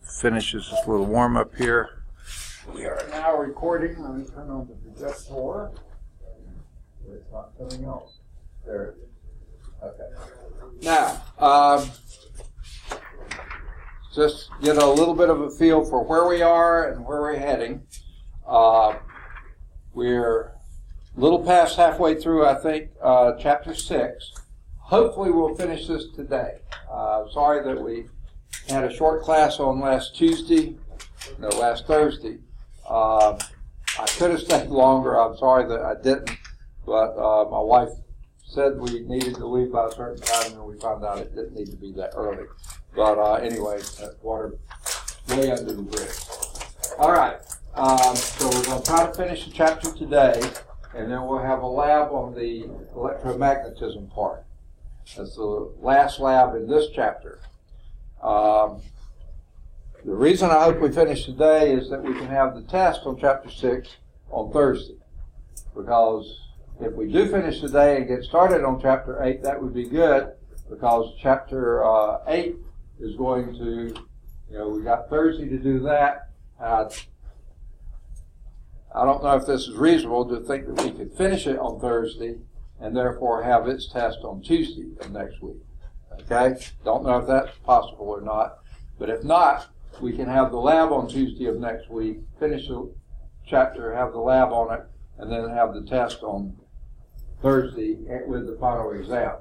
finish this little warm up here. We are now recording. Let me turn on the projector. It's not coming on. There it is. Okay. Now, just get a little bit of a feel for where we are and where we're heading. We're a little past halfway through, I think, chapter 6. Hopefully we'll finish this today. Sorry that we had a short class on last Thursday. I could have stayed longer. I'm sorry that I didn't, but my wife said we needed to leave by a certain time, and we found out it didn't need to be that early. But anyway, that's water way under the bridge. All right, so we're going to try to finish the chapter today, and then we'll have a lab on the electromagnetism part. That's the last lab in this chapter. The reason I hope we finish today is that we can have the test on chapter 6 on Thursday. Because if we do finish today and get started on chapter 8, that would be good, because chapter 8 is going to, we got Thursday to do that. I don't know if this is reasonable to think that we could finish it on Thursday and therefore have its test on Tuesday of next week. Okay? Don't know if that's possible or not. But if not, we can have the lab on Tuesday of next week, finish the chapter, have the lab on it, and then have the test on Thursday with the final exam.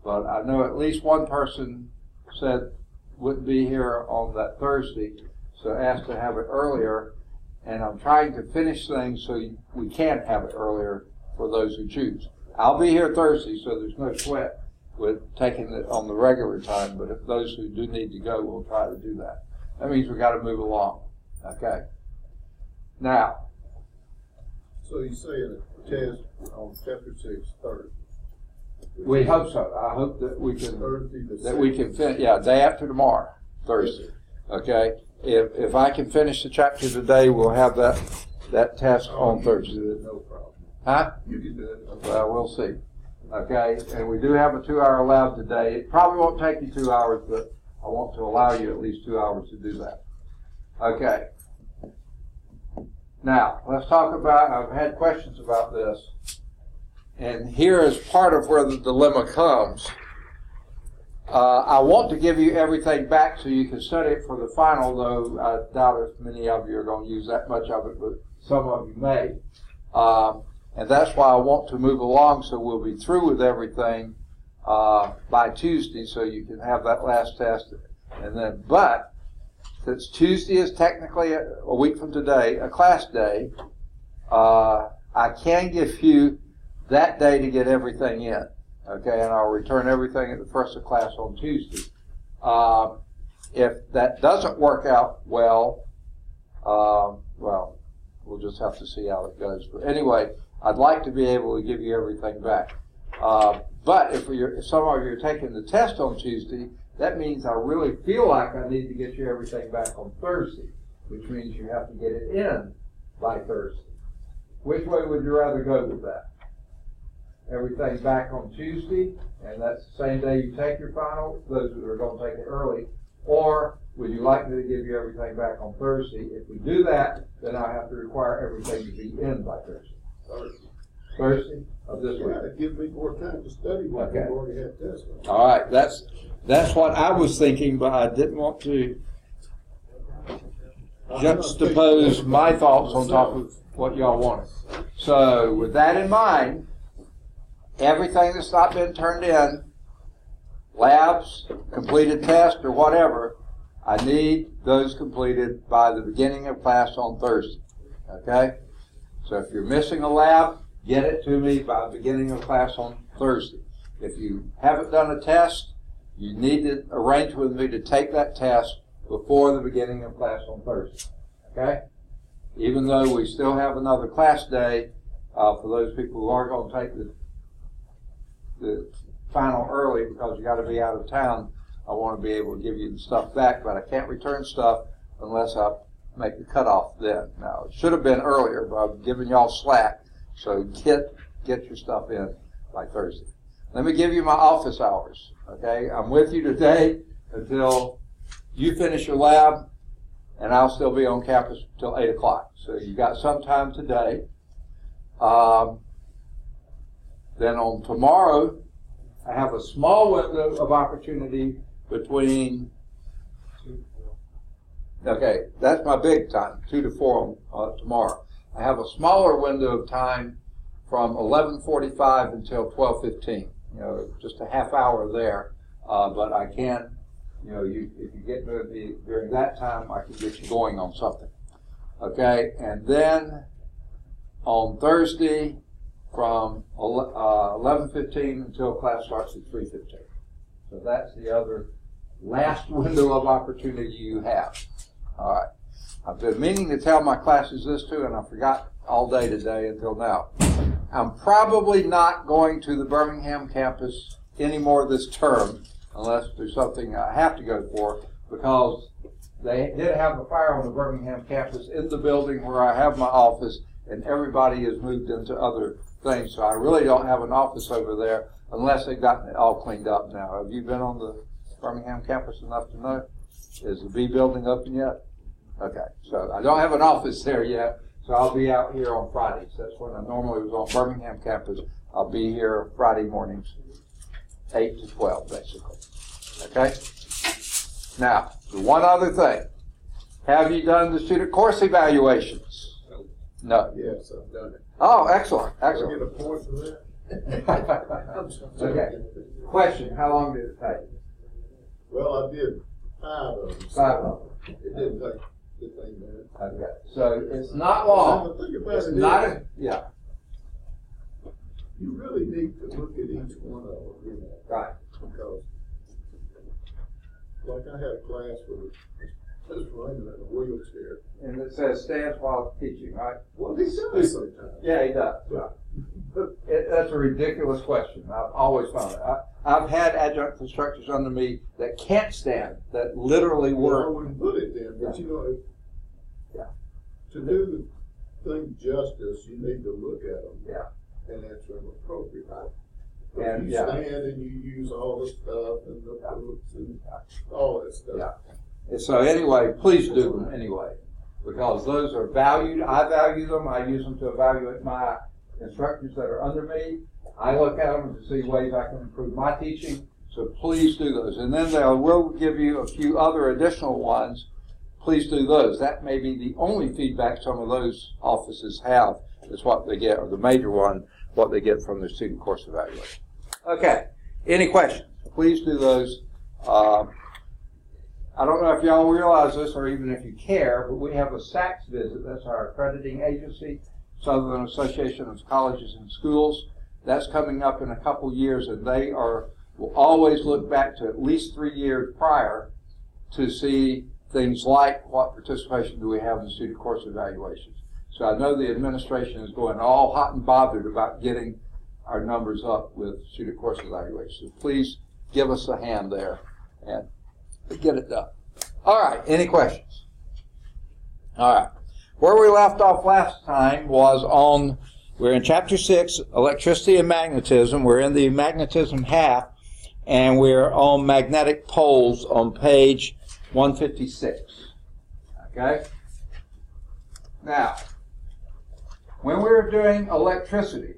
But I know at least one person said wouldn't be here on that Thursday, so asked to have it earlier. And I'm trying to finish things so we can have it earlier for those who choose. I'll be here Thursday, so there's no sweat with taking it on the regular time, but if those who do need to go, we'll try to do that. That means we've got to move along. Okay. Now. So you say a test on chapter 6 Thursday? We hope so. I hope that we can finish. Yeah, day after tomorrow, Thursday. Okay. If I can finish the chapter today, we'll have that test on Thursday. No problem. Huh? You can do it. Well, we'll see. Okay, and we do have a 2-hour lab today. It probably won't take you 2 hours, but I want to allow you at least 2 hours to do that. Okay. Now, let's talk about, I've had questions about this, and here is part of where the dilemma comes. I want to give you everything back so you can study it for the final, though I doubt if many of you are going to use that much of it, but some of you may. And that's why I want to move along so we'll be through with everything by Tuesday so you can have that last test. And then, but since Tuesday is technically a week from today, a class day, I can give you that day to get everything in. Okay, and I'll return everything at the first of class on Tuesday. If that doesn't work out well, we'll just have to see how it goes. But anyway, I'd like to be able to give you everything back. But if some of you are taking the test on Tuesday, that means I really feel like I need to get you everything back on Thursday, which means you have to get it in by Thursday. Which way would you rather go with that? Everything back on Tuesday, and that's the same day you take your final, those who are going to take it early, or would you like me to give you everything back on Thursday? If we do that, then I have to require everything to be in by Thursday. Thursday of this week. It gives me more time to study what we've already had tests on. All right, that's what I was thinking, but I didn't want to juxtapose my thoughts on top of what y'all wanted. So with that in mind, everything that's not been turned in, labs, completed tests, or whatever, I need those completed by the beginning of class on Thursday. Okay? So if you're missing a lab, get it to me by the beginning of class on Thursday. If you haven't done a test, you need to arrange with me to take that test before the beginning of class on Thursday. Okay? Even though we still have another class day, for those people who are going to take the final early because you got to be out of town, I want to be able to give you the stuff back, but I can't return stuff unless I make the cutoff then. Now, it should have been earlier, but I'm giving y'all slack, so get your stuff in by Thursday. Let me give you my office hours, okay? I'm with you today until you finish your lab, and I'll still be on campus till 8 o'clock. So you got some time today. Then on tomorrow, I have a small window of opportunity between, okay, that's my big time, 2 to 4 on tomorrow. I have a smaller window of time from 11:45 until 12:15. Just a half hour there. But I can, if you get to me during that time, I can get you going on something. Okay, and then on Thursday from 11:15 until class starts at 3:15. So that's the other last window of opportunity you have. All right. I've been meaning to tell my classes this too, and I forgot all day today until now. I'm probably not going to the Birmingham campus anymore this term, unless there's something I have to go for, because they did have a fire on the Birmingham campus in the building where I have my office, and everybody has moved into other things, so I really don't have an office over there unless they've gotten it all cleaned up now. Have you been on the Birmingham campus enough to know? Is the B building open yet? Okay, so I don't have an office there yet, so I'll be out here on Fridays. That's when I normally was on Birmingham campus. I'll be here Friday mornings, 8 to 12, basically. Okay? Now, one other thing. Have you done the student course evaluations? No. Yes, I've done it. Oh, excellent, Do I excellent. get a point for that? Okay. Question, how long did it take? Well, I did 5 of them. 5 of them. It didn't take 15 minutes. Okay, so it's not long. The thing about It's it not is, a, yeah, you really need to look at each one of them, right. because, like, I had a class with this running in a wheelchair. And it says stands while teaching, right? Well, he does sometimes. Yeah, he does. Yeah. That's a ridiculous question. I've always found it. I've had adjunct instructors under me that can't stand, that literally Well, I work. wouldn't put it there, but Yeah. to do the thing justice, you need to look at them. Yeah. And answer them appropriately. And, You stand and you use all the stuff and the books and all that stuff. Yeah. And so anyway, please do them anyway, because those are valued. I value them. I use them to evaluate my instructors that are under me. I look at them to see ways I can improve my teaching. So please do those. And then they will give you a few other additional ones. Please do those. That may be the only feedback some of those offices have, is what they get, or the major one, what they get from their student course evaluation. Okay. Any questions? Please do those. I don't know if y'all realize this, or even if you care, but we have a SACS visit. That's our accrediting agency, Southern Association of Colleges and Schools. That's coming up in a couple years, and they will always look back to at least 3 years prior to see things like what participation do we have in student course evaluations. So I know the administration is going all hot and bothered about getting our numbers up with student course evaluations. So please give us a hand there and get it done. All right, any questions? All right. Where we left off last time was we're in Chapter 6, Electricity and Magnetism. We're in the magnetism half, and we're on magnetic poles on page 156. Okay? Now, when we were doing electricity,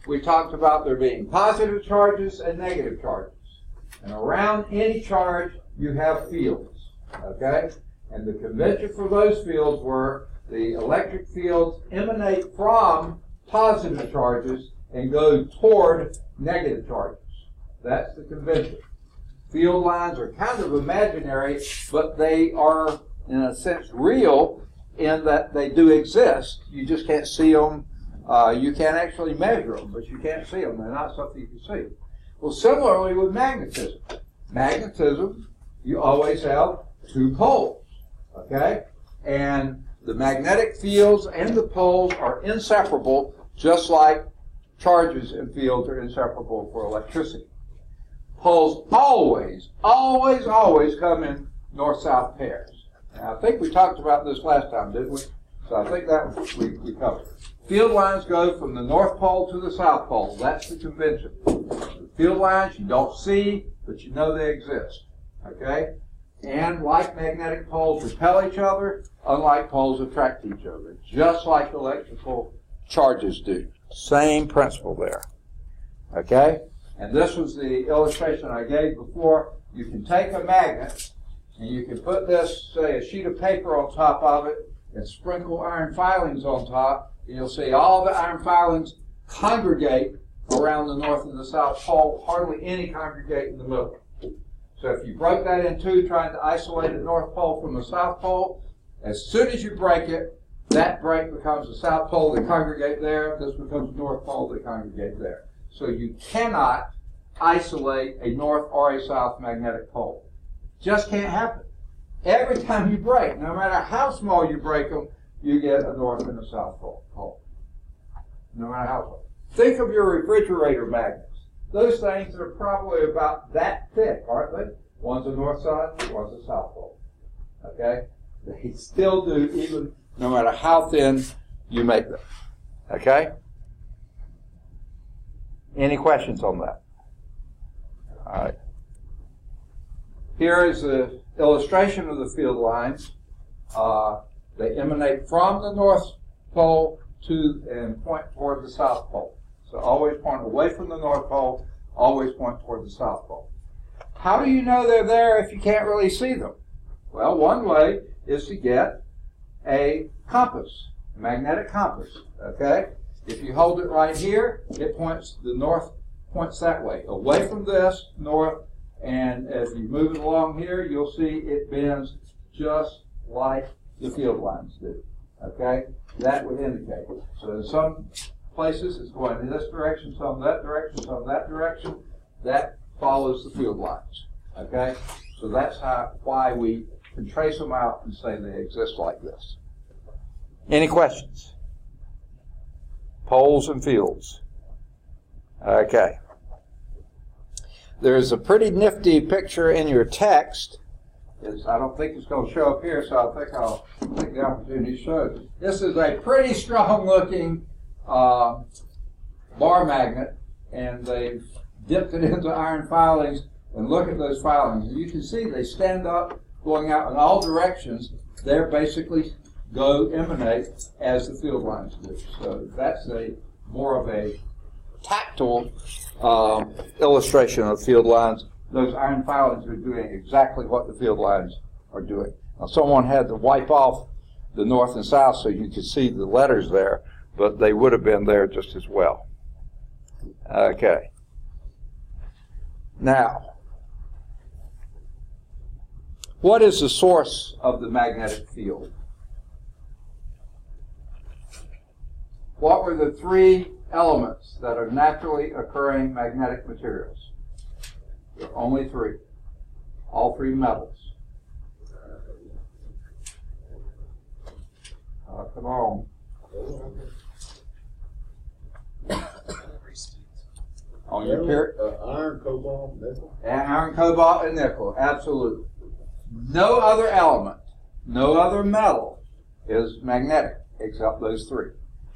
we talked about there being positive charges and negative charges. And around any charge, you have fields. Okay? And the convention for those fields were the electric fields emanate from positive charges and go toward negative charges. That's the convention. Field lines are kind of imaginary, but they are, in a sense, real in that they do exist. You just can't see them. You can actually measure them, but you can't see them. They're not something you can see. Well, similarly with magnetism. Magnetism, you always have 2 poles. Okay? And the magnetic fields and the poles are inseparable, just like charges and fields are inseparable for electricity. Poles always come in north-south pairs. Now, I think we talked about this last time, didn't we? So I think that we covered. Field lines go from the North Pole to the South Pole. That's the convention. The field lines you don't see, but you know they exist. Okay? And like magnetic poles repel each other, unlike poles attract each other, just like electrical charges do. Same principle there. Okay? And this was the illustration I gave before. You can take a magnet and you can put this, say, a sheet of paper on top of it and sprinkle iron filings on top, and you'll see all the iron filings congregate around the north and the south pole, hardly any congregate in the middle. So if you broke that in two, trying to isolate the north pole from the south pole, as soon as you break it, that break becomes the south pole, they congregate there, this becomes the north pole, they congregate there. So you cannot isolate a north or a south magnetic pole. Just can't happen. Every time you break, no matter how small you break them, you get a north and a south pole. No matter how small. Think of your refrigerator magnets. Those things are probably about that thick, aren't they? One's a north side, one's a south pole. Okay? They still do, even no matter how thin you make them. Okay? Any questions on that? All right. Here is the illustration of the field lines. They emanate from the North Pole to and point toward the South Pole. So always point away from the North Pole, always point toward the South Pole. How do you know they're there if you can't really see them? Well, one way is to get a compass, a magnetic compass, okay? If you hold it right here, it points, the north points that way, away from this, north, and as you move it along here, you'll see it bends just like the field lines do, okay? That would indicate. So in some places it's going in this direction, some that direction, some that direction. That follows the field lines, okay? So that's why we can trace them out and say they exist like this. Any questions? Poles and fields. Okay. There's a pretty nifty picture in your text. I don't think it's going to show up here, so I think I'll take the opportunity to show it. This is a pretty strong-looking bar magnet, and they've dipped it into iron filings, and look at those filings. And you can see they stand up, going out in all directions. They're basically emanate as the field lines do. So that's more of a tactile illustration of field lines. Those iron filings are doing exactly what the field lines are doing. Now, someone had to wipe off the north and south so you could see the letters there, but they would have been there just as well. Okay. Now, what is the source of the magnetic field? What were the three elements that are naturally occurring magnetic materials? There are only three. All three metals. Come on. On your period. Iron, cobalt, nickel. Iron, cobalt, and nickel. Absolutely. No other element, no other metal is magnetic except those three.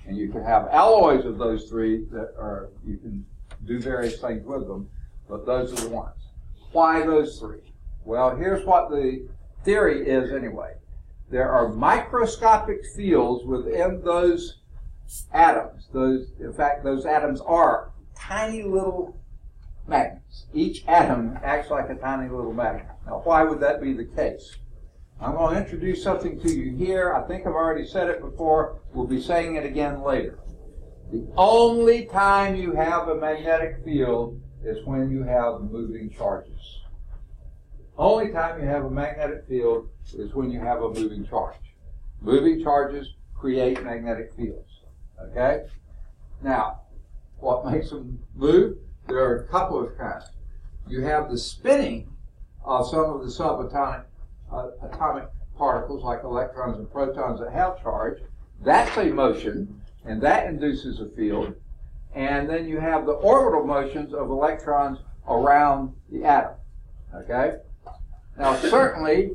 And you can have alloys of those three that are, you can do various things with them, but those are the ones. Why those three? Well, here's what the theory is anyway. There are microscopic fields within those atoms. In fact, those atoms are tiny little magnets. Each atom acts like a tiny little magnet. Now, why would that be the case? I'm going to introduce something to you here. I think I've already said it before. We'll be saying it again later. The only time you have a magnetic field is when you have moving charges. Only time you have a magnetic field is when you have a moving charge. Moving charges create magnetic fields. Okay? Now, what makes them move? There are a couple of kinds. You have the spinning of some of the subatomic atomic particles like electrons and protons that have charge. That's a motion, and that induces a field. And then you have the orbital motions of electrons around the atom. Okay? Now, certainly,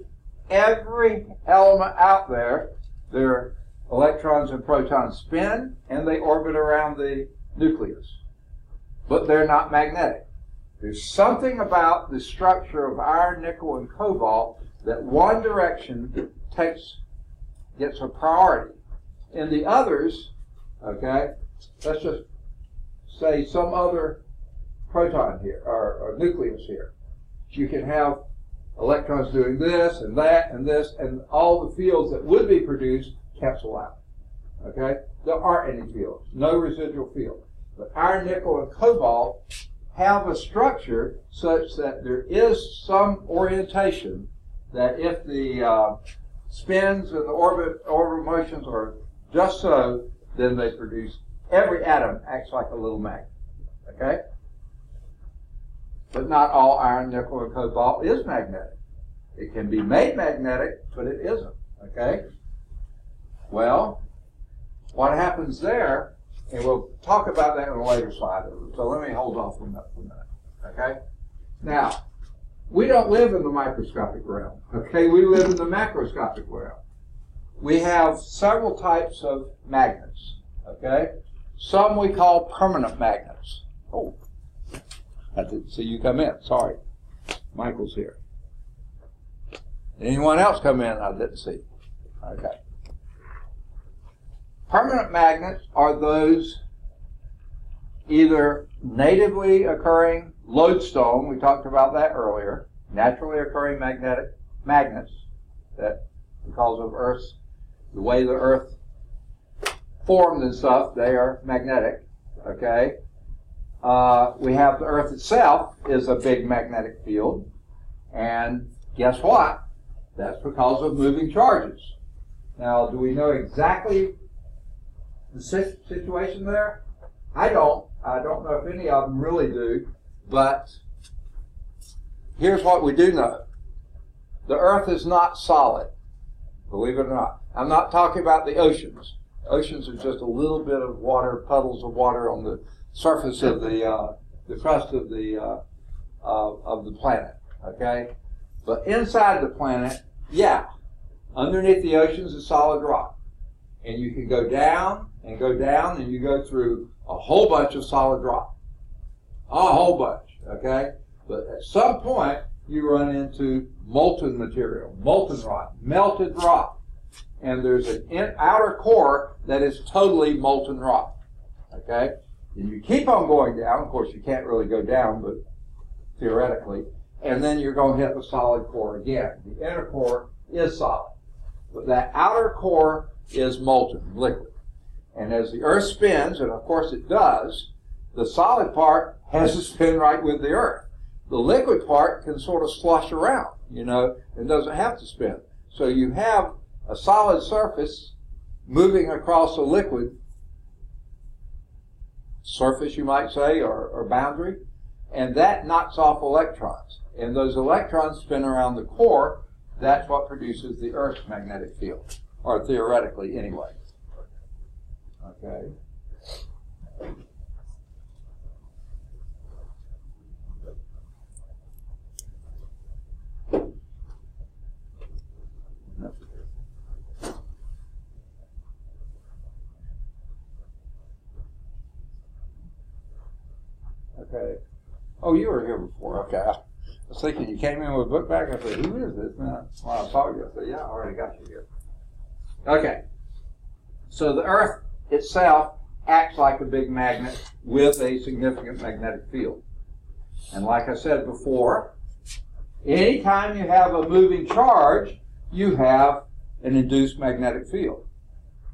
every element out there, their electrons and protons spin, and they orbit around the nucleus. But they're not magnetic. There's something about the structure of iron, nickel, and cobalt that one direction gets a priority. In the others, okay, let's just say some other proton here, or nucleus here. You can have electrons doing this and that and this, and all the fields that would be produced cancel out. Okay? There aren't any fields, no residual field. But iron, nickel, and cobalt have a structure such that there is some orientation that if the spins and the orbital motions are just so, then they produce, every atom acts like a little magnet. Okay? But not all iron, nickel, and cobalt is magnetic. It can be made magnetic, but it isn't. Okay? Well, what happens there, and we'll talk about that in a later slide, so let me hold off on that for a minute. Okay? Now, we don't live in the microscopic realm. Okay? We live in the macroscopic realm. We have several types of magnets. Okay? Some we call permanent magnets. Oh, I didn't see you come in. Sorry. Michael's here. Anyone else come in? I didn't see. Okay. Permanent magnets are those either natively occurring lodestone, we talked about that earlier, naturally occurring magnets that, because of Earth's, the way the Earth formed and stuff, they are magnetic. Okay? We have the Earth itself is a big magnetic field, and guess what? That's because of moving charges. Now, do we know exactly the situation there? I don't know if any of them really do, but here's what we do know. The Earth is not solid, believe it or not. I'm not talking about the oceans. Oceans are just a little bit of water, puddles of water on the surface of the crust of the planet. Okay, but inside the planet, yeah, underneath the oceans is solid rock, and you can go down and go down, and you go through a whole bunch of solid rock, a whole bunch. Okay, but at some point you run into molten material, molten rock, melted rock, and there's an outer core that is totally molten rock. Okay. And you keep on going down. Of course, you can't really go down, but theoretically. And then you're going to hit the solid core again. The inner core is solid. But that outer core is molten, liquid. And as the Earth spins, and of course it does, the solid part has to spin right with the Earth. The liquid part can sort of slosh around, and doesn't have to spin. So you have a solid surface moving across a liquid surface, you might say, or boundary, and that knocks off electrons. And those electrons spin around the core. That's what produces the Earth's magnetic field, or theoretically anyway. Okay. Okay. Oh, you were here before. Okay. I was thinking you came in with a book bag. I said, who is this man? Well, I saw you. I said, yeah, I already got you here. Okay. So the Earth itself acts like a big magnet with a significant magnetic field. And like I said before, anytime you have a moving charge, you have an induced magnetic field.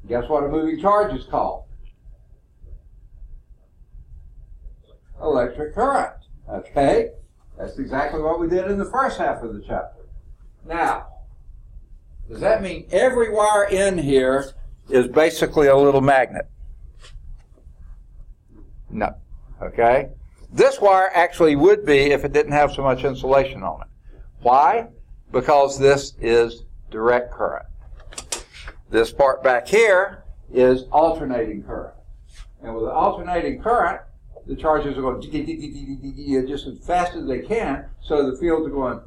Guess what a moving charge is called? Electric current. Okay? That's exactly what we did in the first half of the chapter. Now, does that mean every wire in here is basically a little magnet? No. Okay? This wire actually would be if it didn't have so much insulation on it. Why? Because this is direct current. This part back here is alternating current. And with the alternating current, the charges are going just as fast as they can, so the fields are going,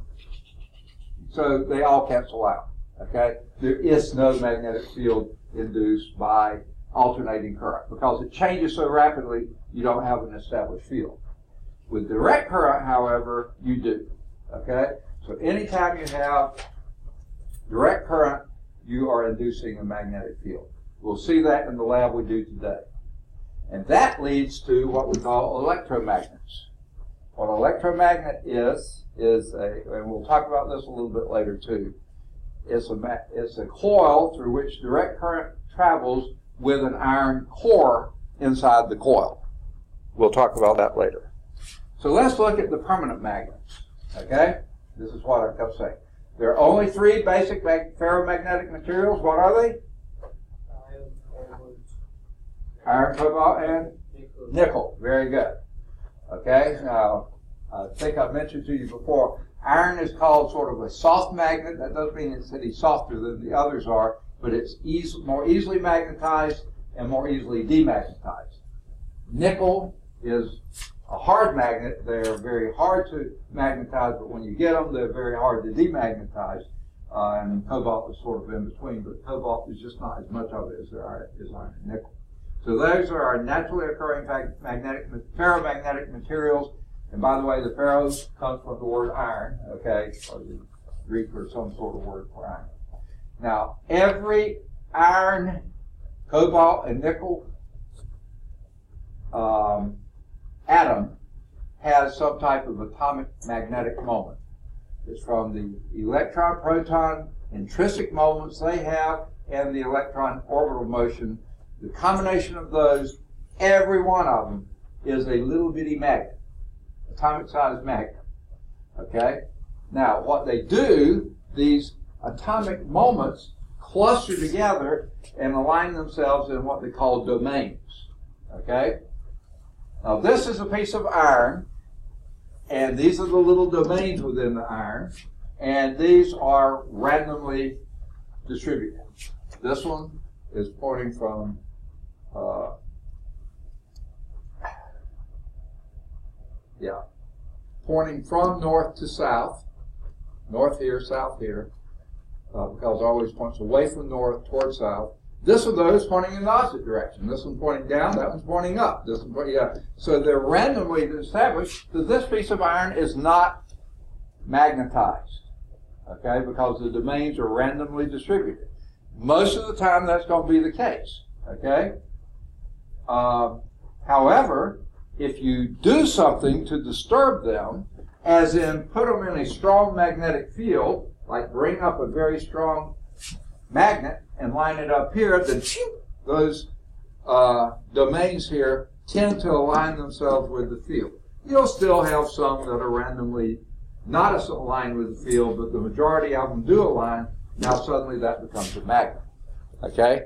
so they all cancel out. Okay? There is no magnetic field induced by alternating current because it changes so rapidly you don't have an established field. With direct current, however, you do. Okay? So anytime you have direct current, you are inducing a magnetic field. We'll see that in the lab we do today. And that leads to what we call electromagnets. What an electromagnet is and we'll talk about this a little bit later too, it's a coil through which direct current travels with an iron core inside the coil. We'll talk about that later. So let's look at the permanent magnets, okay? This is what I kept saying. There are only three basic ferromagnetic materials. What are they? Iron, cobalt, and nickel. Very good. Okay, now I think I mentioned to you before, iron is called sort of a soft magnet. That doesn't mean it's any softer than the others are, but it's more easily magnetized and more easily demagnetized. Nickel is a hard magnet. They're very hard to magnetize, but when you get them, they're very hard to demagnetize. And cobalt is sort of in between, but cobalt is just not as much of it as iron and nickel. So those are our naturally occurring ferromagnetic materials. And by the way, the ferros comes from the word iron, okay, or the Greek or some sort of word for iron. Now, every iron, cobalt, and nickel atom has some type of atomic magnetic moment. It's from the electron-proton intrinsic moments they have and the electron orbital motion. The combination of those, every one of them, is a little bitty magnet, atomic-sized magnet. Okay? Now, what they do, these atomic moments cluster together and align themselves in what they call domains. Okay? Now, this is a piece of iron, and these are the little domains within the iron, and these are randomly distributed. This one is pointing from pointing from north to south, north here, south here, because it always points away from north toward south. This one, though, is pointing in the opposite direction. This one's pointing down, that one's pointing up. This one's pointing, So they're randomly established that this piece of iron is not magnetized, okay, because the domains are randomly distributed. Most of the time, that's going to be the case, okay? However, if you do something to disturb them, as in put them in a strong magnetic field, like bring up a very strong magnet and line it up here, then those domains here tend to align themselves with the field. You'll still have some that are randomly not aligned with the field, but the majority of them do align. Now suddenly that becomes a magnet. Okay?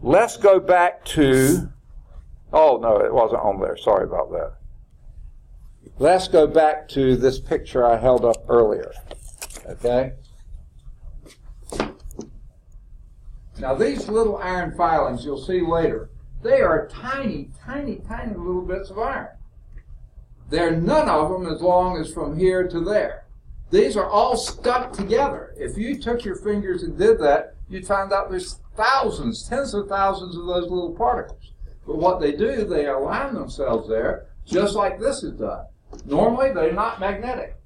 Let's go back to, oh no, it wasn't on there. Sorry about that. Let's go back to this picture I held up earlier. Okay? Now these little iron filings you'll see later, they are tiny, tiny, tiny little bits of iron. There are none of them as long as from here to there. These are all stuck together. If you took your fingers and did that, you'd find out there's thousands, tens of thousands of those little particles. But what they do, they align themselves there, just like this is done. Normally, they're not magnetic.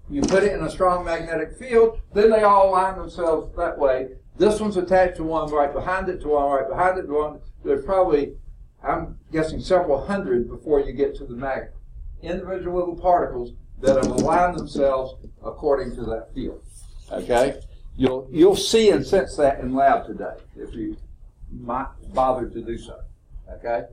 You put it in a strong magnetic field, then they all align themselves that way. This one's attached to one right behind it, to one right behind it, to one. There's probably, I'm guessing, several hundred before you get to the magnet. Individual little particles that have aligned themselves according to that field. Okay? You'll see and sense that in lab today, if you might bother to do so. Okay?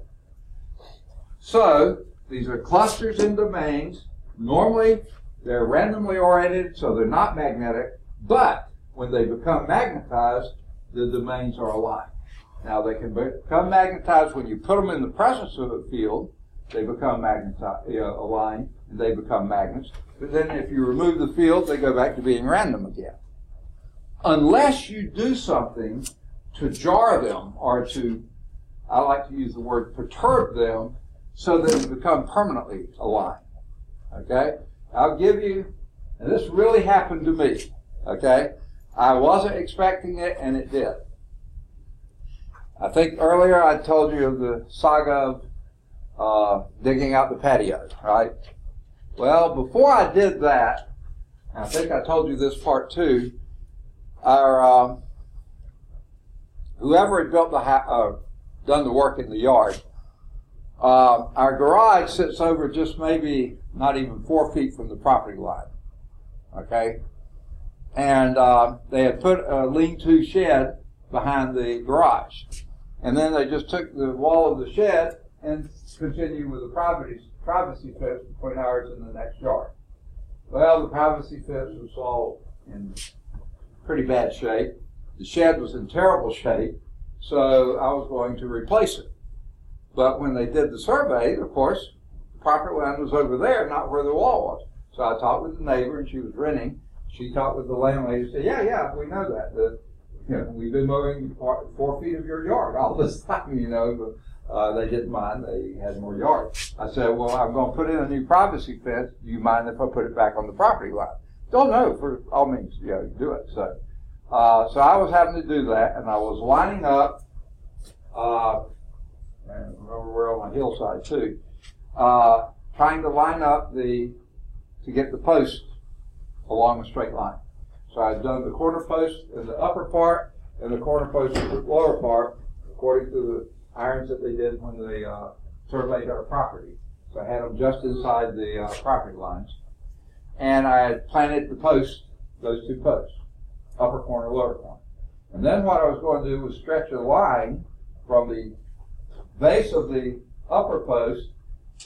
So, these are clusters and domains. Normally, they're randomly oriented, so they're not magnetic, but when they become magnetized, the domains are aligned. Now, they can become magnetized when you put them in the presence of a field. They become aligned, and they become magnets. But then if you remove the field, they go back to being random again. Unless you do something to jar them, or to, I like to use the word perturb them, so that they become permanently aligned. Okay? I'll give you, and this really happened to me. Okay? I wasn't expecting it, and it did. I think earlier I told you of the saga of digging out the patio, right? Well, before I did that, and I think I told you this part too, our whoever had built the done the work in the yard, our garage sits over just maybe not even 4 feet from the property line. Okay, and they had put a lean-to shed behind the garage, and then they just took the wall of the shed and continued with the privacy fence between ours and the next yard. Well, the privacy fence was all in pretty bad shape. The shed was in terrible shape, so I was going to replace it. But when they did the survey, of course, the property line was over there, not where the wall was. So I talked with the neighbor, and she was renting. She talked with the landlady and said, yeah, we know that. We've been mowing 4 feet of your yard all this time, but they didn't mind. They had more yard. I said, well, I'm going to put in a new privacy fence. Do you mind if I put it back on the property line? Don't know, for all means, do it. So I was having to do that, and I was lining up, and remember we're on a hillside too, trying to line up to get the post along a straight line. So I'd done the corner post in the upper part and the corner post in the lower part, according to the irons that they did when they surveyed our property. So I had them just inside the property lines. And I had planted the posts, those 2 posts, upper corner, lower corner. And then what I was going to do was stretch a line from the base of the upper post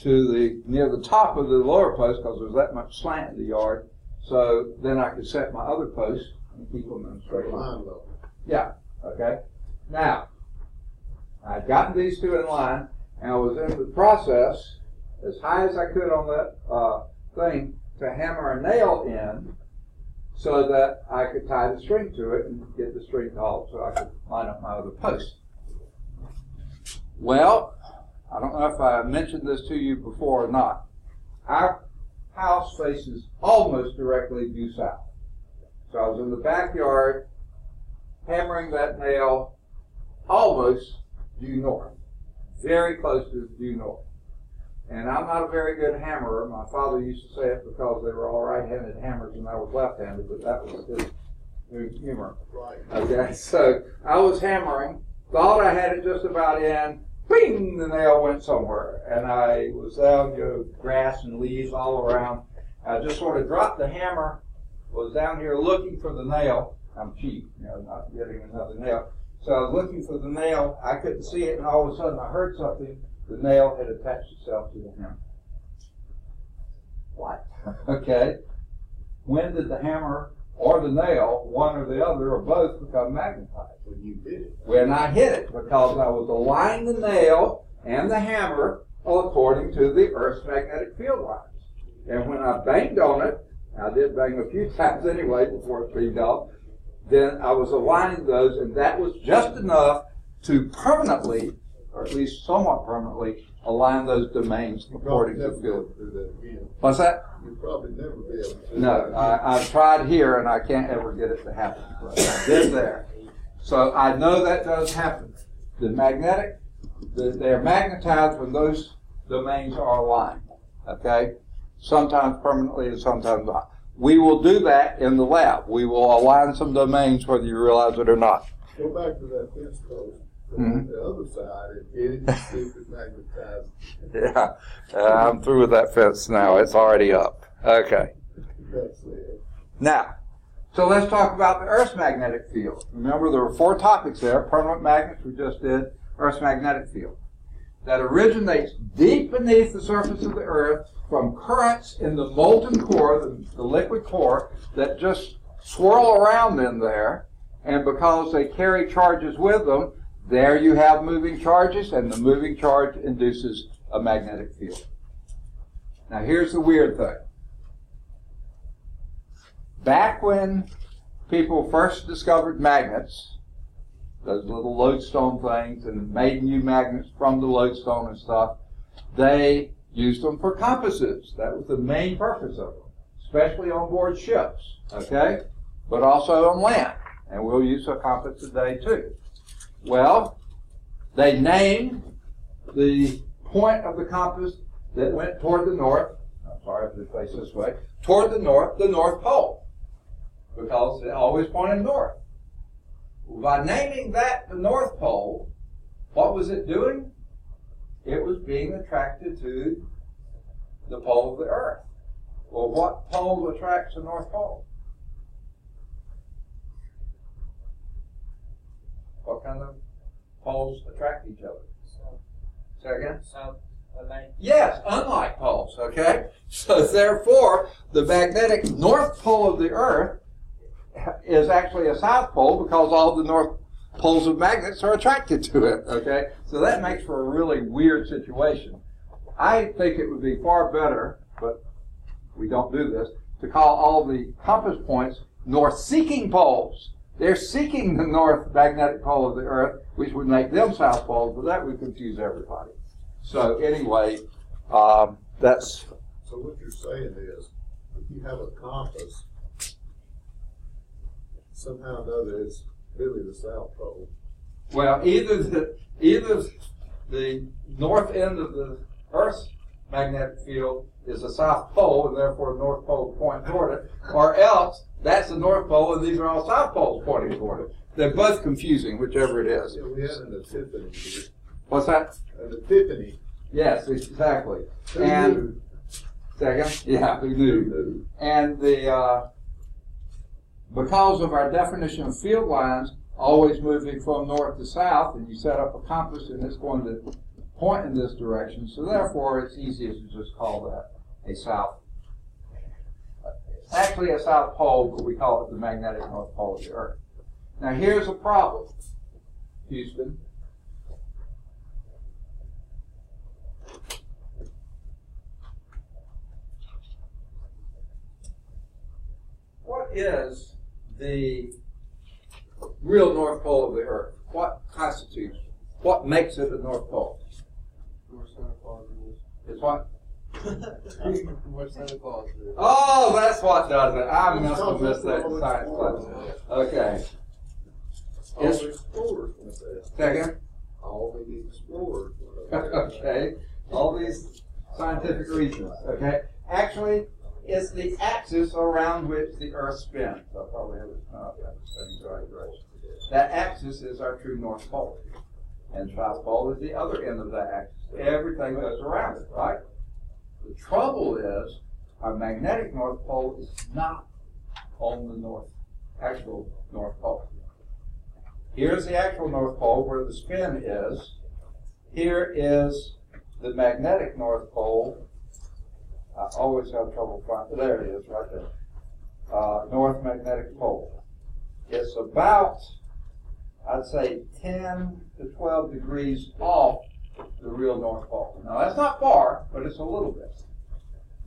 to near the top of the lower post, because there's that much slant in the yard. So then I could set my other posts and keep them in a straight line. Yeah, okay. Now, I'd gotten these 2 in line, and I was in the process, as high as I could on that thing, to hammer a nail in so that I could tie the string to it and get the string taut so I could line up my other post. Well, I don't know if I mentioned this to you before or not. Our house faces almost directly due south. So I was in the backyard hammering that nail almost due north, very close to due north. And I'm not a very good hammerer. My father used to say it because they were all right-handed hammers and I was left-handed, but that was his humor. Right. Okay, so I was hammering, thought I had it just about in, bing, the nail went somewhere. And I was down, grass and leaves all around. I just sort of dropped the hammer, was down here looking for the nail. I'm cheap, not getting another nail. So I was looking for the nail. I couldn't see it, and all of a sudden I heard something. The nail had attached itself to the hammer. What? Okay. When did the hammer or the nail, one or the other, or both, become magnetized? When you hit it. When I hit it, because I was aligning the nail and the hammer according to the Earth's magnetic field lines. And when I banged on it, I did bang a few times anyway before it peed off, then I was aligning those, and that was just enough to permanently, or at least somewhat permanently, align those domains according to the field. What's that? You'll probably never be able to do No, that. I've tried here, and I can't ever get it to happen. But I did there. So I know that does happen. They're magnetized when those domains are aligned. Okay? Sometimes permanently and sometimes not. We will do that in the lab. We will align some domains whether you realize it or not. Go back to that fence post. On the other side and hit it and see if it's magnetized. Yeah, I'm through with that fence now. It's already up. Okay. That's it. Now, so let's talk about the Earth's magnetic field. Remember, there were 4 topics there. Permanent magnets, we just did. Earth's magnetic field. That originates deep beneath the surface of the Earth from currents in the molten core, the liquid core, that just swirl around in there. And because they carry charges with them, there you have moving charges, and the moving charge induces a magnetic field. Now here's the weird thing. Back when people first discovered magnets, those little lodestone things, and made new magnets from the lodestone and stuff, they used them for compasses. That was the main purpose of them, especially on board ships, okay? But also on land, and we'll use a compass today too. Well, they named the point of the compass that went toward the north, I'm sorry if it faced this way, toward the North Pole, because it always pointed north. By naming that the North Pole, what was it doing? It was being attracted to the pole of the Earth. Well, what pole attracts the North Pole? What kind of poles attract each other? Say again? South Atlantic. Yes, unlike poles, okay? So therefore, the magnetic North Pole of the Earth is actually a South Pole because all the North Poles of magnets are attracted to it, okay? So that makes for a really weird situation. I think it would be far better, but we don't do this, to call all the compass points north-seeking poles. They're seeking the north magnetic pole of the Earth, which would make them South Poles, but that would confuse everybody. So anyway, that's... So what you're saying is, if you have a compass, somehow or another it's really the South Pole. Well, either the north end of the Earth's magnetic field is the South Pole, and therefore the North Pole point toward it, or else that's the North Pole, and these are all South Poles pointing toward it. They're both confusing, whichever it is. Yeah, we had an epiphany here. What's that? An epiphany. Yes, exactly. Who And knew? second, yeah, who knew? And because of our definition of field lines always moving from north to south, and you set up a compass and it's going to point in this direction, so therefore it's easiest to just call that a south. It's actually a South Pole, but we call it the magnetic North Pole of the Earth. Now here's a problem, Houston. What is the real North Pole of the Earth? What constitutes, what makes it a North Pole? Where Santa Claus is. It's what? Where Santa Claus is. Oh, that's what does it. I must have missed that in science class. Okay. All It's- the explorers went there. Second. All the explorers went there. Okay. All these scientific reasons. Okay. Actually, it's the axis around which the Earth spins. I'll probably have it spinning the right direction. That axis is our true North Pole. And South Pole is the other end of that axis. Everything goes around it, right? The trouble is, our magnetic North Pole is not on the actual North Pole. Here's the actual North Pole where the spin is. Here is the magnetic North Pole. I always have trouble finding, there it is, right there. North magnetic pole. It's about, I'd say, 10 to 12 degrees off the real North Pole. Now that's not far, but it's a little bit.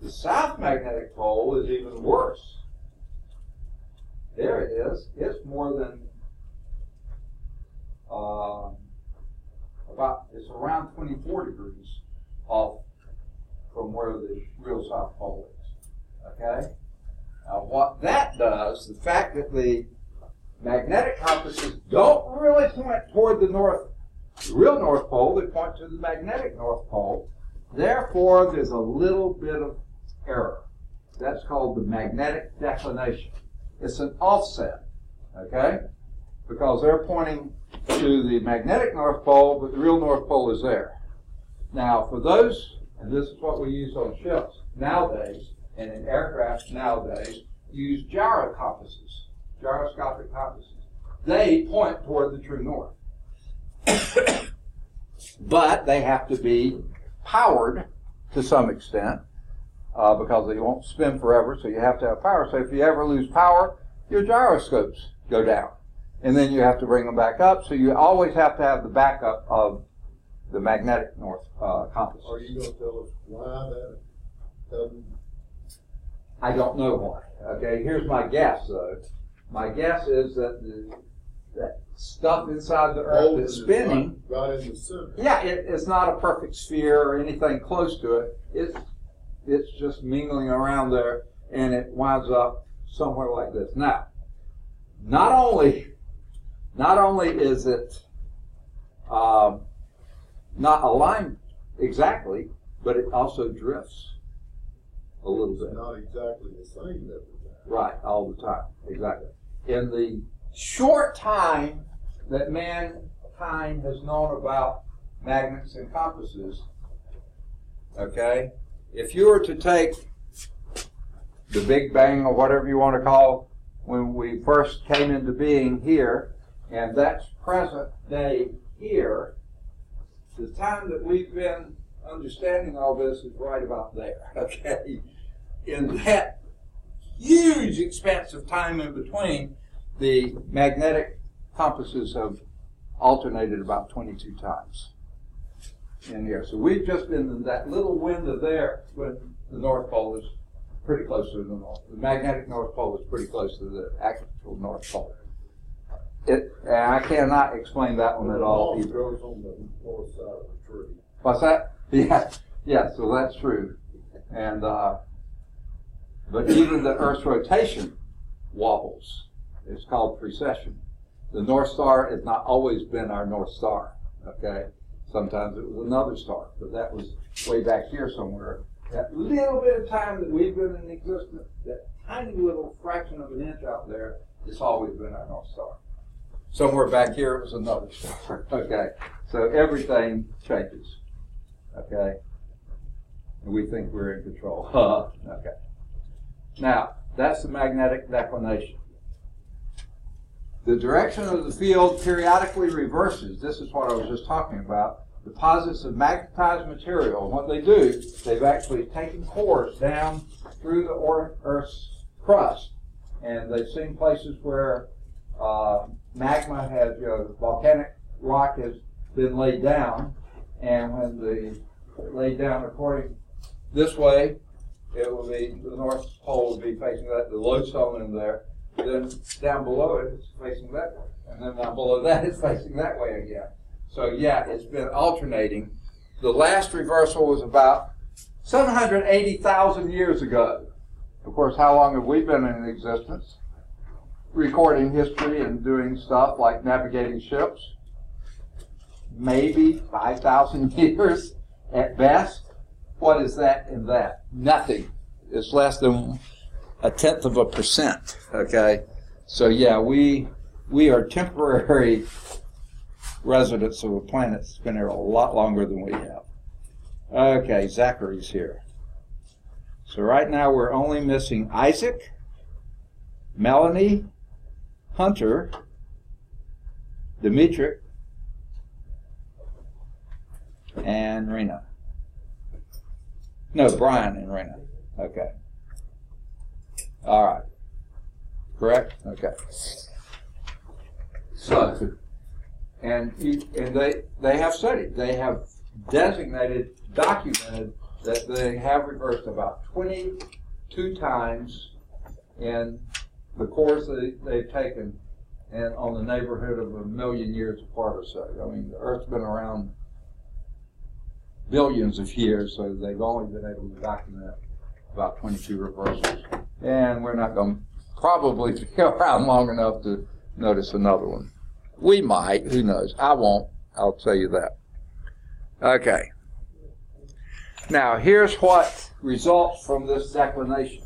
The South magnetic pole is even worse. There it is. It's more than it's around 24 degrees off from where the real South Pole is. Okay? Now what that does, the fact that the magnetic compasses don't really point toward the real North Pole, they point to the magnetic North Pole. Therefore, there's a little bit of error. That's called the magnetic declination. It's an offset, okay? Because they're pointing to the magnetic North Pole, but the real North Pole is there. Now, for those, and this is what we use on ships nowadays, and in aircraft nowadays, use gyroscopic compasses. They point toward the true north. But they have to be powered to some extent because they won't spin forever, so you have to have power. So if you ever lose power, your gyroscopes go down. And then you have to bring them back up, so you always have to have the backup of the magnetic north compass. Are you going to tell us why that doesn't? I don't know why. Okay, here's my guess, though. My guess is that that stuff inside the Earth that's spinning, right in the center. yeah, it's not a perfect sphere or anything close to it. It's just mingling around there, and it winds up somewhere like this. Now, not only is it not aligned exactly, but it also drifts a little It's bit. not exactly the same every time. Right, all the time, exactly. In the short time that mankind has known about magnets and compasses, okay, if you were to take the Big Bang or whatever you want to call when we first came into being here, and that's present day here, the time that we've been understanding all this is right about there, okay? In that huge expanse of time in between, the magnetic compasses have alternated about 22 times in here. So we've just been in that little window there when the North Pole is pretty close to the North. The magnetic North Pole is pretty close to the actual North Pole. And I cannot explain that one at all either. Grows on the north side of the tree. What's that? Yeah, so that's true. And but even the Earth's rotation wobbles. It's called precession. The North Star has not always been our North Star, okay? Sometimes it was another star, but that was way back here somewhere. That little bit of time that we've been in existence, that tiny little fraction of an inch out there, it's always been our North Star. Somewhere back here it was another star, okay? So everything changes, okay? And we think we're in control. Okay. Now, that's the magnetic declination. The direction of the field periodically reverses. This is what I was just talking about. Deposits of magnetized material. What they do, they've actually taken cores down through the Earth's crust, and they've seen places where magma has, volcanic rock has been laid down, and when they laid down according this way, it will be, the North Pole will be facing that, the lodestone in there. Then down below it, it's facing that way. And then down below that, it's facing that way again. So yeah, it's been alternating. The last reversal was about 780,000 years ago. Of course, how long have we been in existence? Recording history and doing stuff like navigating ships. Maybe 5,000 years at best. What is that in that? Nothing. It's less than 0.1%, okay? So yeah, we are temporary residents of a planet that's been here a lot longer than we have. Okay, Zachary's here. So right now we're only missing Isaac, Melanie, Hunter, Dimitri, and Rena. No, Brian and Rena. Okay. All right. Correct? Okay. So, and they have studied. They have designated, documented that they have reversed about 22 times in the course that they've taken, and on the neighborhood of 1 million years apart or so. I mean, the Earth's been around billions of years, so they've only been able to document about 22 reversals. And we're not going to probably be around long enough to notice another one. We might, who knows. I won't, I'll tell you that. Okay. Now, here's what results from this declination.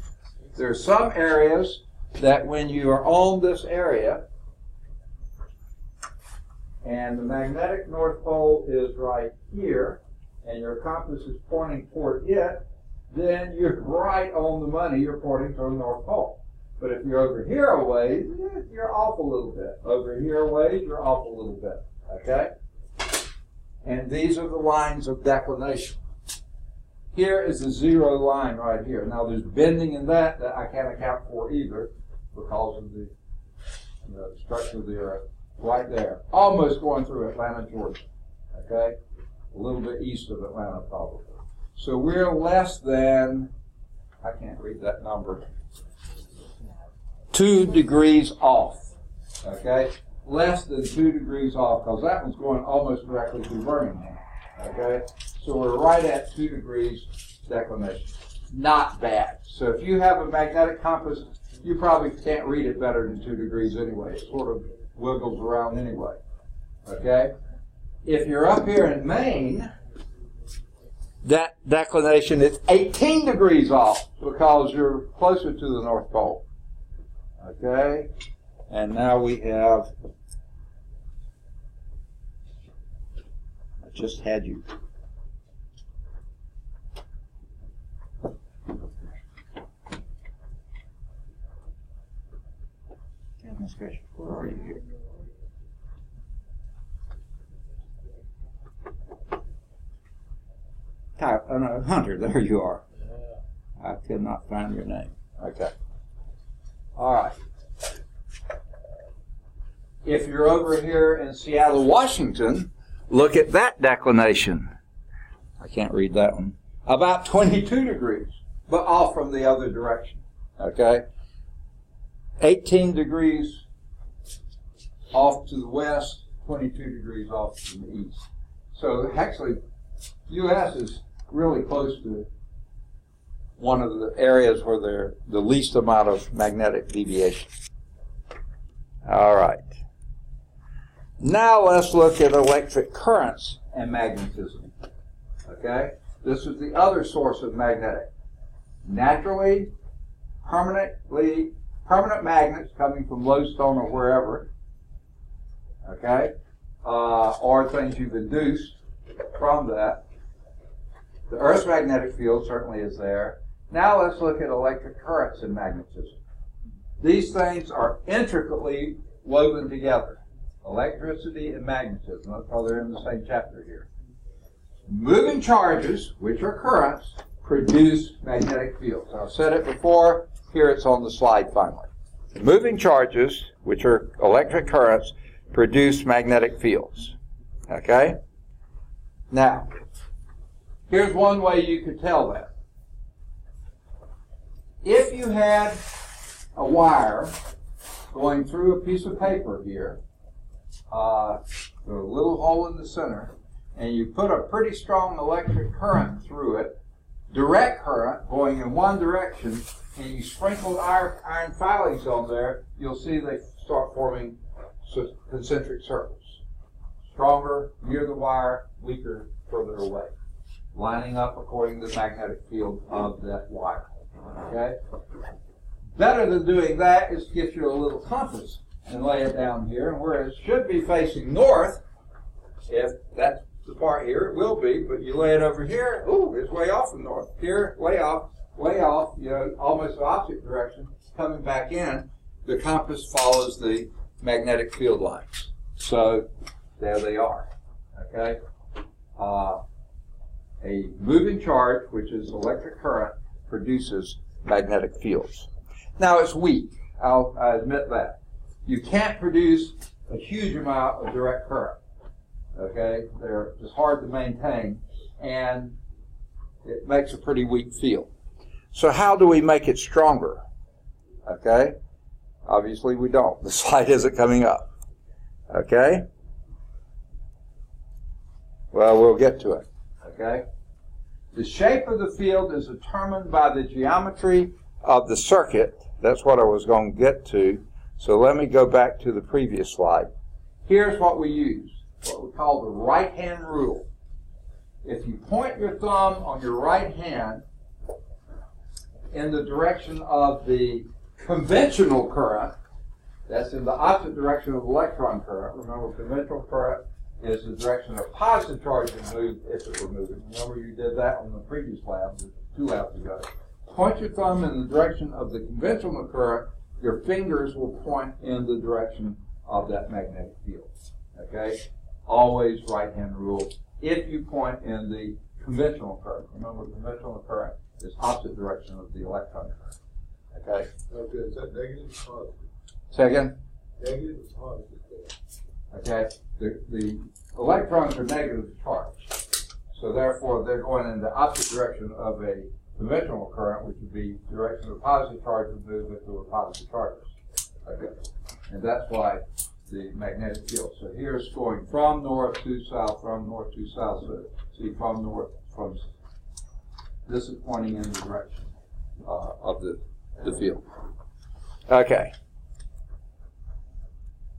There are some areas that when you are on this area, and the magnetic North Pole is right here, and your compass is pointing toward it, then you're right on the money, you're pointing toward the North Pole. But if you're over here a ways, you're off a little bit. Over here a ways, you're off a little bit. Okay? And these are the lines of declination. Here is the zero line right here. Now there's bending in that I can't account for either because of the structure of the Earth. Right there. Almost going through Atlanta, Georgia. Okay? A little bit east of Atlanta, probably. So we're less than, I can't read that number, 2 degrees off. Okay? Less than 2 degrees off, because that one's going almost directly through Birmingham. Okay? So we're right at 2 degrees declination. Not bad. So if you have a magnetic compass, you probably can't read it better than 2 degrees anyway. It sort of wiggles around anyway. Okay? If you're up here in Maine, that declination is 18 degrees off because you're closer to the North Pole. Okay? And now we have just had you. Goodness gracious, where are you here? Oh no, Hunter, there you are. I could not find your name. Okay. All right. If you're over here in Seattle, Washington, look at that declination. I can't read that one. About 22 degrees, but off from the other direction. Okay? 18 degrees off to the west, 22 degrees off to the east. So actually, U.S. is really close to one of the areas where there's the least amount of magnetic deviation. All right. Now let's look at electric currents and magnetism. Okay? This is the other source of magnetic. Naturally, permanent magnets coming from lodestone or wherever. Okay? Or things you've induced from that. The Earth's magnetic field certainly is there. Now let's look at electric currents and magnetism. These things are intricately woven together. Electricity and magnetism. That's why they're in the same chapter here. Moving charges, which are currents, produce magnetic fields. I've said it before. Here it's on the slide finally. Moving charges, which are electric currents, produce magnetic fields. Okay? Now, here's one way you could tell that. If you had a wire going through a piece of paper here, with a little hole in the center, and you put a pretty strong electric current through it, direct current going in one direction, and you sprinkle iron filings on there, you'll see they start forming concentric circles. Stronger near the wire, weaker further away, lining up according to the magnetic field of that wire. Okay? Better than doing that is to get you a little compass and lay it down here, and where it should be facing north, if that's the part here, it will be, but you lay it over here, ooh, it's way off from north. Here, way off, you know, almost the opposite direction, coming back in, the compass follows the magnetic field lines. So, there they are, okay? A moving charge, which is electric current, produces magnetic fields. Now, it's weak, I admit that. You can't produce a huge amount of direct current, okay? They're just hard to maintain, and it makes a pretty weak field. So how do we make it stronger? Okay? Obviously we don't. The slide isn't coming up. Okay? Well, we'll get to it. Okay? The shape of the field is determined by the geometry of the circuit. That's what I was going to get to. So let me go back to the previous slide. Here's what we use, what we call the right-hand rule. If you point your thumb on your right hand in the direction of the conventional current, that's in the opposite direction of electron current. Remember, conventional current is the direction of positive charge would move if it were moving. Remember, you did that on the previous lab, 2 labs ago. Point your thumb in the direction of the conventional current, your fingers will point in the direction of that magnetic field. Okay? Always right-hand rule. If you point in the conventional current, remember conventional current is opposite direction of the electron current. Okay? Okay, is that negative or positive? Say again? Negative or positive? Okay? The electrons are negatively charged. So therefore, they're going in the opposite direction of a conventional current, which would be direction of positive charge would move if there were positive charges. Okay. And that's why the magnetic field. So here's going from north to south, from north to south. So see, from north, from this is pointing in the direction of the field. Okay.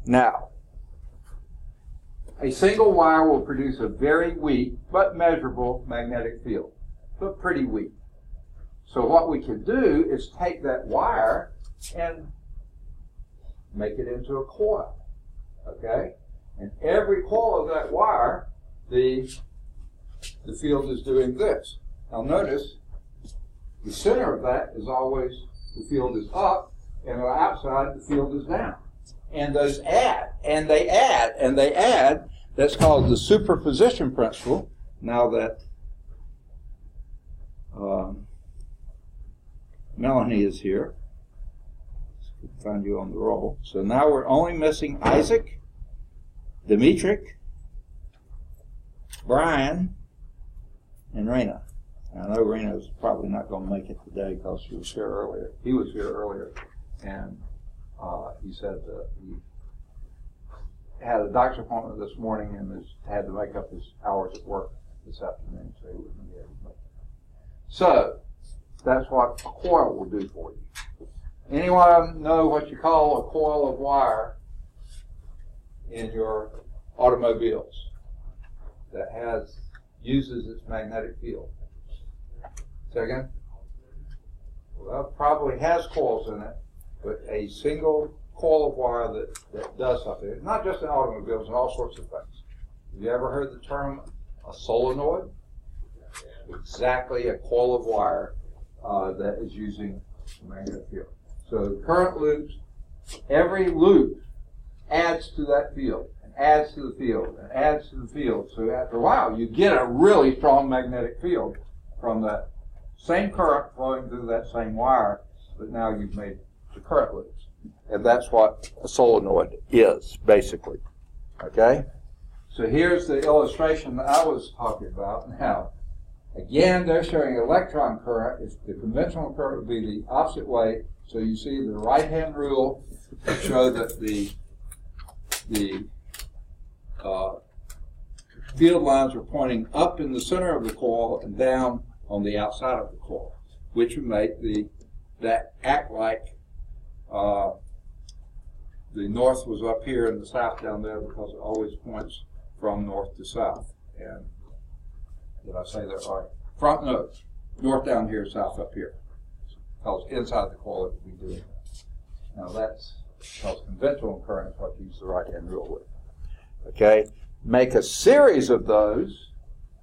Now, a single wire will produce a very weak but measurable magnetic field, but pretty weak. So what we can do is take that wire and make it into a coil, okay? And every coil of that wire, the the field is doing this. Now notice, the center of that is always, the field is up, and on the outside, the field is down. And those add, and they add, and they add. That's called the superposition principle. Now that Melanie is here, let's find you on the roll. So now we're only missing Isaac, Demetric, Brian, and Raina. I know Raina's probably not going to make it today because she was here earlier. He was here earlier, and he said that he had a doctor's appointment this morning and had to make up his hours at work this afternoon, so he wouldn't be able to make it. So that's what a coil will do for you. Anyone know what you call a coil of wire in your automobiles that uses its magnetic field? Say again? Well, it probably has coils in it, but a single coil of wire that does something. It's not just in automobiles, and all sorts of things. Have you ever heard the term a solenoid? Exactly a coil of wire that is using a magnetic field. So current loops, every loop adds to that field, and adds to the field, and adds to the field. So after a while, you get a really strong magnetic field from that same current flowing through that same wire, but now you've made the current loops. And that's what a solenoid is, basically. Okay? So here's the illustration that I was talking about. Now, again, they're showing electron current. If the conventional current would be the opposite way. So you see the right-hand rule show that the field lines are pointing up in the center of the coil and down on the outside of the coil, which would make that act like the north was up here and the south down there, because it always points from north to south. And did I say that right? No, north down here, south up here. Because inside the coil it would be doing that. Now that's because conventional current is what you use the right-hand rule with. Okay, make a series of those.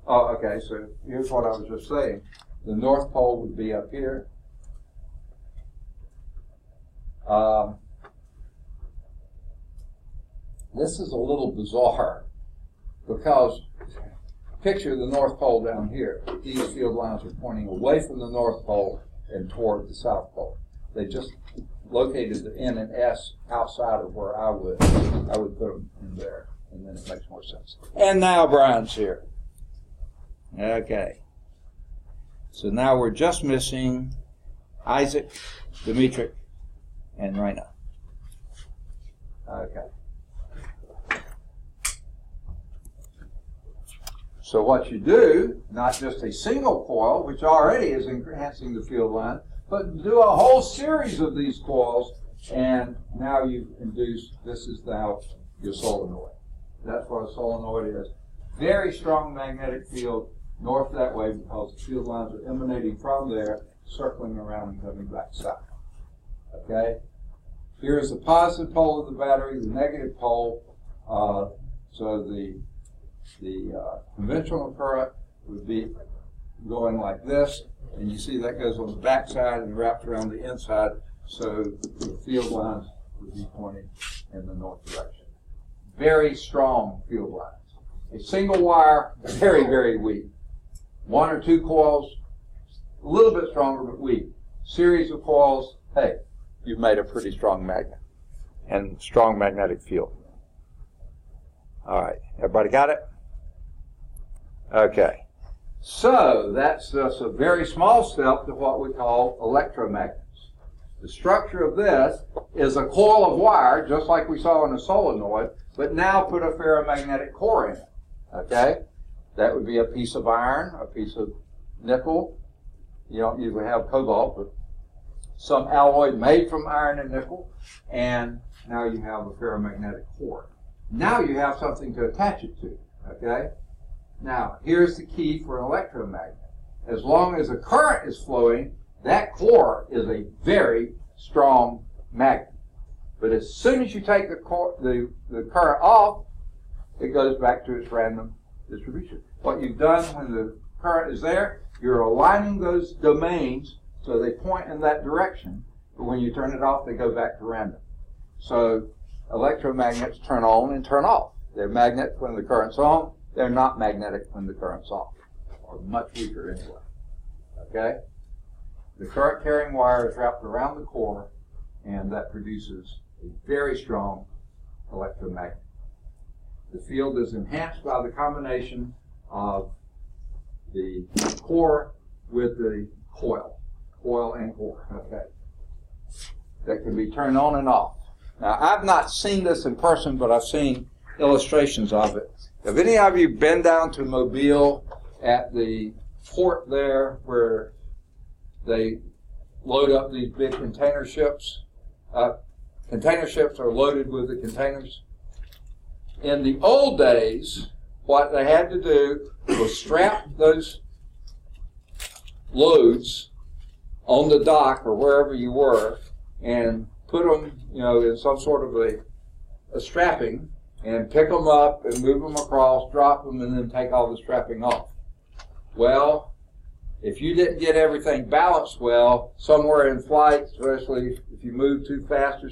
Oh, okay, so here's what I was just saying. The North Pole would be up here. This is a little bizarre because picture the North Pole down here. These field lines are pointing away from the North Pole and toward the South Pole. They just located the N and S outside of where I would put them in there, and then it makes more sense. And now Brian's here. Okay. So now we're just missing Isaac, Demetric, and Raina. Okay. So what you do, not just a single coil, which already is enhancing the field line, but do a whole series of these coils, and now you've induced, this is now your solenoid. That's what a solenoid is. Very strong magnetic field north that way because the field lines are emanating from there, circling around and coming back south. Okay? Here's the positive pole of the battery, the negative pole. So the conventional current would be going like this, and you see that goes on the back side and wraps around the inside, so the field lines would be pointing in the north direction. Very strong field lines. A single wire, very, very weak. One or two coils, a little bit stronger but weak. Series of coils, hey, you've made a pretty strong magnet and strong magnetic field. All right, everybody got it? Okay, so that's just a very small step to what we call electromagnets. The structure of this is a coil of wire, just like we saw in a solenoid, but now put a ferromagnetic core in it. Okay, that would be a piece of iron, a piece of nickel. You don't usually have cobalt, but some alloy made from iron and nickel, and now you have a ferromagnetic core. Now you have something to attach it to. Okay. Now, here's the key for an electromagnet. As long as a current is flowing, that core is a very strong magnet. But as soon as you take the current off, it goes back to its random distribution. What you've done when the current is there, you're aligning those domains so they point in that direction, but when you turn it off, they go back to random. So electromagnets turn on and turn off. They're magnetic when the current's on, they're not magnetic when the current's off, or much weaker anyway. Okay? The current carrying wire is wrapped around the core, and that produces a very strong electromagnet. The field is enhanced by the combination of the core with the coil and core, okay, that can be turned on and off. Now, I've not seen this in person, but I've seen illustrations of it. Have any of you been down to Mobile at the port there where they load up these big container ships? Container ships are loaded with the containers. In the old days, what they had to do was strap those loads on the dock or wherever you were and put them, in some sort of a strapping and pick them up and move them across, drop them, and then take all the strapping off. Well, if you didn't get everything balanced well, somewhere in flight, especially if you move too fast or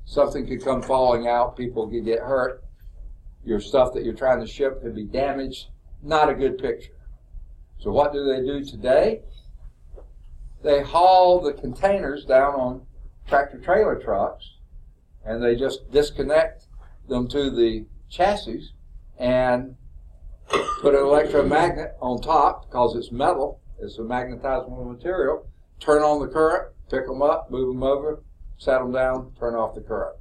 something could come falling out, people could get hurt. Your stuff that you're trying to ship could be damaged. Not a good picture. So what do they do today? They haul the containers down on tractor-trailer trucks, and they just disconnect them to the chassis and put an electromagnet on top because it's metal. It's a magnetizable material. Turn on the current, pick them up, move them over, set them down, turn off the current.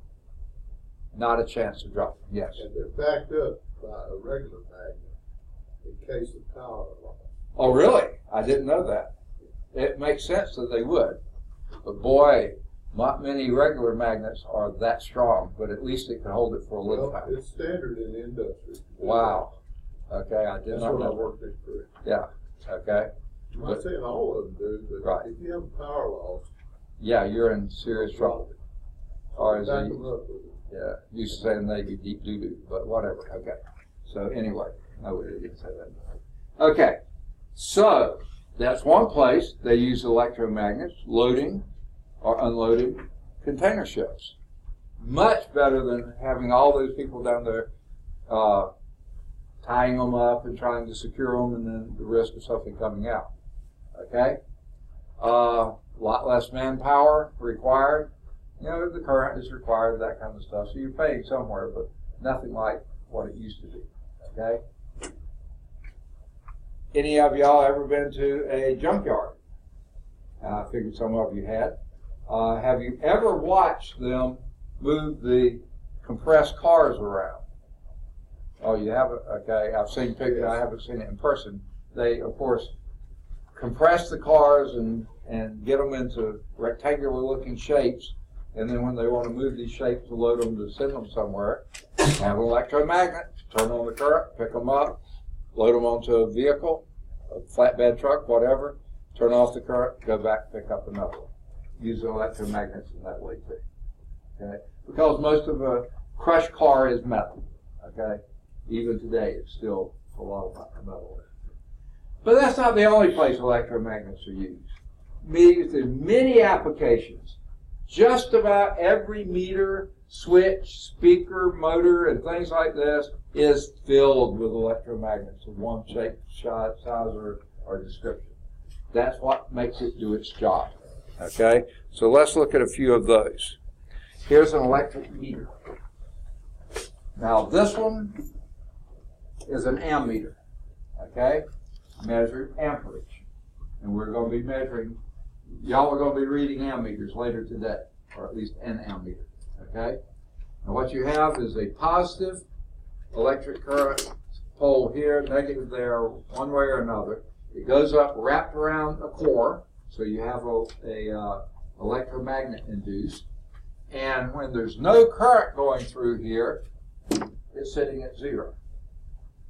Not a chance to drop them. Yes. And they're backed up by a regular magnet in case of power loss. Oh, really? I didn't know that. It makes sense that they would. But boy, not many regular magnets are that strong, but at least it can hold it for a little time. It's standard in the industry. Wow. Okay, I did not know. That's what I worked in for. Yeah. Okay. I'm not saying all of them do, but right. if you have a power loss, yeah, you're in serious trouble. Or as back them up with it. Yeah, used to say in the Navy, deep doo-doo, but whatever. Okay. So anyway, no, we didn't say that. Okay. So that's one place they use electromagnets, loading or unloading container ships. Much better than having all those people down there tying them up and trying to secure them, and then the risk of something coming out. Okay? A lot less manpower required. The current is required, that kind of stuff. So you're paying somewhere, but nothing like what it used to be. Okay? Any of y'all ever been to a junkyard? I figured some of you had. Have you ever watched them move the compressed cars around? Oh, you haven't? Okay, I've seen pictures. I haven't seen it in person. They, of course, compress the cars and get them into rectangular-looking shapes. And then when they want to move these shapes to load them to send them somewhere, have an electromagnet, turn on the current, pick them up, load them onto a vehicle, a flatbed truck, whatever, turn off the current, go back, pick up another one. Use electromagnets in that way too. Okay? Because most of a crushed car is metal. Okay? Even today, it's still a lot of metal. But that's not the only place electromagnets are used. Used in many applications. Just about every meter, switch, speaker, motor, and things like this is filled with electromagnets of one shape, size, or description. That's what makes it do its job. Okay? So let's look at a few of those. Here's an electric meter. Now this one is an ammeter. Okay? Measured amperage. And we're going to be measuring, y'all are going to be reading ammeters later today, or at least an ammeter. Okay? And what you have is a positive electric current pole here, negative there, one way or another. It goes up, wrapped around a core, so you have a electromagnet induced. And when there's no current going through here, it's sitting at zero.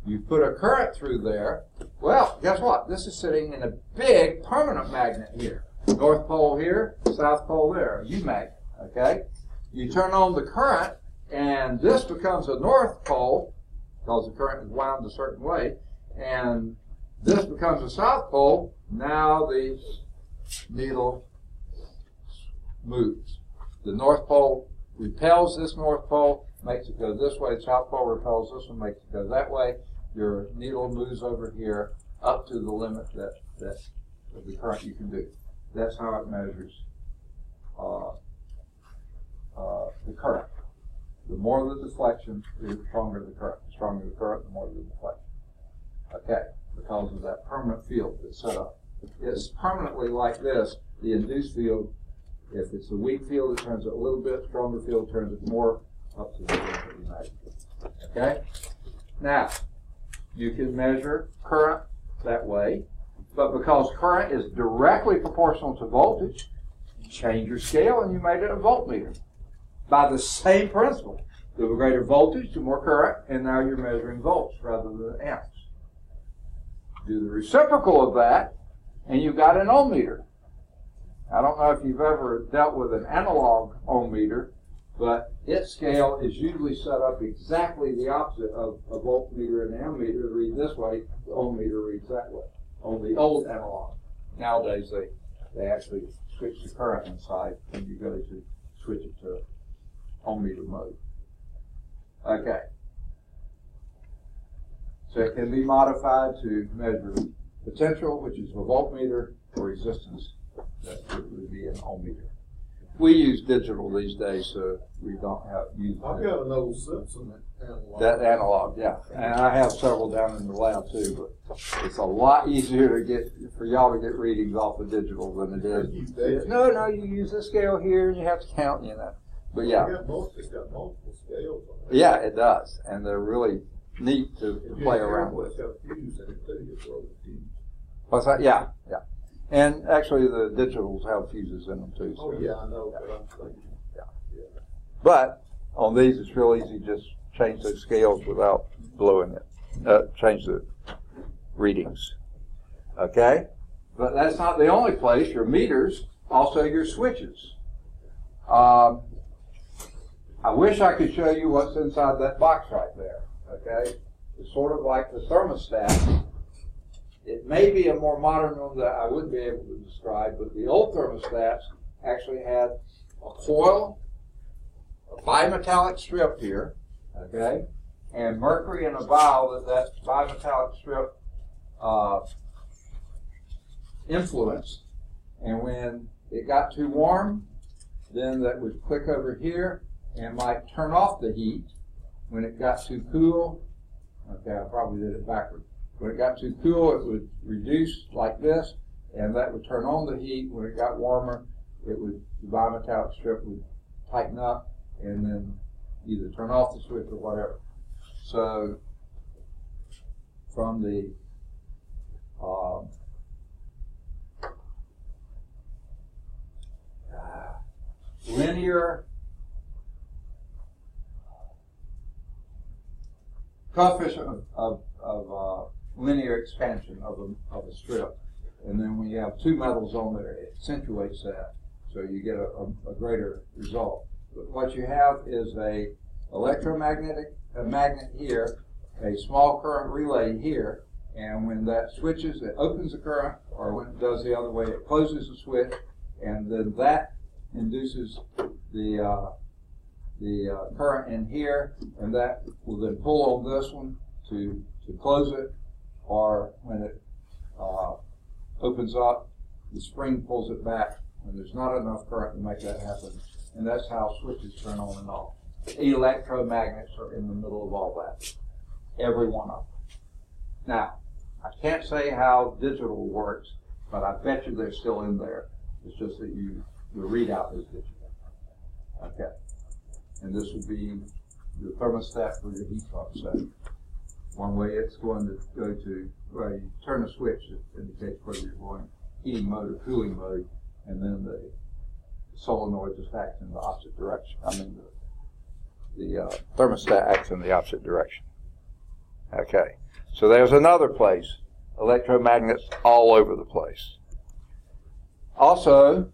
You put a current through there, well, guess what? This is sitting in a big permanent magnet here. North pole here, south pole there, a U-magnet, okay? You turn on the current, and this becomes a north pole, because the current is wound a certain way. And this becomes a south pole. Now the needle moves. The north pole repels this north pole, makes it go this way. The south pole repels this one, makes it go that way. Your needle moves over here up to the limit that of the current you can do. That's how it measures the current. The more the deflection, the stronger the current. The stronger the current, the more the deflection. Okay, because of that permanent field that's set up. It's permanently like this. The induced field, if it's a weak field, it turns it a little bit. Stronger field turns it more up to the limit that you measure. Okay? Now, you can measure current that way, but because current is directly proportional to voltage, you change your scale and you made it a voltmeter. By the same principle. The greater voltage, the more current, and now you're measuring volts rather than amps. Do the reciprocal of that, and you've got an ohm meter. I don't know if you've ever dealt with an analog ohm meter, but its scale is usually set up exactly the opposite of a voltmeter and an ammeter. To read this way, the ohm meter reads that way. On the old analog. Nowadays, they actually switch the current inside when you go to switch it to ohm meter mode. Okay. So it can be modified to measure potential, which is a voltmeter, or resistance, that would be an ohm meter. We use digital these days, so we don't use I've got an old Simpson analog. that analog, yeah. And I have several down in the lab too, but it's a lot easier to get for y'all to get readings off of digital than it is. No, you use the scale here and you have to count, you know. But yeah. It's got multiple scales on it. Yeah, it does. And they're really neat to play around with. It's got a fuse in it too, it's rolled fuse. What's that? Yeah. And actually the digitals have fuses in them too. So. Oh yeah, I know, but I'm thinking. Yeah. But on these it's real easy, just change those scales without blowing it. Change the readings. Okay? But that's not the only place. Your meters, also your switches. I wish I could show you what's inside that box right there. Okay? It's sort of like the thermostat. It may be a more modern one that I wouldn't be able to describe, but the old thermostats actually had a coil, a bimetallic strip here, okay, and mercury in a vial that bimetallic strip influenced. And when it got too warm, then that would click over here and might turn off the heat. When it got too cool, okay, I probably did it backwards. When it got too cool, it would reduce like this, and that would turn on the heat. When it got warmer, the bimetallic strip would tighten up and then either turn off the switch or whatever. So from the linear coefficient of linear expansion of a strip, and then when you have two metals on there, it accentuates that, so you get a greater result. But what you have is a magnet here, a small current relay here, and when that switches, it opens the current, or when it does the other way, it closes the switch, and then that induces the current in here, and that will then pull on this one to close it, or when it opens up, the spring pulls it back, and there's not enough current to make that happen. And that's how switches turn on and off. Electromagnets are in the middle of all that, every one of them. Now, I can't say how digital works, but I bet you they're still in there. It's just that the readout is digital. Okay. And this would be the thermostat for your heat pump setting. One way it's going to go to, well, you turn a switch that indicates whether you're going heating mode or cooling mode, and then the solenoid just acts in the opposite direction. I mean, the thermostat acts in the opposite direction. Okay, so there's another place. Electromagnets all over the place. Also,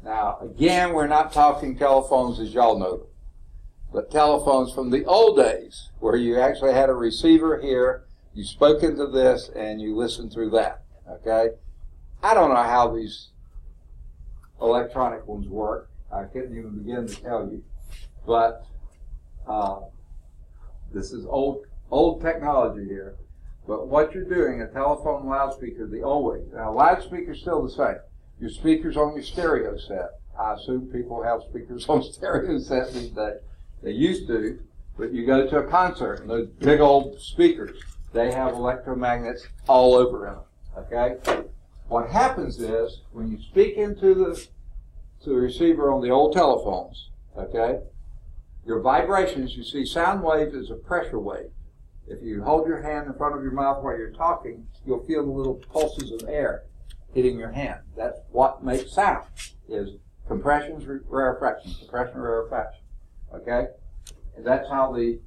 now again, we're not talking telephones as y'all know them. but telephones from the old days, where you actually had a receiver here, you spoke into this, and you listened through that, okay? I don't know how these electronic ones work. I couldn't even begin to tell you. But this is old technology here. But what you're doing, a telephone loudspeaker the old way. Now, loudspeaker's still the same. Your speakers on your stereo set. I assume people have speakers on stereo sets these days. They used to, but you go to a concert, and those big old speakers, they have electromagnets all over them, okay? What happens is, when you speak into the receiver on the old telephones, okay, your vibrations, you see sound waves is a pressure wave. If you hold your hand in front of your mouth while you're talking, you'll feel the little pulses of air hitting your hand. That's what makes sound, is compression, rarefaction, compression, rarefaction, okay? And that's how the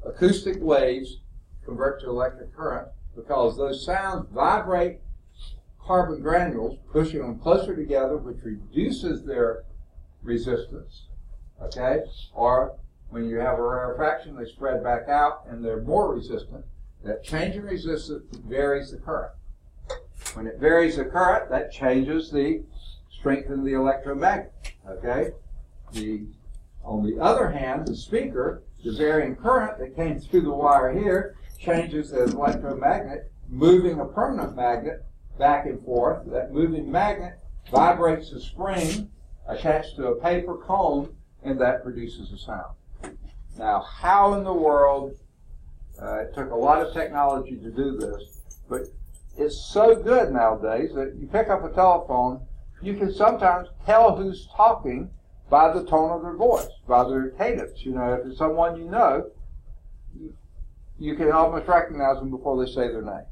acoustic waves convert to electric current, because those sounds vibrate carbon granules, pushing them closer together, which reduces their resistance, okay? Or when you have a rarefaction, they spread back out and they're more resistant. That change in resistance varies the current. When it varies the current, that changes the strength of the electromagnet, okay? On the other hand, the speaker, the varying current that came through the wire here, changes the electromagnet, moving a permanent magnet back and forth. That moving magnet vibrates a spring attached to a paper cone, and that produces a sound. Now, how in the world, it took a lot of technology to do this, but it's so good nowadays that you pick up a telephone, you can sometimes tell who's talking by the tone of their voice, by their cadence. You know, if it's someone you know, you can almost recognize them before they say their name.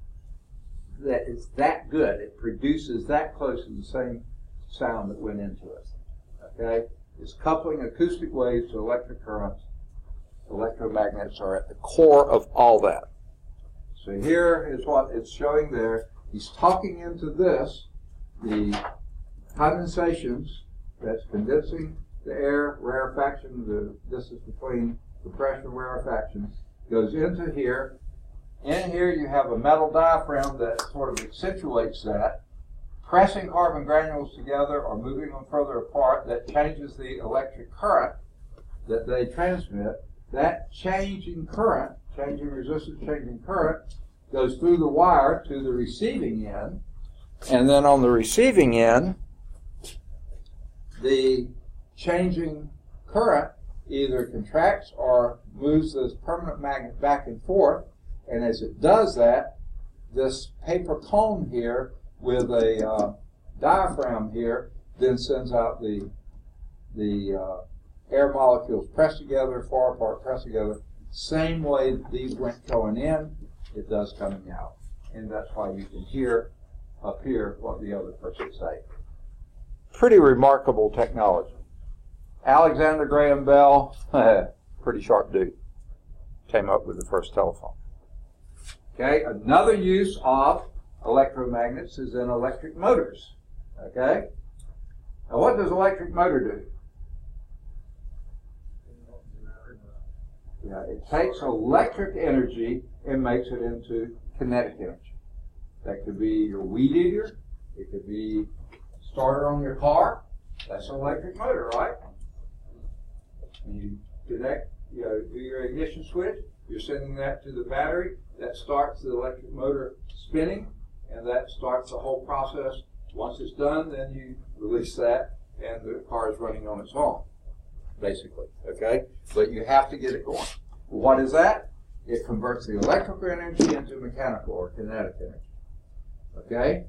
That it's that good. It produces that close to the same sound that went into it. Okay? It's coupling acoustic waves to electric currents. Electromagnets are at the core of all that. So here is what it's showing there. He's talking into this, the condensations, that's condensing the air, rarefaction, the distance between compression and rarefaction, goes into here. In here you have a metal diaphragm that sort of accentuates that, pressing carbon granules together or moving them further apart. That changes the electric current that they transmit. That changing current, changing resistance, changing current, goes through the wire to the receiving end. And then on the receiving end, the changing current either contracts or moves this permanent magnet back and forth. And as it does that, this paper cone here with a diaphragm here then sends out the air molecules pressed together, far apart, pressed together. Same way these went going in, it does coming out. And that's why you can hear up here what the other person say. Pretty remarkable technology. Alexander Graham Bell, pretty sharp dude, came up with the first telephone. Okay, another use of electromagnets is in electric motors. Okay, now what does electric motor do? Yeah, it takes electric energy and makes it into kinetic energy. That could be your weed eater. It could be starter on your car. That's an electric motor, right? When you connect, do your ignition switch, you're sending that to the battery. That starts the electric motor spinning, and that starts the whole process. Once it's done, then you release that, and the car is running on its own, basically, okay? But you have to get it going. What is that? It converts the electrical energy into mechanical or kinetic energy, okay?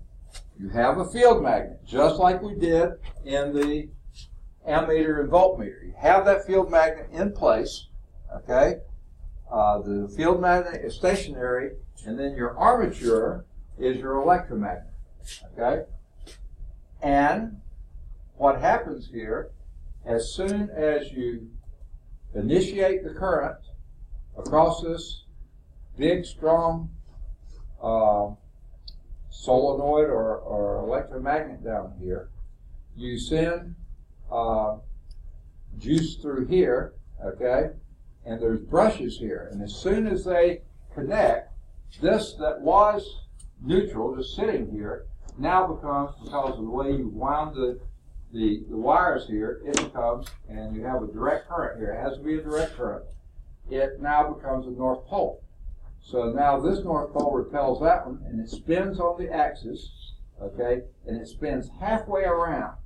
You have a field magnet, just like we did in the ammeter and voltmeter. You have that field magnet in place, okay? The field magnet is stationary, and then your armature is your electromagnet, okay? And what happens here, as soon as you initiate the current across this big, strong solenoid or electromagnet down here, you send juice through here, okay? and there's brushes here. And as soon as they connect, this that was neutral, just sitting here, now becomes, because of the way you wound the wires here, it becomes, and you have a direct current here, it has to be a direct current, it now becomes a north pole. So now this north pole repels that one, and it spins on the axis, okay, and it spins halfway around.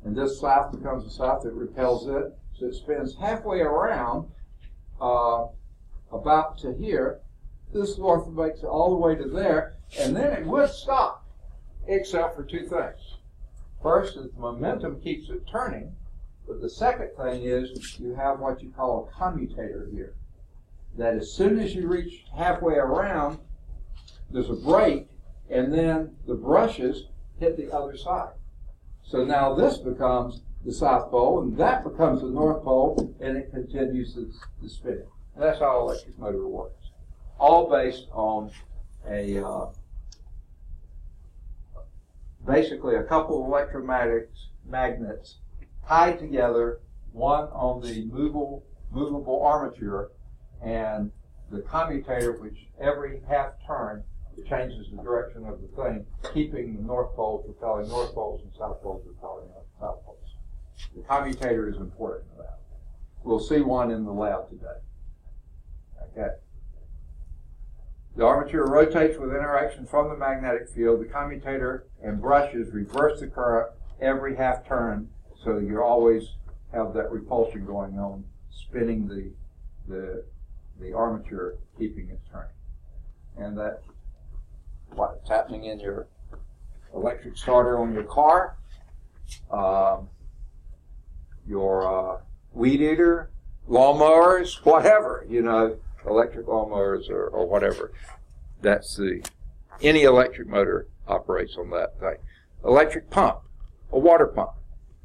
And this south becomes the south, it repels it, so it spins halfway around about to here. This north makes it all the way to there, and then it would stop, except for two things. First, the momentum keeps it turning, but the second thing is you have what you call a commutator here. That as soon as you reach halfway around, there's a break, and then the brushes hit the other side. So now this becomes the south pole, and that becomes the north pole, and it continues the spinning. And that's how an electric motor works. All based on basically a couple of electromagnets tied together, one on the movable armature, and the commutator, which every half turn changes the direction of the thing, keeping the north poles repelling north poles and south poles repelling south poles. The commutator is important to that. We'll see one in the lab today. Okay. The armature rotates with interaction from the magnetic field. The commutator and brushes reverse the current every half turn, so you always have that repulsion going on, spinning the armature, keeping it turning. And that's what's happening in your electric starter on your car, your weed eater, lawnmowers, whatever, electric lawnmowers or whatever. That's any electric motor operates on that thing. Electric pump, a water pump,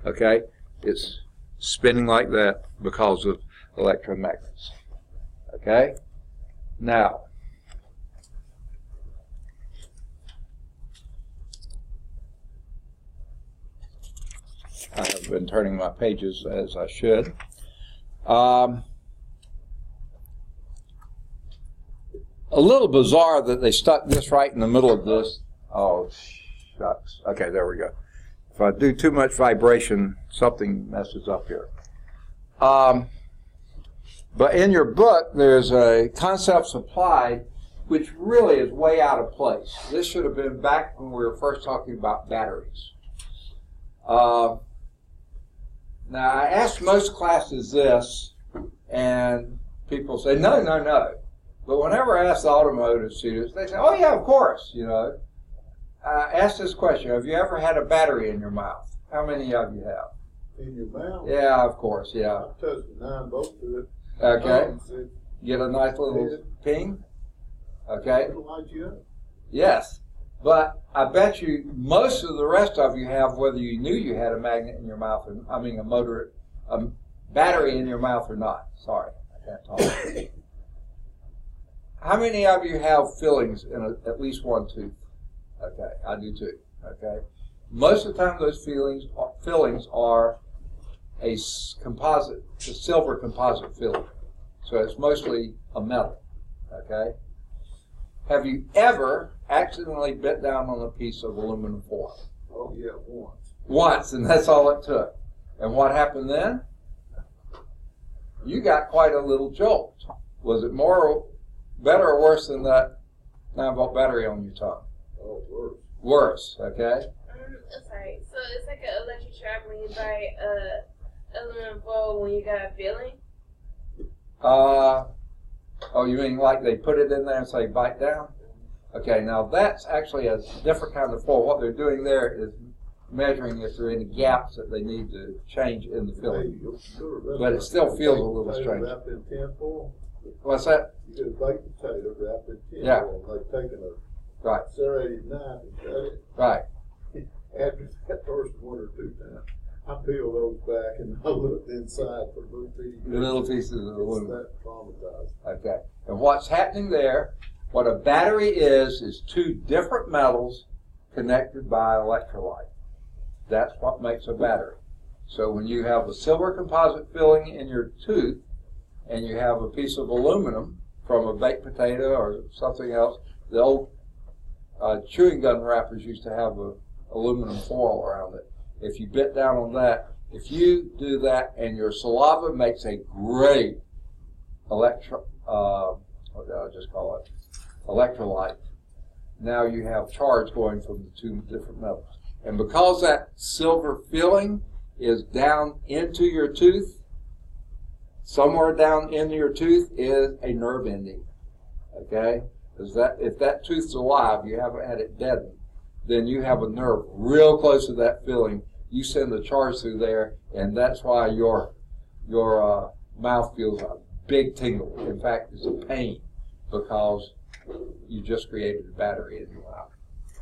okay? It's spinning like that because of electromagnets, okay? Now, I have been turning my pages as I should. A little bizarre that they stuck this right in the middle of this. Oh, shucks. Okay, there we go. If I do too much vibration, something messes up here. But in your book, there's a concepts applied, which really is way out of place. This should have been back when we were first talking about batteries. Now, I asked most classes this, and people say, no, no, no. But whenever I ask the automotive students, they say, oh, yeah, of course, Ask this question. Have you ever had a battery in your mouth? How many of you have? In your mouth? Yeah, of course, yeah. I touched the 9 volt to it. Okay. Get a nice little ping? Okay. It'll light you up. Yes. But I bet you most of the rest of you have, whether you knew you had a magnet in your mouth, or, a battery in your mouth or not. Sorry, I can't talk. How many of you have fillings in at least one tooth? Okay, I do too. Okay. Most of the time those fillings are a silver composite filling. So it's mostly a metal. Okay. Have you ever accidentally bit down on a piece of aluminum foil? Oh, yeah, once. Once, and that's all it took. And what happened then? You got quite a little jolt. Was it better or worse than that 9 volt battery on your tongue? Oh, worse. Worse, okay? Sorry. So it's like an electric shock when you buy aluminum foil when you got a feeling? Oh, you mean like they put it in there and say bite down? Okay, now that's actually a different kind of foil. What they're doing there is measuring if there are any gaps that they need to change in the filling. But it still feels a little strange. Wrapped in tin foil. What's that? You get a baked potato wrapped in tin Yeah. foil, like taking a Right. serrated knife and cut it. Right. After that first 1 or 2 times, I peeled those back and I looked inside for little pieces of aluminum. that traumatized. Okay. And what's happening there, what a battery is 2 different metals connected by electrolyte. That's what makes a battery. So when you have a silver composite filling in your tooth and you have a piece of aluminum from a baked potato or something else. The old chewing gum wrappers used to have a aluminum foil around it. If you bit down on that, if you do that, and your saliva makes a great what did I just call it? Electrolyte. Now you have charge going from the two different metals. And because that silver filling is down into your tooth, somewhere down into your tooth is a nerve ending. Okay? Because if that tooth's alive, you haven't had it deadened, then you have a nerve real close to that filling. You send the charge through there, and that's why your mouth feels a big tingle. In fact, it's a pain because you just created a battery in your mouth.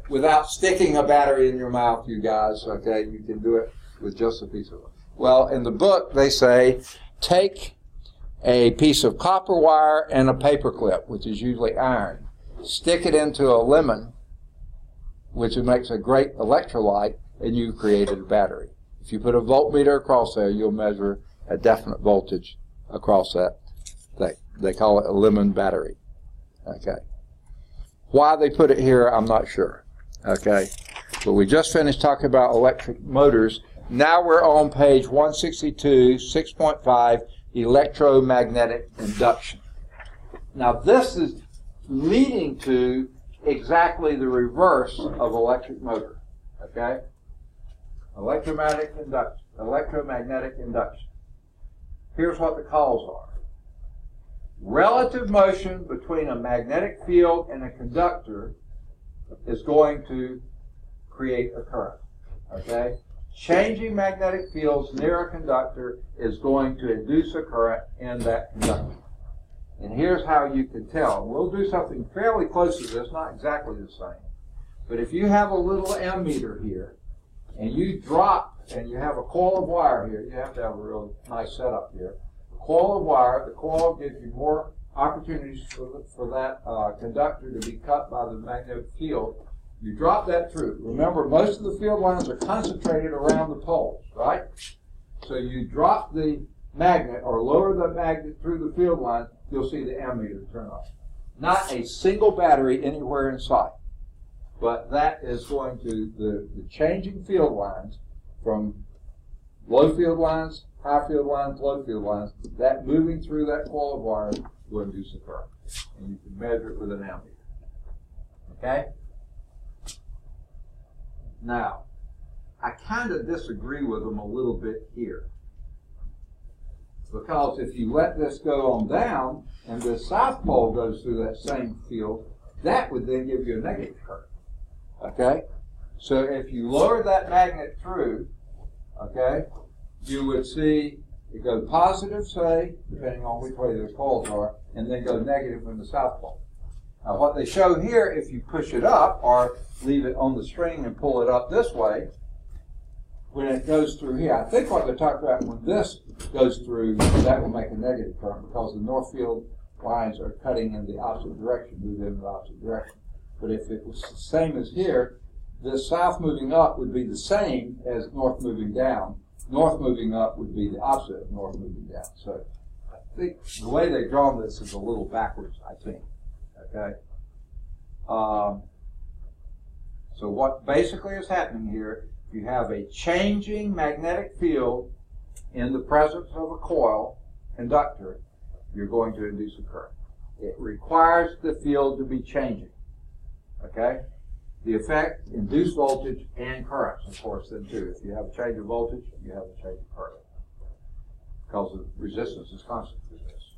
Without sticking a battery in your mouth, you guys, okay, you can do it with just a piece of it. Well, in the book, they say, take a piece of copper wire and a paper clip, which is usually iron. Stick it into a lemon, which makes a great electrolyte, and you've created a battery. If you put a voltmeter across there, you'll measure a definite voltage across that thing. They call it a lemon battery. Okay. Why they put it here, I'm not sure. Okay. But we just finished talking about electric motors. Now we're on page 162, 6.5, electromagnetic induction. Now this is leading to exactly the reverse of electric motor. Okay? Electromagnetic induction. Here's what the calls are. Relative motion between a magnetic field and a conductor is going to create a current. Okay? Changing magnetic fields near a conductor is going to induce a current in that conductor. And here's how you can tell. We'll do something fairly close to this, not exactly the same. But if you have a little ammeter here, and you drop, and you have a coil of wire here, you have to have a real nice setup here. Coil of wire, the coil gives you more opportunities for that conductor to be cut by the magnetic field. You drop that through. Remember, most of the field lines are concentrated around the poles, right? So you drop the magnet or lower the magnet through the field line, you'll see the ammeter turn off. Not a single battery anywhere in sight. But that is going to, the changing field lines from low field lines, high field lines, low field lines, that moving through that coil of wire will induce a current. And you can measure it with an ammeter. Okay? Now, I kind of disagree with them a little bit here. Because if you let this go on down, and the south pole goes through that same field, that would then give you a negative current. Okay? So if you lower that magnet through, okay, you would see it go positive, say, depending on which way the coils are, and then go negative in the south pole. Now what they show here, if you push it up or leave it on the string and pull it up this way, when it goes through here, I think what they're talking about, when this goes through, that will make a negative current because the north field lines are cutting in the opposite direction, moving in the opposite direction. But if it was the same as here, this south moving up would be the same as north moving down. North moving up would be the opposite of north moving down. So I think the way they've drawn this is a little backwards, I think. Okay? So what basically is happening here, you have a changing magnetic field in the presence of a coil conductor, you're going to induce a current. It requires the field to be changing. Okay? The effect, induced voltage and currents, of course, then too. If you have a change of voltage, you have a change of current. Because the resistance is constant through this.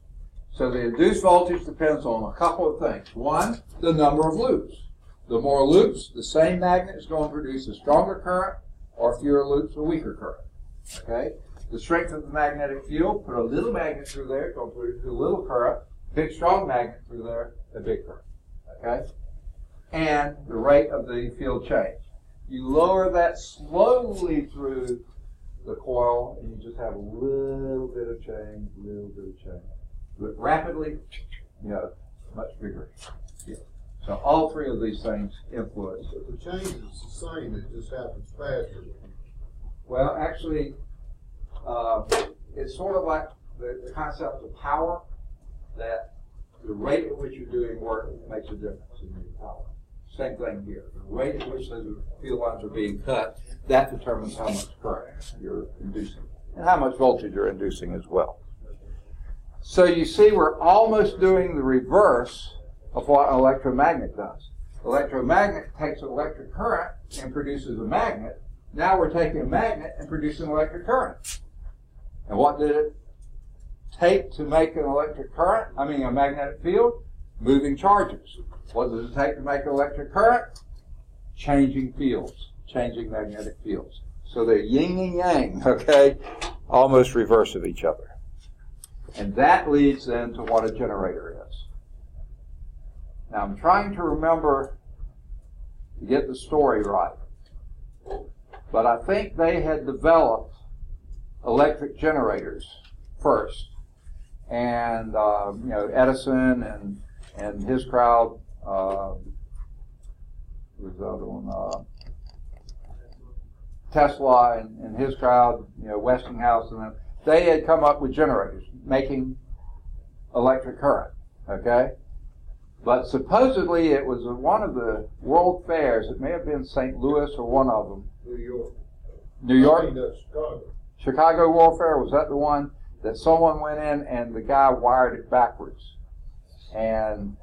So the induced voltage depends on a couple of things. One, the number of loops. The more loops, the same magnet is going to produce a stronger current, or fewer loops, a weaker current. Okay? The strength of the magnetic field, put a little magnet through there, it's going to produce a little current. Big strong magnet through there, a big current. Okay? And the rate of the field change. You lower that slowly through the coil, and you just have a little bit of change, Do it rapidly, much bigger. Yeah. So all three of these things influence. But the change is the same, it just happens faster. Well, actually, it's sort of like the concept of power, that the rate at which you're doing work makes a difference in your power. Same thing here. The rate at which those field lines are being cut, that determines how much current you're inducing and how much voltage you're inducing as well. So you see, we're almost doing the reverse of what an electromagnet does. Electromagnet takes electric current and produces a magnet. Now we're taking a magnet and producing electric current. And what did it take to make an electric current? I mean, a magnetic field? Moving charges. What does it take to make an electric current? Changing fields, changing magnetic fields. So they're yin and yang, okay? Almost reverse of each other. And that leads then to what a generator is. Now I'm trying to remember to get the story right. But I think they had developed electric generators first. And, Edison and his crowd, who was the other one? Tesla and his crowd, Westinghouse and them, they had come up with generators making electric current, okay? But supposedly it was at one of the world fairs, it may have been St. Louis or one of them. New York. New York? I mean, Chicago. Chicago World Fair, was that the one that someone went in and the guy wired it backwards? And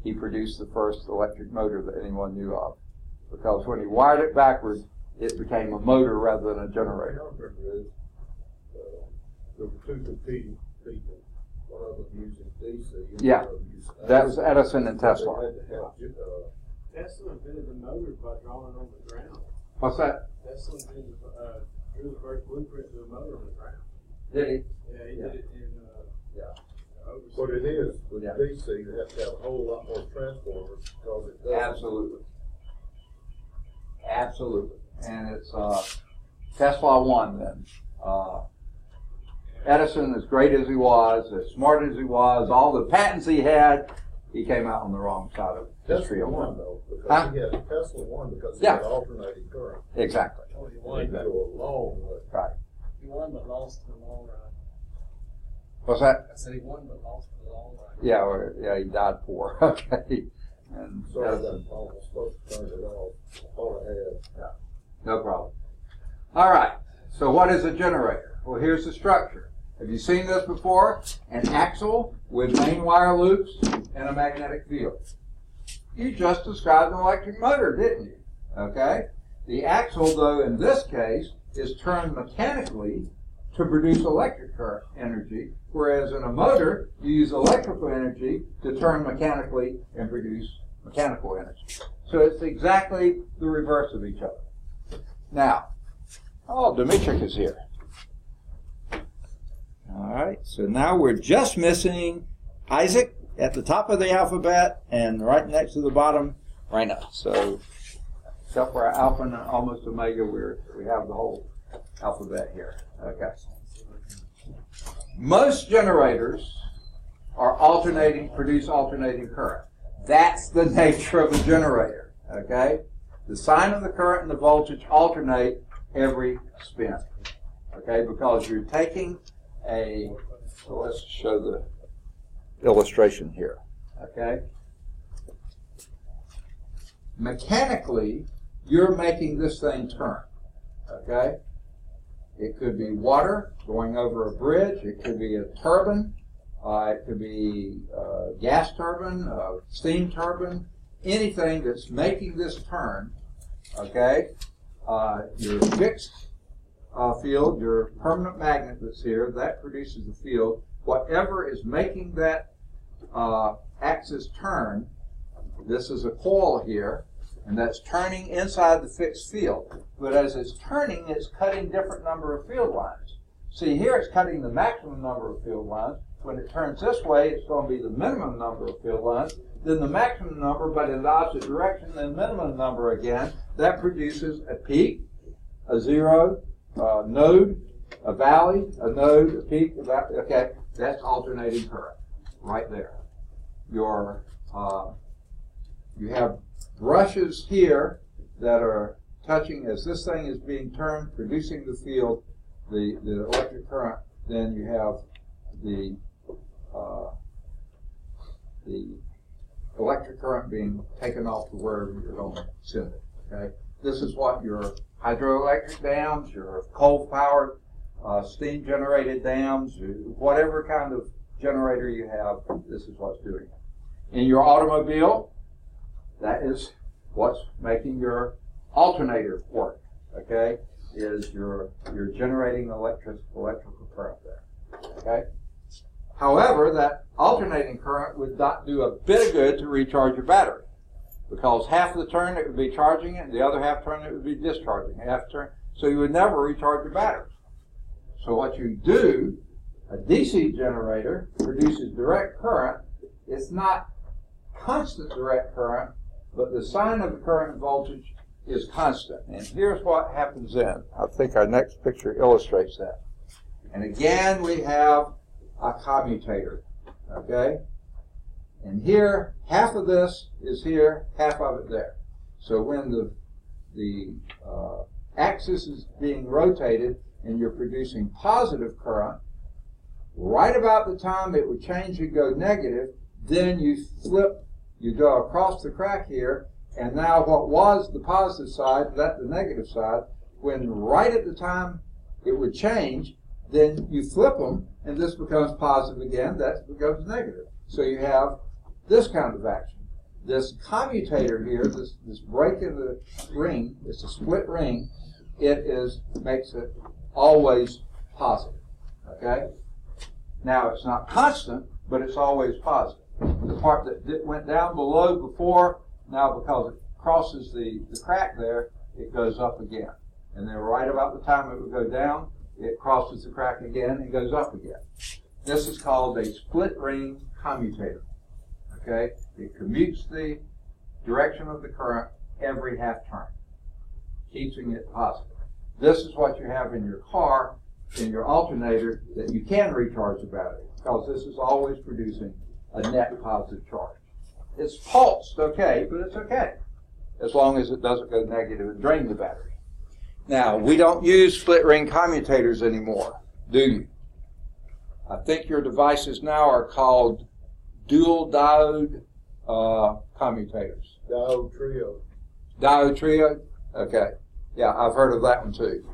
he produced the first electric motor that anyone knew of. Because when he wired it backwards, it became a motor rather than a generator. I remember this. There were two competing people. One of them using DC. And Yeah. one of them using That was Edison and Tesla. They had to have, Tesla invented the motor by drawing on the ground. What's that? Tesla invented drew the first blueprint to the motor on the ground. Did he? Yeah, he did it in overseas. what it is, with Yeah. DC, you have to have a whole lot more transformers because it does. Absolutely. Absolutely. And it's Tesla won then. Edison, as great as he was, as smart as he was, all the patents he had, he came out on the wrong side of history. Tesla won, though, because Huh? he had Tesla won because he Yeah. had alternating current. Exactly. Oh, he And won. he could go a long way. Right. He won but lost in the long run. What's that? I said he won but lost in the long run. Yeah, he died poor. Okay. And Sorry, Edison- that I was supposed to turn it off. All I had. No problem. All right. So what is a generator? Well, here's the structure. Have you seen this before? An axle with main wire loops and a magnetic field. You just described an electric motor, didn't you? Okay. The axle, though, in this case, is turned mechanically to produce electric current energy, whereas in a motor, you use electrical energy to turn mechanically and produce mechanical energy. So it's exactly the reverse of each other. Now, Dimitrik is here. All right, so now we're just missing Isaac at the top of the alphabet and right next to the bottom, Raina. So, except for our alpha and almost omega, we have the whole alphabet here. Okay. Most generators are produce alternating current. That's the nature of a generator. Okay. The sign of the current and the voltage alternate every spin. Okay, because you're taking so let's show the illustration here. Okay. Mechanically, you're making this thing turn. Okay. It could be water going over a bridge. It could be a turbine. It could be a gas turbine, a steam turbine, anything that's making this turn. Okay. Your fixed field, your permanent magnet that's here, that produces the field. Whatever is making that axis turn, this is a coil here, and that's turning inside the fixed field. But as it's turning, it's cutting different number of field lines. See, here it's cutting the maximum number of field lines. When it turns this way, it's going to be the minimum number of field lines, then the maximum number, but in the opposite direction, then minimum number again. That produces a peak, a zero, a node, a valley, a node, a peak, a valley. Okay, that's alternating current right there. You have brushes here that are touching as this thing is being turned, producing the field, the electric current. Then you have the electric current being taken off to wherever you're going to send it. Okay, this is what your hydroelectric dams, your coal-powered, steam-generated dams, whatever kind of generator you have, this is what's doing it. In your automobile, that is what's making your alternator work. Okay, is you're generating electrical current there. Okay. However, that alternating current would not do a bit of good to recharge your battery, because half the turn it would be charging it, and the other half turn it would be discharging half turn. So you would never recharge your battery. So what you do, a DC generator produces direct current. It's not constant direct current, but the sign of the current and voltage is constant. And here's what happens then. I think our next picture illustrates that. And again, we have a commutator, okay? And here, half of this is here, half of it there. So when the axis is being rotated and you're producing positive current, right about the time it would change and go negative, then you flip, you go across the crack here, and now what was the positive side, that's the negative side. When right at the time it would change, then you flip them, and this becomes positive again, that becomes negative. So you have this kind of action. This commutator here, this break in the ring, it's a split ring, makes it always positive, okay? Now, it's not constant, but it's always positive. The part that went down below before, now because it crosses the crack there, it goes up again. And then right about the time it would go down, it crosses the crack again and goes up again. This is called a split ring commutator. Okay? It commutes the direction of the current every half turn, keeping it positive. This is what you have in your car, in your alternator, that you can recharge the battery, because this is always producing a net positive charge. It's pulsed, okay, but it's okay, as long as it doesn't go negative and drain the battery. Now, we don't use split ring commutators anymore, do you? I think your devices now are called dual diode commutators. Diode trio. Diode trio? Okay. Yeah, I've heard of that one too.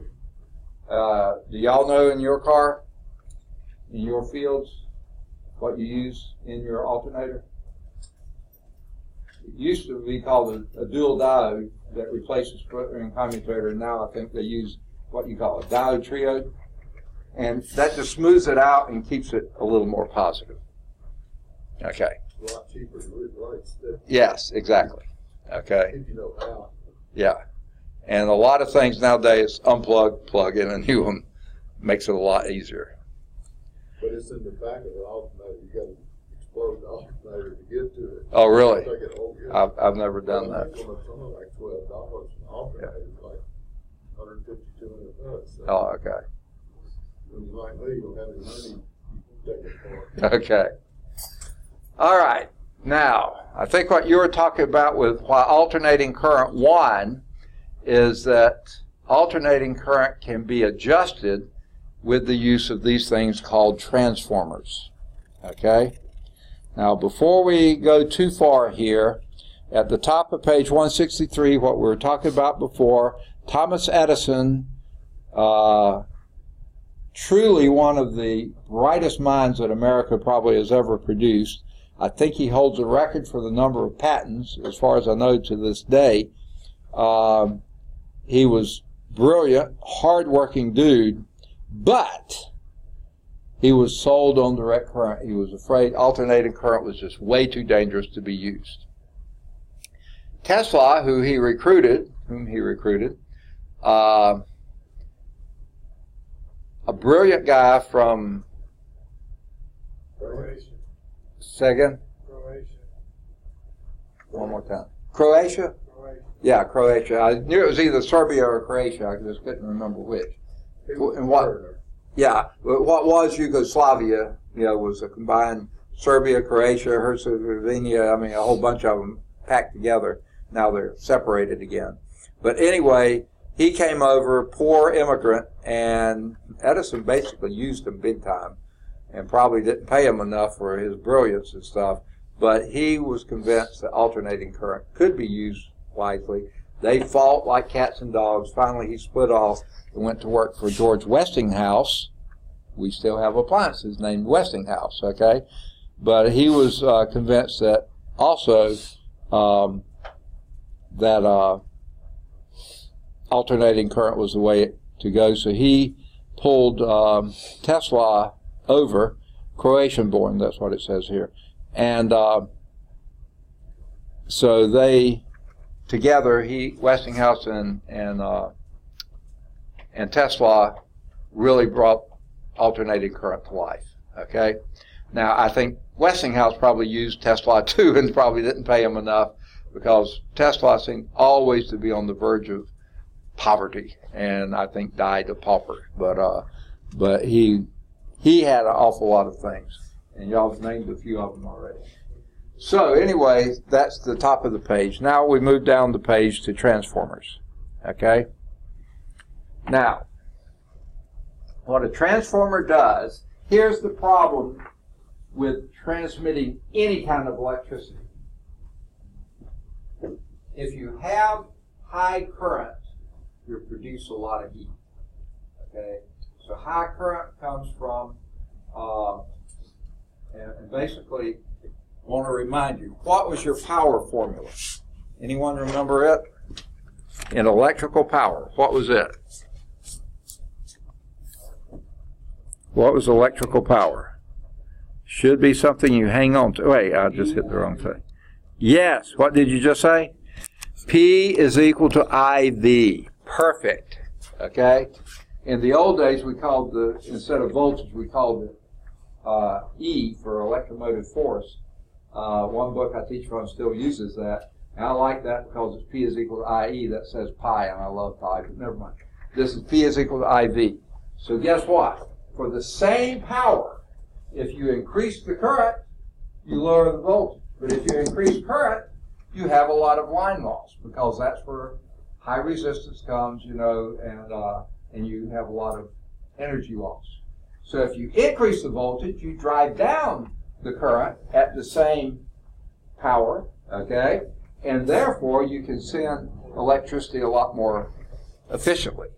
Do y'all know in your car, in your fields, what you use in your alternator? It used to be called a dual diode that replaces split ring commutator, and now I think they use what you call a diode trio. And that just smooths it out and keeps it a little more positive. Okay. A lot cheaper to replace that. Yes, exactly. Okay. If you know how. Yeah. And a lot of things nowadays, unplug, plug in a new one, makes it a lot easier. But it's in the back of the alternator. You got to explode the alternator to get to it. Oh, really? Take it over here. I've never done that. It's only like $12. An alternator is like $150, $200. So Oh, okay. when you're like me, you don't have any money, you take it for it. Okay. All right. Now, I think what you were talking about with why alternating current 1 is that alternating current can be adjusted with the use of these things called transformers. Okay? Now, before we go too far here, at the top of page 163, what we were talking about before, Thomas Edison, truly one of the brightest minds that America probably has ever produced. I think he holds a record for the number of patents, as far as I know, to this day. He was brilliant, hard-working dude, but he was sold on direct current. He was afraid alternating current was just way too dangerous to be used. Tesla, whom he recruited, a brilliant guy from Croatia. Second, Croatia. one more time. Croatia? Croatia. Yeah, Croatia. I knew it was either Serbia or Croatia. I just couldn't remember which. And what? Yeah, what was Yugoslavia? Was a combined Serbia, Croatia, Herzegovina. I mean, a whole bunch of them packed together. Now they're separated again. But anyway, he came over, poor immigrant, and Edison basically used him big time. and probably didn't pay him enough for his brilliance and stuff, but he was convinced that alternating current could be used wisely. They fought like cats and dogs. Finally, he split off and went to work for George Westinghouse. We still have appliances named Westinghouse, okay? But he was convinced that also that alternating current was the way to go. So he pulled Tesla over, Croatian-born, that's what it says here. And so they, together, Westinghouse and Tesla really brought alternating current to life, okay? Now, I think Westinghouse probably used Tesla too and probably didn't pay him enough, because Tesla seemed always to be on the verge of poverty, and I think died a pauper. But he had an awful lot of things, and y'all have named a few of them already. So anyway, that's the top of the page. Now we move down the page to transformers, okay? Now, what a transformer does, here's the problem with transmitting any kind of electricity. If you have high current, you produce a lot of heat, okay? So high current comes from, and basically, I want to remind you, what was your power formula? Anyone remember it? In electrical power, what was it? What was electrical power? Should be something you hang on to. Wait, I just hit the wrong thing. Yes, what did you just say? P is equal to IV. Perfect. Okay? In the old days, we called instead of voltage, we called it E for electromotive force. One book I teach from still uses that. And I like that because it's P is equal to IE. That says pi, and I love pi, but never mind. This is P is equal to IV. So guess what? For the same power, if you increase the current, you lower the voltage. But if you increase current, you have a lot of line loss, because that's where high resistance comes, and you have a lot of energy loss. So if you increase the voltage, you drive down the current at the same power, okay? And therefore, you can send electricity a lot more efficiently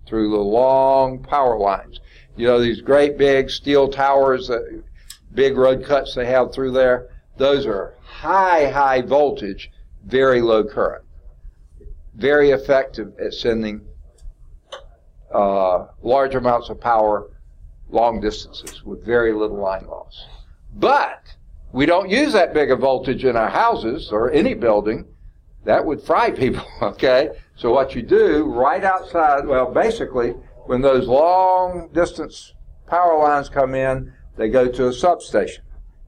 through the long power lines. You know, these great big steel towers, big road cuts they have through there, those are high voltage, very low current. Very effective at sending large amounts of power long distances with very little line loss. But we don't use that big a voltage in our houses or any building. That would fry people, okay? So what you do right outside, well, basically, when those long distance power lines come in, they go to a substation.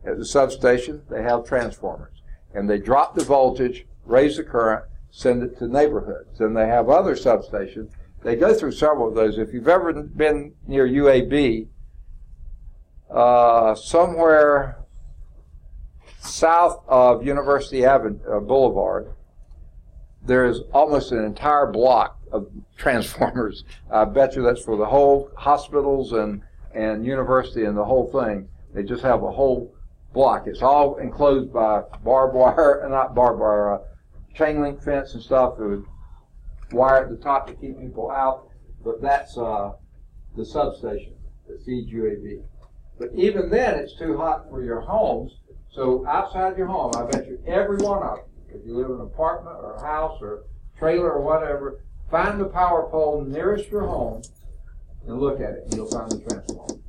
At the substation, they have transformers. And they drop the voltage, raise the current, send it to neighborhoods. And they have other substations. They go through several of those. If you've ever been near UAB, somewhere south of University Avenue, Boulevard, there is almost an entire block of transformers. I bet you that's for the whole hospitals and university and the whole thing. They just have a whole block. It's all enclosed by barbed wire, not barbed wire, chain link fence and stuff. There was wire at the top to keep people out. But that's the substation that feeds UAB. But even then, it's too hot for your homes. So outside your home, I bet you every one of them, if you live in an apartment or a house or trailer or whatever, find the power pole nearest your home and look at it, and you'll find the transformer.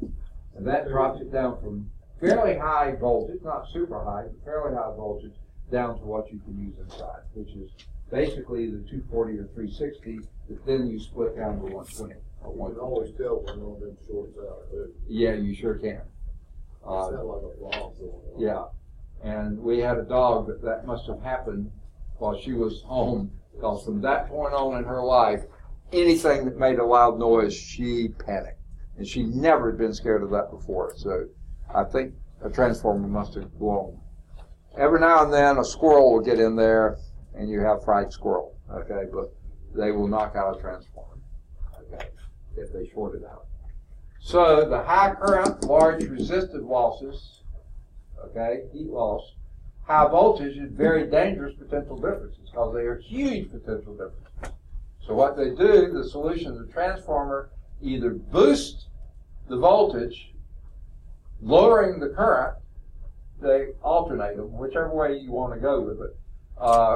And that drops it down from fairly high voltage, not super high, but fairly high voltage, down to what you can use inside, which is basically the 240 or 360, that then you split down to 120. You can always tell when one of them shorts out, too. Yeah, you sure can. Sound like a bomb. Yeah. And we had a dog that must have happened while she was home, because from that point on in her life, anything that made a loud noise, she panicked. And she never had been scared of that before. So I think a transformer must have blown. Every now and then a squirrel will get in there and you have fried squirrel, okay? But they will knock out a transformer, okay, if they short it out. So the high current, large resistive losses, okay, heat loss, high voltage is very dangerous potential differences because they are huge potential differences. So what they do, the solution of the transformer either boosts the voltage, lowering the current, they alternate them, whichever way you want to go with it.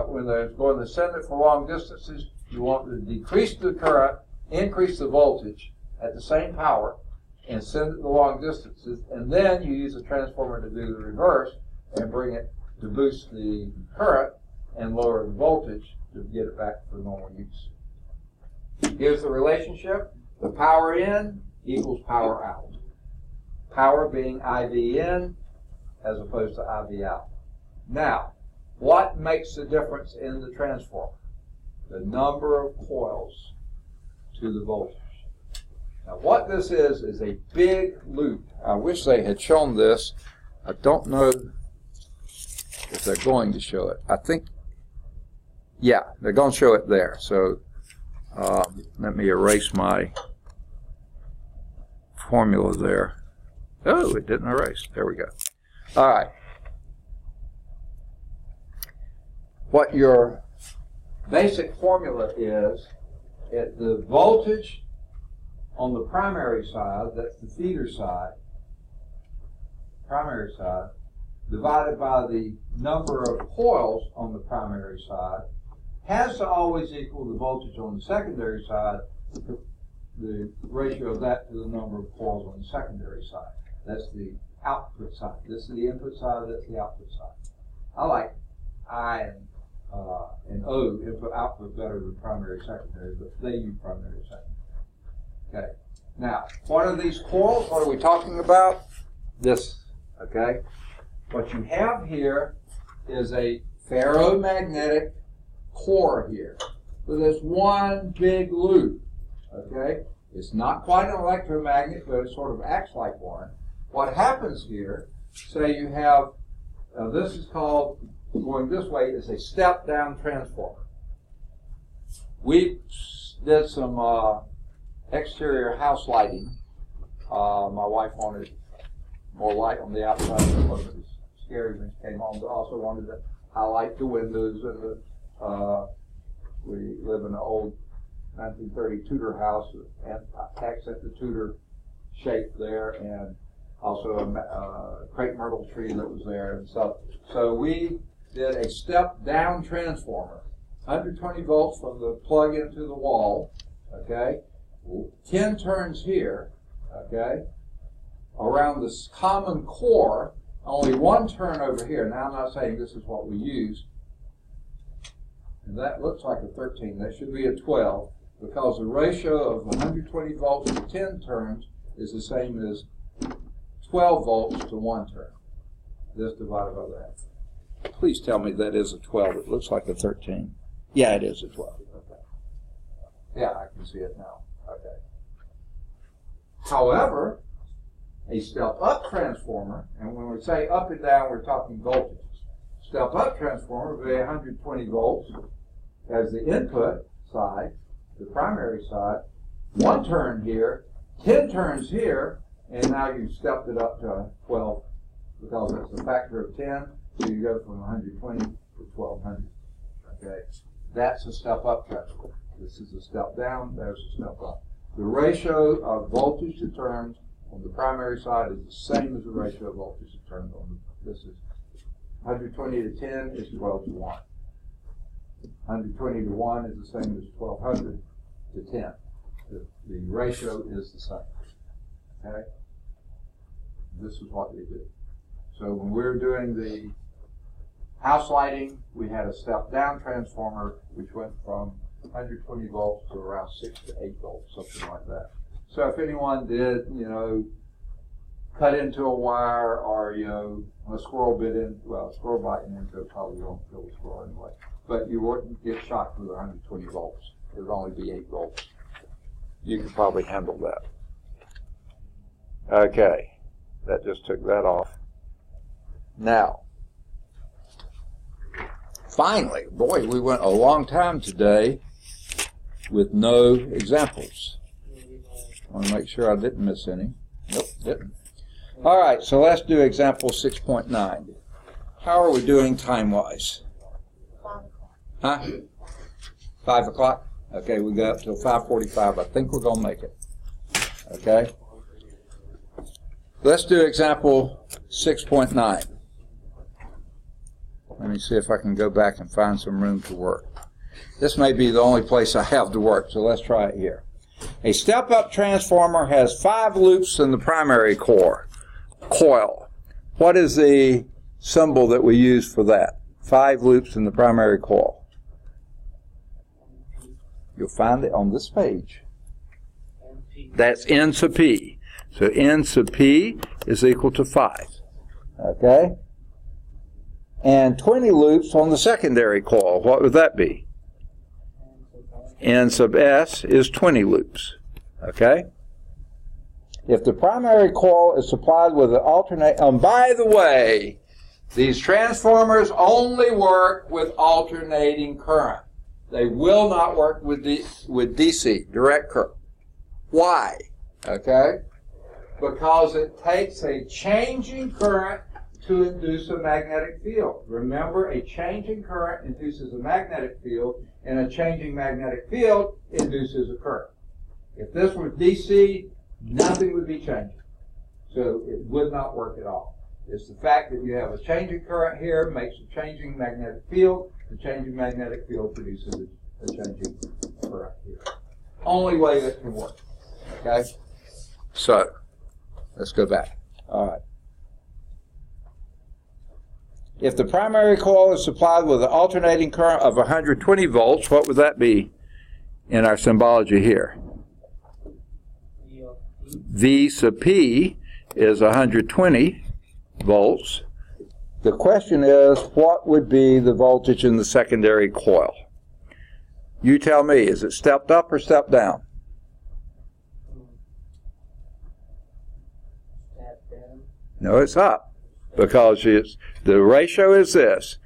When they're going to send it for long distances, you want to decrease the current, increase the voltage at the same power, and send it the long distances, and then you use a transformer to do the reverse and bring it to boost the current and lower the voltage to get it back for normal use. Here's the relationship. The power in equals power out. Power being IV in as opposed to IV out. Now, what makes the difference in the transformer? The number of coils to the voltage. Now what this is a big loop. I wish they had shown this. I don't know if they're going to show it. I think, yeah, they're going to show it there. So let me erase my formula there. Oh, it didn't erase. There we go. All right. What your basic formula is, the voltage on the primary side, that's the feeder side, primary side, divided by the number of coils on the primary side, has to always equal the voltage on the secondary side, the ratio of that to the number of coils on the secondary side. That's the output side. This is the input side, that's the output side. I like I and O, input output, better than primary secondary, but they use primary secondary. Okay. Now, what are these coils? What are we talking about? This. Okay. What you have here is a ferromagnetic core here with this one big loop. Okay. It's not quite an electromagnet, but it sort of acts like one. What happens here, say you have, this is called, going this way, is a step-down transformer. We did some exterior house lighting. My wife wanted more light on the outside because it was scary when she came home, but also wanted to highlight the windows. And we live in an old 1930 Tudor house, and accent the Tudor shape there, and also a crepe myrtle tree that was there. And so we did a step-down transformer, 120 volts from the plug into the wall, okay, 10 turns here, okay, around this common core, only one turn over here. Now I'm not saying this is what we use, and that looks like a 13. That should be a 12, because the ratio of 120 volts to 10 turns is the same as 12 volts to 1 turn. This divided by that. Please tell me that is a 12. It looks like a 13. Yeah, it is a 12. Okay. Yeah, I can see it now. Okay. However, a step-up transformer, and when we say up and down, we're talking voltages. Step-up transformer will be 120 volts as the input side, the primary side, 1 turn here, 10 turns here, and now you've stepped it up to 12 because it's a factor of 10. So you go from 120 to 1200. Okay, that's a step-up transformer. This is a step down. There's a step up. The ratio of voltage to turns on the primary side is the same as the ratio of voltage to turns on this is 120 to 10 is 12 to 1. 120 to 1 is the same as 1200 to 10. The ratio is the same. Okay, this is what they do. So when we were doing the house lighting, we had a step-down transformer which went from 120 volts to around 6 to 8 volts, something like that. So if anyone did, cut into a wire or, a squirrel bit in, well, a squirrel biting into it probably won't kill the squirrel anyway. But you wouldn't get shocked with 120 volts. It would only be 8 volts. You could probably handle that. Okay, that just took that off. Now, finally, boy, we went a long time today with no examples. want to make sure I didn't miss any. Nope, didn't. All right, so let's do example 6.9. How are we doing time-wise? 5 o'clock. Huh? 5 o'clock? Okay, we got up till 5:45. I think we're going to make it. Okay? Let's do example 6.9. Let me see if I can go back and find some room to work. This may be the only place I have to work, so let's try it here. A step-up transformer has 5 loops in the primary coil. What is the symbol that we use for that? 5 loops in the primary coil. You'll find it on this page. That's N sub P. So N sub P is equal to 5. Okay? And 20 loops on the secondary coil. What would that be? N sub S is 20 loops. Okay? If the primary coil is supplied with an alternate... by the way, these transformers only work with alternating current. They will not work with DC, direct current. Why? Okay? Because it takes a changing current to induce a magnetic field. Remember, a changing current induces a magnetic field, and a changing magnetic field induces a current. If this were DC, nothing would be changing. So it would not work at all. It's the fact that you have a changing current here makes a changing magnetic field. The changing magnetic field produces a changing current here. Only way that can work. Okay? So, let's go back. All right. If the primary coil is supplied with an alternating current of 120 volts, what would that be in our symbology here? V sub P is 120 volts. The question is, what would be the voltage in the secondary coil? You tell me, is it stepped up or stepped down? Step down. No, it's up. Because the ratio is this.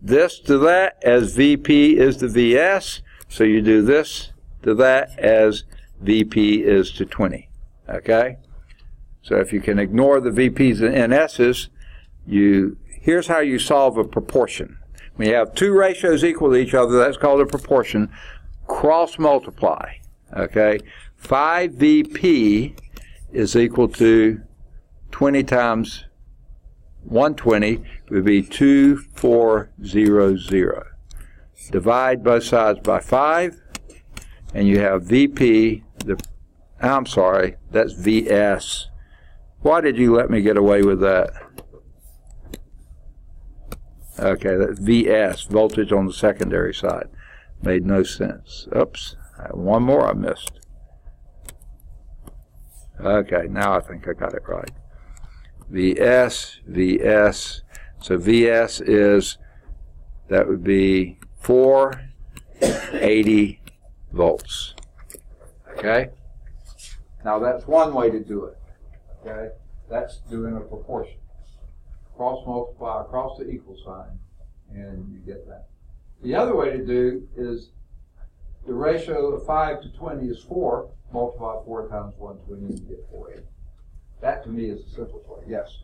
This to that as VP is to VS. So you do this to that as VP is to 20. Okay? So if you can ignore the VPs and NSs, here's how you solve a proportion. When you have 2 ratios equal to each other, that's called a proportion. Cross multiply. Okay? 5 VP is equal to 20 times 120 would be 2400. Divide both sides by 5, and you have VP, I'm sorry, that's VS. Why did you let me get away with that? Okay, that's VS, voltage on the secondary side. Made no sense. Oops, one more I missed. Okay, now I think I got it right. VS, VS. So VS is, that would be 480 volts. Okay? Now that's one way to do it. Okay? That's doing a proportion. Cross multiply across the equal sign, and you get that. The other way to do is the ratio of 5 to 20 is 4. Multiply 4 times 120 and you get 480. That to me is the simplest way. Yes?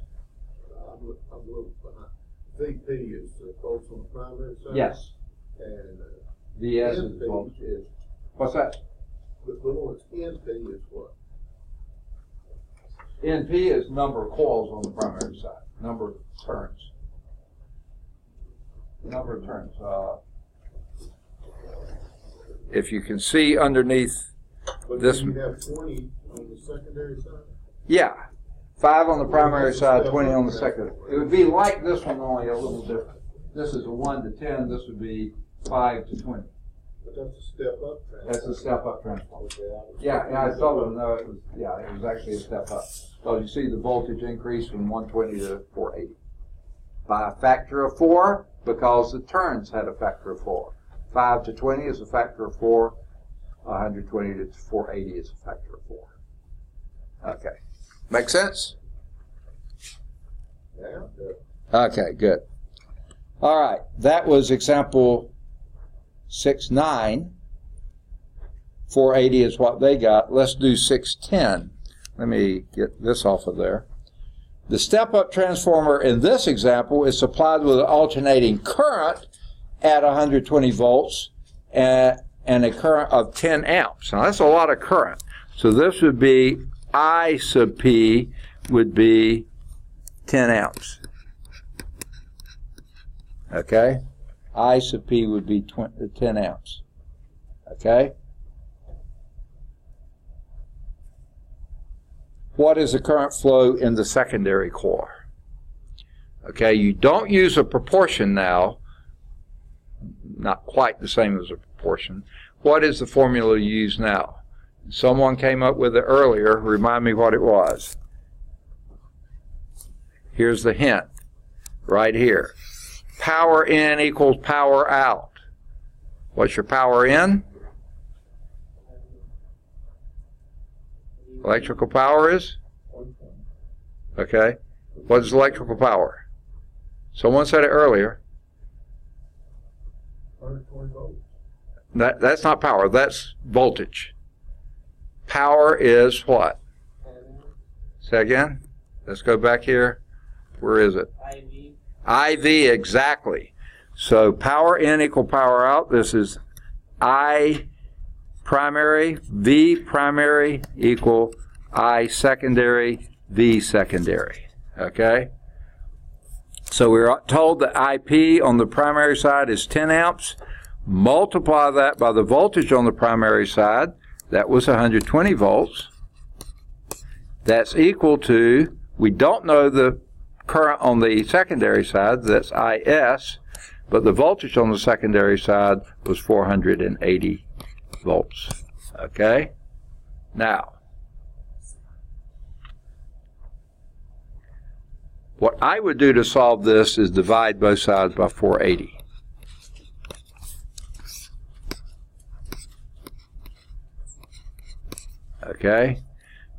I'm a little behind. VP is volts on the primary side? Yes. And VS NP is voltage. What's that? NP is what? NP is number of coils on the primary side. Number of turns. Number of turns. If you can see underneath But this. you have 20 on the secondary side? Yeah. 5 on the primary side, 20 on the secondary. It would be like this one, only a little different. This is a 1 to 10. This would be 5 to 20. But that's a step up transformer. That's a step up transformer. Okay, Yeah, I told them, no, it was actually a step up. So you see the voltage increase from 120 to 480. By a factor of 4, because the turns had a factor of 4. 5 to 20 is a factor of 4. 120 to 480 is a factor of 4. Okay. Make sense? Yeah, good. Okay, good. All right, that was example 6.9. 480 is what they got. Let's do 610. Let me get this off of there. The step-up transformer in this example is supplied with an alternating current at 120 volts and a current of 10 amps. Now that's a lot of current. So this would be I sub P would be 10 amps. Okay? I sub P would be 10 amps. Okay? What is the current flow in the secondary core? Okay, you don't use a proportion now, not quite the same as a proportion. What is the formula you use now? Someone came up with it earlier. Remind me what it was. Here's the hint, right here. Power in equals power out. What's your power in? Electrical power is? Okay. What is electrical power? Someone said it earlier. 120 volts. That's not power. That's voltage. Power is what? Say again? Let's go back here. Where is it? IV. IV, exactly. So power in equal power out. This is I primary, V primary equal I secondary, V secondary. Okay? So we're told that IP on the primary side is 10 amps. Multiply that by the voltage on the primary side. That was 120 volts. That's equal to, we don't know the current on the secondary side, that's IS, but the voltage on the secondary side was 480 volts. Okay? Now, what I would do to solve this is divide both sides by 480. Okay?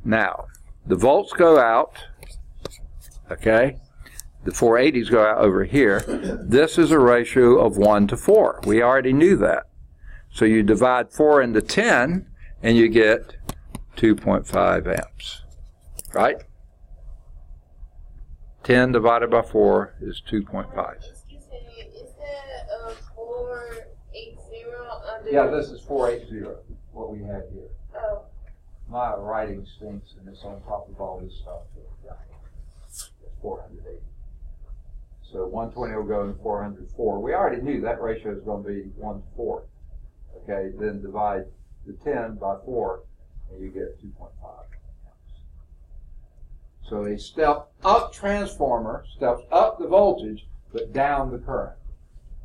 Now, the volts go out. Okay? The 480s go out over here. This is a ratio of 1 to 4. We already knew that. So you divide 4 into 10, and you get 2.5 amps. Right? 10 divided by 4 is 2.5. Excuse me, is that 480 under? Yeah, this is 480, what we have here. Oh. My writing stinks, and it's on top of all this stuff. Yeah. It's 480. So 120 will go in 404. We already knew that ratio is going to be 1 to 4. Okay, then divide the 10 by 4, and you get 2.5. So a step-up transformer steps up the voltage, but down the current.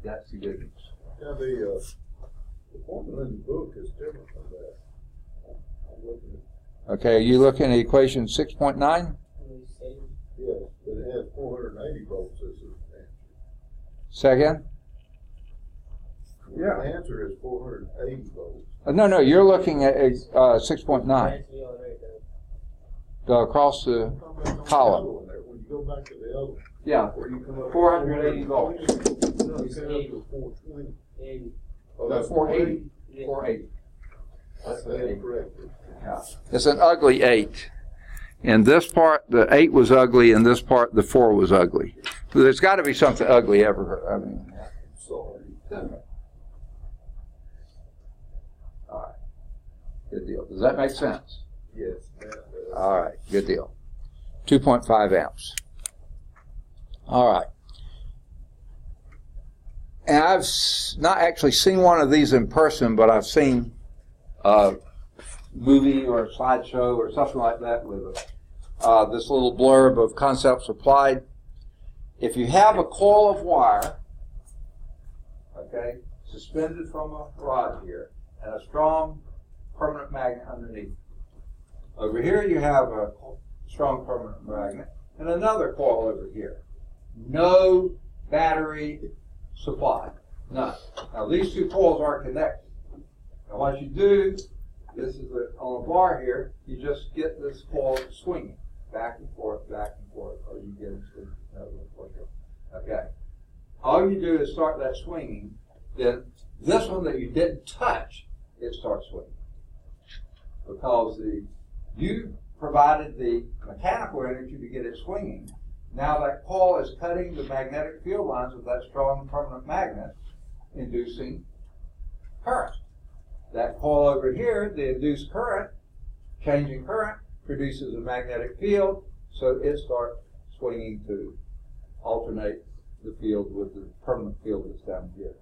That's the good news. Now, the formula in the book is different from that. I'm looking at, Okay, are you looking at equation 6.9? yes, but it has 480 volts as an answer. Say again? The answer is 480 volts. No, you're looking at 6.9. Across the column. When you go back to the other one. Yeah, 480 volts. No, you said up to 420. Oh, That's 480. 480. That's correct. Yeah. It's an ugly 8. In this part, the 8 was ugly. In this part, the 4 was ugly. So there's got to be something ugly ever. I mean, Sorry. All right. Good deal. Does that make sense? Yes, that All right. Good deal. 2.5 amps. All right. And I've not actually seen one of these in person, but I've seen a movie or a slideshow or something like that with this little blurb of concepts applied. If you have a coil of wire, okay, suspended from a rod here, and a strong permanent magnet underneath. Over here you have a strong permanent magnet and another coil over here. No battery supply. None. Now these two coils aren't connected. Now what you do, this is on a bar here, you just get this coil swinging back and forth, or you get it swinging. Okay. All you do is start that swinging, then this one that you didn't touch, it starts swinging. because you provided the mechanical energy to get it swinging. Now that coil is cutting the magnetic field lines of that strong permanent magnet, inducing current. That coil over here, the induced current, changing current, produces a magnetic field, so it starts swinging to alternate the field with the permanent field that's down here.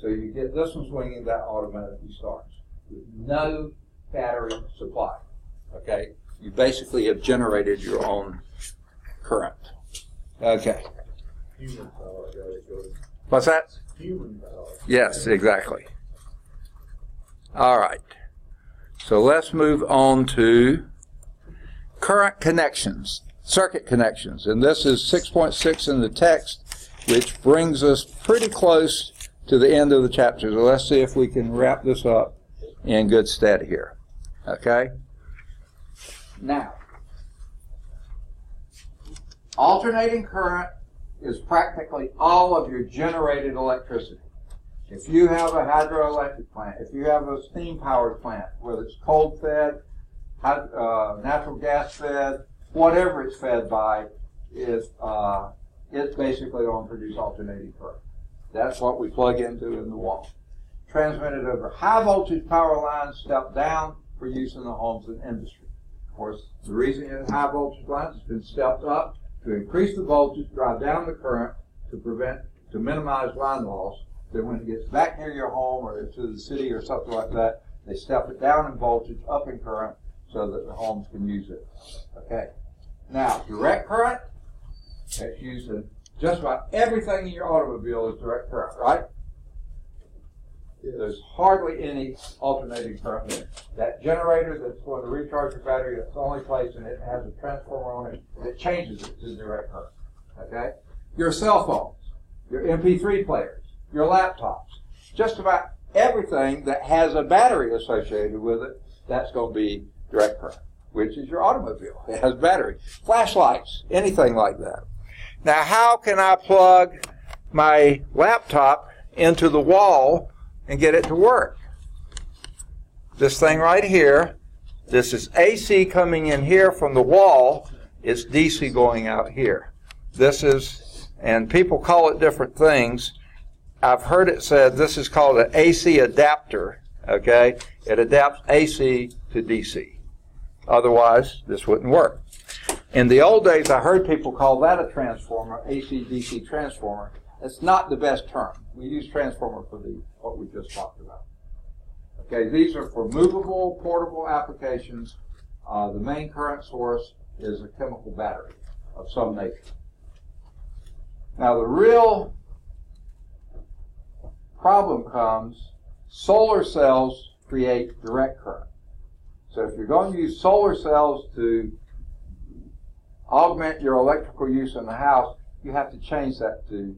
So you get this one swinging, that automatically starts with no battery supply. Okay? You basically have generated your own current. Okay. Human power, got it going. What's that? Human power. Yes, exactly. All right. So let's move on to current connections, circuit connections. And this is 6.6 in the text, which brings us pretty close to the end of the chapter. So let's see if we can wrap this up in good stead here. Okay? Now, alternating current is practically all of your generated electricity. If you have a hydroelectric plant, if you have a steam-powered plant, whether it's coal-fed, natural gas-fed, whatever it's fed by, it's basically going to produce alternating current. That's what we plug into in the wall. Transmitted over high-voltage power lines, step down for use in the homes and industry. Of course, the reason in high-voltage lines has been stepped up to increase the voltage, drive down the current to minimize line loss. Then when it gets back near your home or to the city or something like that, they step it down in voltage, up in current, so that the homes can use it. Okay. Now, direct current, that's used in just about everything in your automobile is direct current, right? Yes. There's hardly any alternating current in it. That generator that's going to recharge your battery, that's the only place, and it has a transformer on it that changes it to direct current. Okay? Your cell phones, your MP3 players, your laptops, just about everything that has a battery associated with it, that's going to be direct current, which is your automobile. It has battery. Flashlights, anything like that. Now, how can I plug my laptop into the wall and get it to work? This thing right here, this is AC coming in here from the wall. It's DC going out here. This is, and people call it different things. I've heard it said this is called an AC adapter, okay? It adapts AC to DC. Otherwise, this wouldn't work. In the old days, I heard people call that a transformer, AC-DC transformer. It's not the best term. We use transformer for what we just talked about. Okay, these are for movable, portable applications. The main current source is a chemical battery of some nature. Now, the real problem comes, solar cells create direct current. So if you're going to use solar cells to augment your electrical use in the house, you have to change that to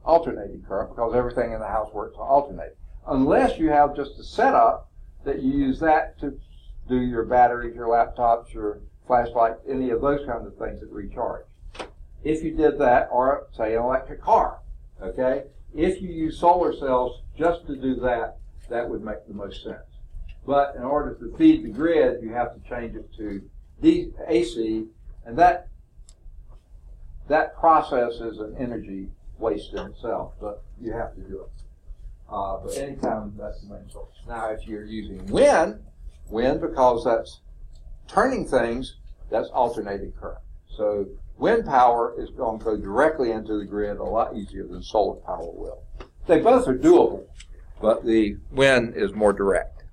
alternating current because everything in the house works on alternate. Unless you have just a setup that you use that to do your batteries, your laptops, your flashlights, any of those kinds of things that recharge. If you did that, or say an electric car, okay? If you use solar cells just to do that, that would make the most sense. But in order to feed the grid, you have to change it to AC, and that process is an energy waste in itself, but you have to do it. But anytime, that's the main source. Now, if you're using wind, because that's turning things, that's alternating current. So wind power is going to go directly into the grid a lot easier than solar power will. They both are doable, but the wind is more direct.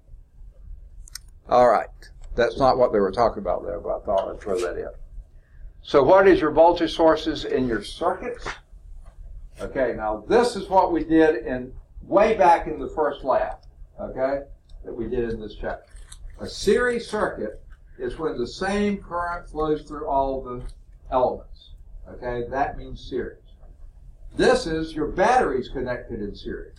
All right. That's not what they were talking about there, but I thought I'd throw that in. So what is your voltage sources in your circuits? Okay, now this is what we did way back in the first lab, okay, that we did in this chapter. A series circuit is when the same current flows through all the elements, okay? That means series. This is your batteries connected in series.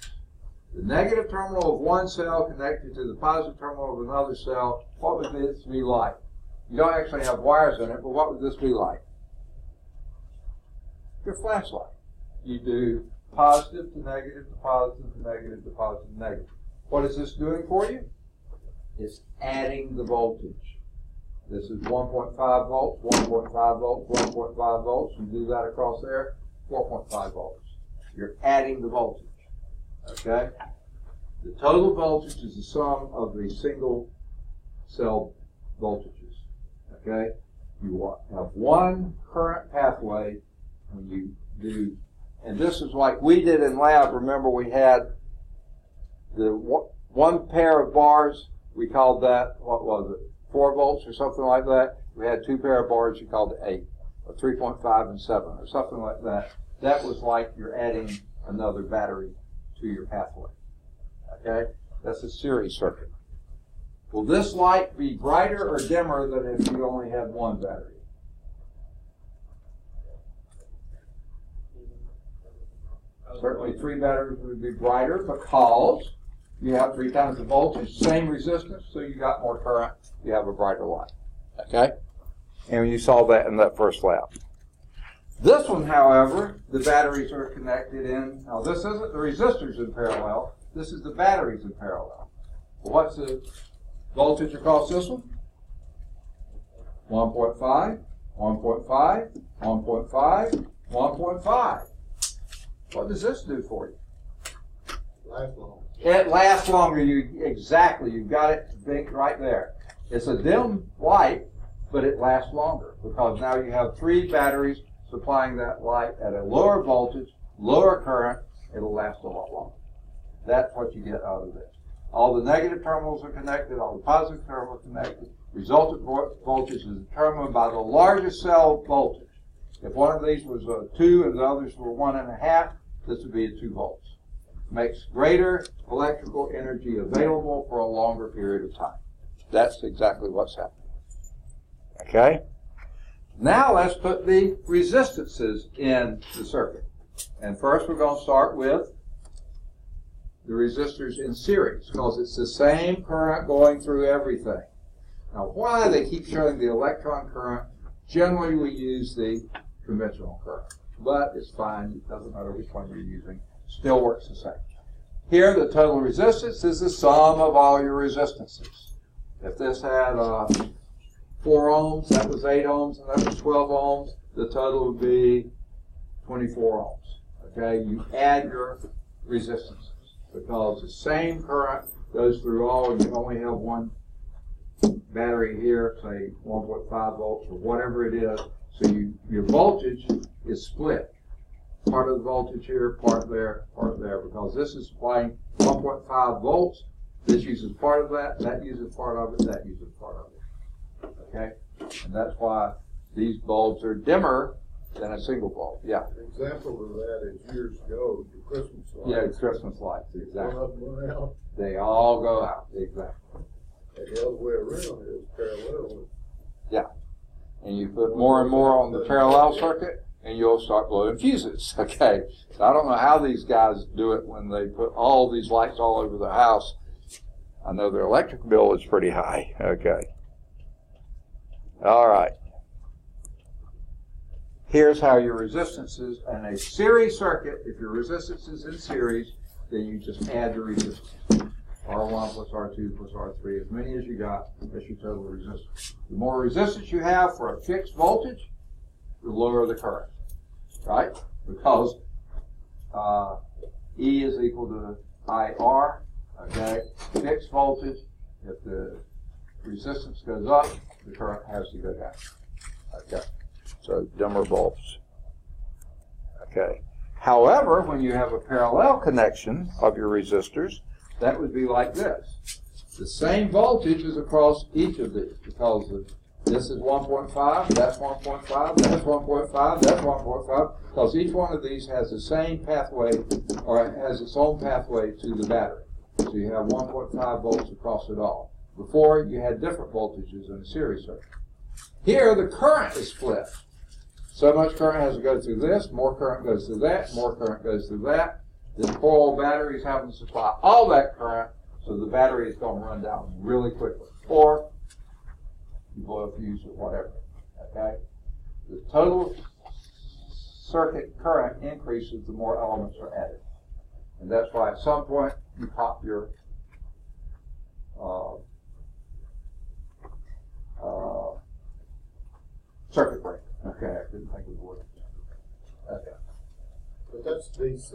The negative terminal of one cell connected to the positive terminal of another cell. What would this be like? You don't actually have wires in it, but what would this be like? Your flashlight. You do positive to negative to positive to negative to positive to negative. What is this doing for you? It's adding the voltage. This is 1.5 volts, 1.5 volts, 1.5 volts. You do that across there, 4.5 volts. You're adding the voltage. Okay? The total voltage is the sum of the single cell voltages. Okay? You have one current pathway when you do, and this is like we did in lab. Remember, we had the one pair of bars. We called that, what was it, 4 volts or something like that. We had 2 pair of bars. You called it 8, or 3.5 and 7, or something like that. That was like you're adding another battery to your pathway. Okay? That's a series circuit. Will this light be brighter or dimmer than if you only had one battery? Certainly 3 batteries would be brighter because you have 3 times the voltage, same resistance, so you got more current, you have a brighter light. Okay? And you saw that in that first lab. This one, however, the batteries are connected in. Now, this isn't the resistors in parallel. This is the batteries in parallel. Well, what's the voltage across this one? 1.5, 1.5, 1.5, 1.5. What does this do for you? Lasts long. It lasts longer. You've got it right there. It's a dim light, but it lasts longer because now you have 3 batteries supplying that light at a lower voltage, lower current. It'll last a lot longer. That's what you get out of this. All the negative terminals are connected, all the positive terminals are connected. Resultant voltage is determined by the largest cell voltage. If one of these was a 2 and the others were 1.5, this would be a 2 volts. Makes greater electrical energy available for a longer period of time. That's exactly what's happening. Okay? Now let's put the resistances in the circuit. And first we're going to start with the resistors in series because it's the same current going through everything. Now why they keep showing the electron current, generally we use the conventional current. But it's fine, it doesn't matter which one you're using. Still works the same. Here, the total resistance is the sum of all your resistances. If this had 4 ohms, that was 8 ohms, and that was 12 ohms, the total would be 24 ohms. Okay, you add your resistances because the same current goes through all, and you only have one battery here, say 1.5 volts or whatever it is. So your voltage is split. Part of the voltage here, part there, because this is supplying 1.5 volts. This uses part of that, that uses part of it, that uses part of it. Okay? And that's why these bulbs are dimmer than a single bulb. Yeah? An example of that is years ago, the Christmas lights. Yeah, Christmas lights, exactly. One up and one out. They all go out, exactly. And the other way around is parallel. Yeah. And you put more and more on the parallel circuit, and you'll start blowing fuses. Okay, so I don't know how these guys do it when they put all these lights all over the house. I know their electric bill is pretty high. Okay. All right. Here's how your resistances in a series circuit, if your resistance is in series, then you just add your resistance. R1 plus R2 plus R3, as many as you got, that's your total resistance. The more resistance you have for a fixed voltage, the lower the current, right? Because E is equal to IR, okay? Fixed voltage, if the resistance goes up, the current has to go down, okay? So dimmer bulbs, okay? However, when you have a parallel connection of your resistors, that would be like this. The same voltage is across each of these because this is 1.5, that's 1.5, that's 1.5, that's 1.5, because each one of these has the same pathway or has its own pathway to the battery. So you have 1.5 volts across it all. Before, you had different voltages in a series circuit. Here, the current is split. So much current has to go through this, more current goes through that, more current goes through that. The poor old battery is having to supply all that current, so the battery is going to run down really quickly. Or you blow a fuse or whatever. Okay? The total circuit current increases the more elements are added. And that's why at some point you pop your Okay, I didn't think of the word. Okay. But that's DC.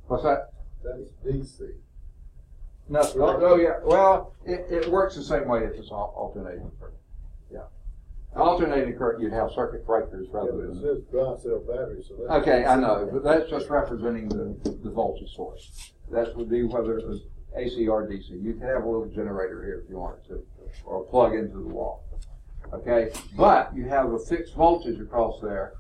What's that? That's DC. No, oh yeah. Well, it works the same way if it's alternating current. Yeah. Alternating current, you'd have circuit breakers Yeah, rather but it than. says dry cell battery, so that's. Okay, I know, but that's just representing the voltage source. That would be whether it was AC or DC. You could have a little generator here if you wanted to, or plug into the wall. Okay, but you have a fixed voltage across there,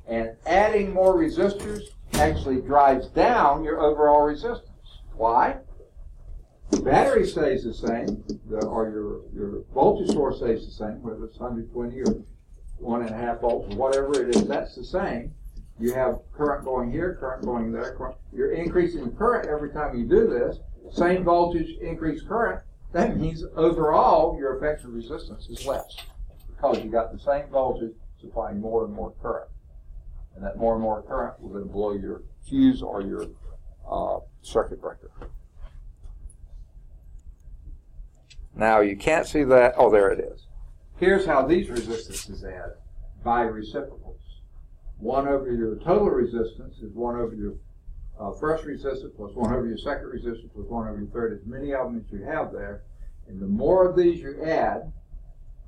and adding more resistors actually drives down your overall resistance. Why? The battery stays the same, or your voltage source stays the same, whether it's 120 or 1.5 volts, or whatever it is, that's the same. You have current going here, current going there. You're increasing the current every time you do this. Same voltage, increased current. That means overall your effective resistance is less because you got the same voltage supplying more and more current. And that more and more current will then blow your fuse or your circuit breaker. Now you can't see that. Oh, there it is. Here's how these resistances add by reciprocals. 1 over your total resistance is 1 over your first resistance plus 1 over your second resistance plus 1 over your third. As many of them as you have there. And the more of these you add,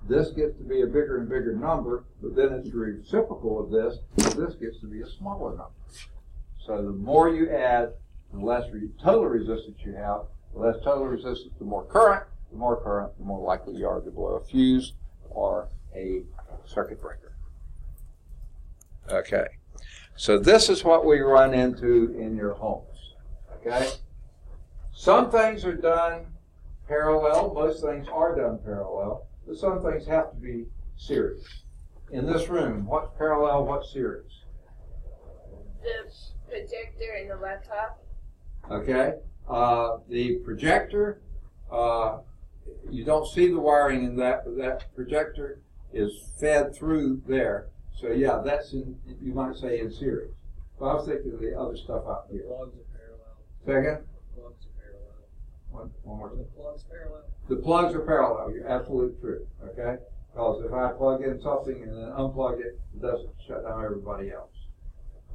this gets to be a bigger and bigger number, but then it's the reciprocal of this, so this gets to be a smaller number. So the more you add, the less total resistance you have. The less total resistance, the more current, the more likely you are to blow a fuse or a circuit breaker. Okay, so this is what we run into in your homes. Okay, some things are done parallel, most things are done parallel, but some things have to be series. In this room, what's parallel, what's series? The projector and the laptop. Okay, the projector, you don't see the wiring in that, but that projector is fed through there. So yeah, that's in, you might say in series. But I was thinking of the other stuff out here. Plugs are parallel. Second? Plugs are parallel. One more The time. plugs parallel. The plugs are parallel. You're absolutely true. Okay? Because if I plug in something and then unplug it, it doesn't shut down everybody else.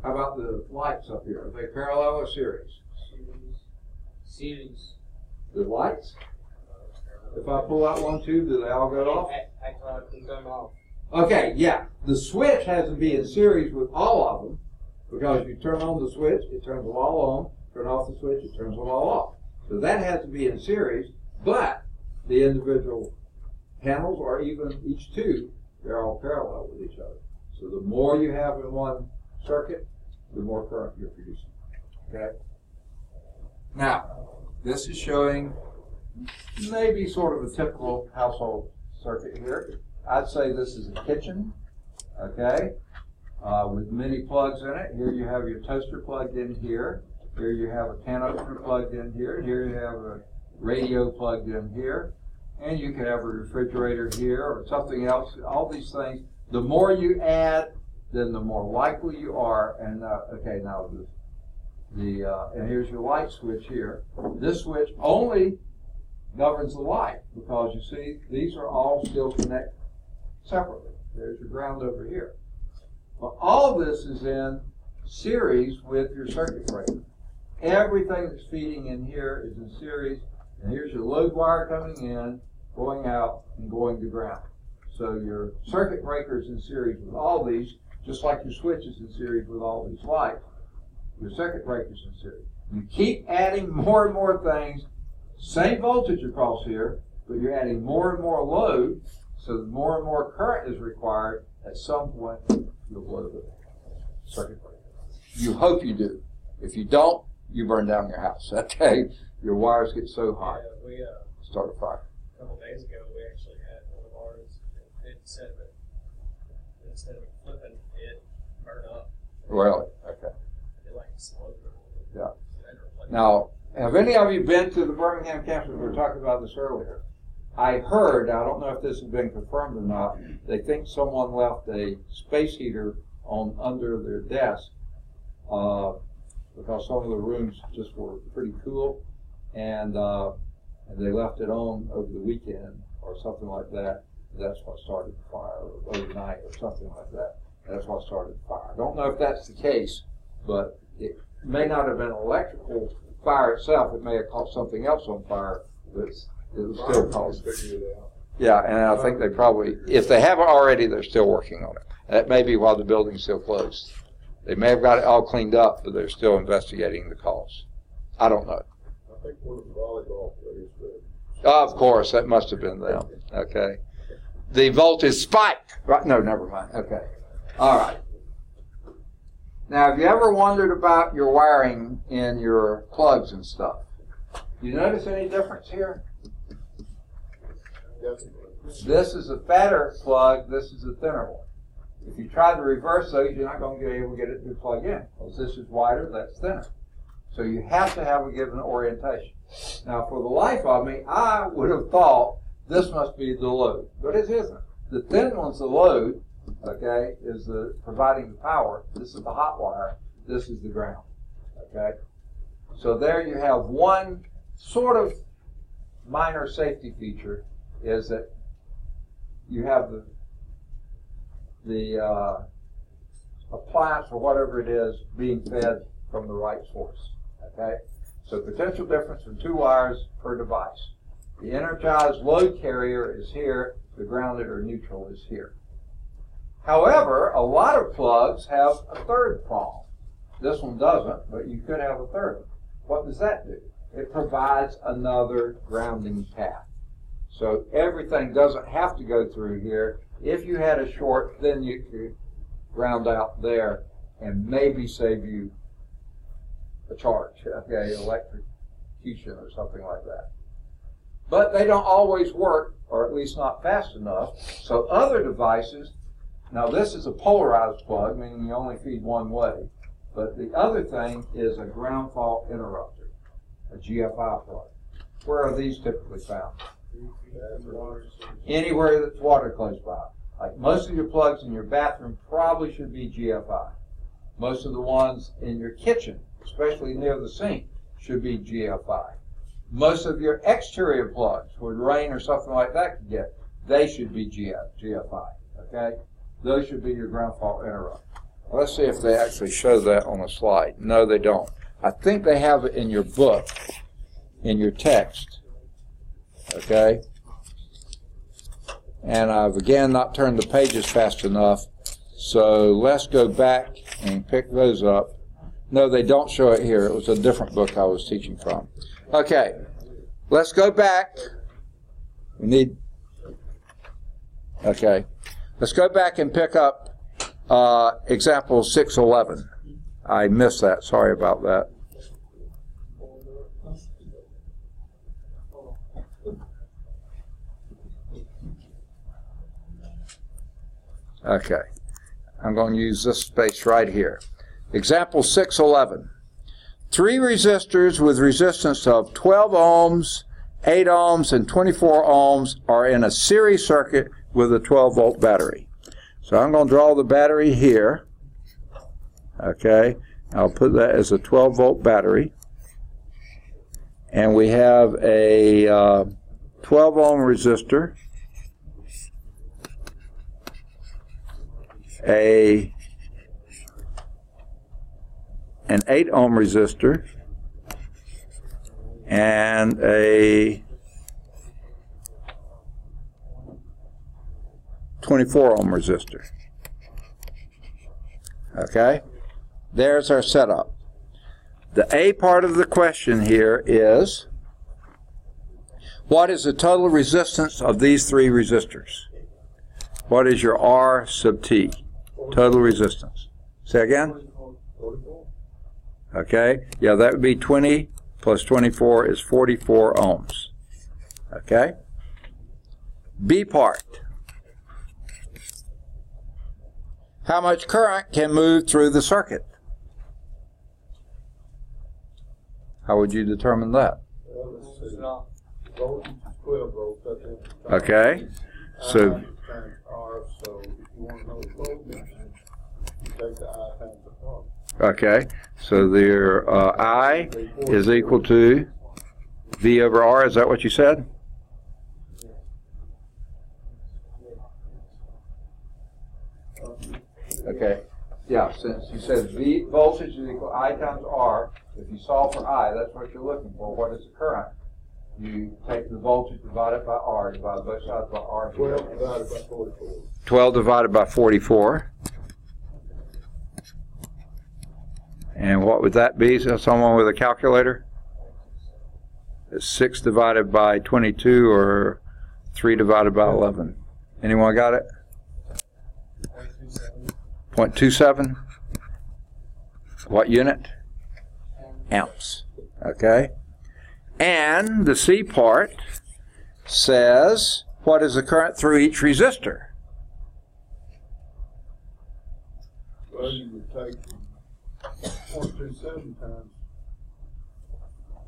How about the lights up here? Are they parallel or series? Series. The lights? If I pull out one tube, do they all go off? I thought it turned off. Okay, yeah. The switch has to be in series with all of them because you turn on the switch, it turns them all on. Turn off the switch, it turns them all off. So that has to be in series, but the individual panels or even each tube, they're all parallel with each other. So the more you have in one circuit, the more current you're producing. Okay? Now, this is showing maybe sort of a typical household circuit here. I'd say this is a kitchen, okay, with many plugs in it. Here you have your toaster plugged in here. Here you have a can opener plugged in here. Here you have a radio plugged in here. And you could have a refrigerator here or something else. All these things, the more you add, then the more likely you are. And okay, now and here's your light switch here. This switch only governs the light because you see these are all still connected separately. There's your ground over here. But all of this is in series with your circuit breaker. Everything that's feeding in here is in series, and here's your load wire coming in, going out, and going to ground. So your circuit breaker is in series with all these, just like your switch is in series with all these lights. Your circuit breaker is in series. You keep adding more and more things, same voltage across here, but you're adding more and more load, so the more and more current is required. At some point, you'll blow the circuit breaker. You hope you do. If you don't, you burn down your house. Okay? Your wires get so hot. Yeah, we Start a fire. a couple days ago we actually had one of ours. Instead of flipping, it burned up. Really? Okay. It like exploded. Yeah. Now, have any of you been to the Birmingham campus? We were talking about this earlier. I heard, I don't know if this has been confirmed or not, they think someone left a space heater on under their desk because some of the rooms just were pretty cool, and they left it on over the weekend or something like that. That's what started the fire, or overnight, or something like that. That's what started the fire. I don't know if that's the case, but it may not have been an electrical fire itself. It may have caught something else on fire, but it was still caused. Yeah, and I think they probably, if they haven't already, they're still working on it. That may be while the building's still closed. They may have got it all cleaned up, but they're still investigating the cause. I don't know. I think one of the volleyball players did. Of course, that must have been them. Okay. The voltage spiked. Right? No, never mind. Okay. All right. Now, have you ever wondered about your wiring in your plugs and stuff? You notice any difference here? Yes. This is a fatter plug. This is a thinner one. If you try to reverse those, you're not going to be able to get it to plug in. Because this is wider, that's thinner. So you have to have a given orientation. Now, for the life of me, I would have thought this must be the load, but it isn't. The thin one's the load, okay, is the providing the power. This is the hot wire. This is the ground, okay? So there you have one sort of minor safety feature is that you have the appliance or whatever it is being fed from the right source, okay? So potential difference in two wires per device. The energized load carrier is here, the grounded or neutral is here. However, a lot of plugs have a third prong. This one doesn't, but you could have a third one. What does that do? It provides another grounding path. So everything doesn't have to go through here. If you had a short, then you could ground out there and maybe save you a charge, okay, electrocution or something like that. But they don't always work, or at least not fast enough. So other devices, now this is a polarized plug, meaning you only feed one way. But the other thing is a ground fault interrupter, a GFI plug. Where are these typically found? Anywhere that's water close by. Like most of your plugs in your bathroom probably should be GFI. Most of the ones in your kitchen, especially near the sink, should be GFI. Most of your exterior plugs, where rain or something like that could get, they should be GFI, okay? Those should be your ground fault interrupt. Well, let's see if they actually show that on a slide. No, they don't. I think they have it in your book, in your text, okay? And I've, again, not turned the pages fast enough, so let's go back and pick those up. No, they don't show it here. It was a different book I was teaching from. Okay, let's go back. Okay, let's go back and pick up example 611. I missed that. Sorry about that. Okay, I'm going to use this space right here. Example 611. 3 resistors with resistance of 12 ohms, 8 ohms, and 24 ohms are in a series circuit with a 12-volt battery. So I'm going to draw the battery here. Okay, I'll put that as a 12-volt battery. And we have a 12-ohm resistor, an 8-ohm resistor, and a 24-ohm resistor. Okay? There's our setup. The A part of the question here is, what is the total resistance of these 3 resistors? What is your R sub T? Total resistance. Say again? Okay, yeah, that would be 20 plus 24 is 44 ohms. Okay? B part. How much current can move through the circuit? How would you determine that? Okay, so R, so if you want to know the voltage, you take the I times the R. okay, so their I is equal to V over R. Is that what you said? Okay. Yeah, since you said V voltage is equal I times R, if you solve for I, that's what you're looking for. What is the current? You take the voltage divided by R, divide both sides by R. 12 divided by 44. 12 divided by 44. And what would that be? So someone with a calculator? It's 6 divided by 22 or 3 divided by 11. Anyone got it? 0.27. What unit? Amps. Okay. And the C part says, what is the current through each resistor? Well, you would take 0.27 times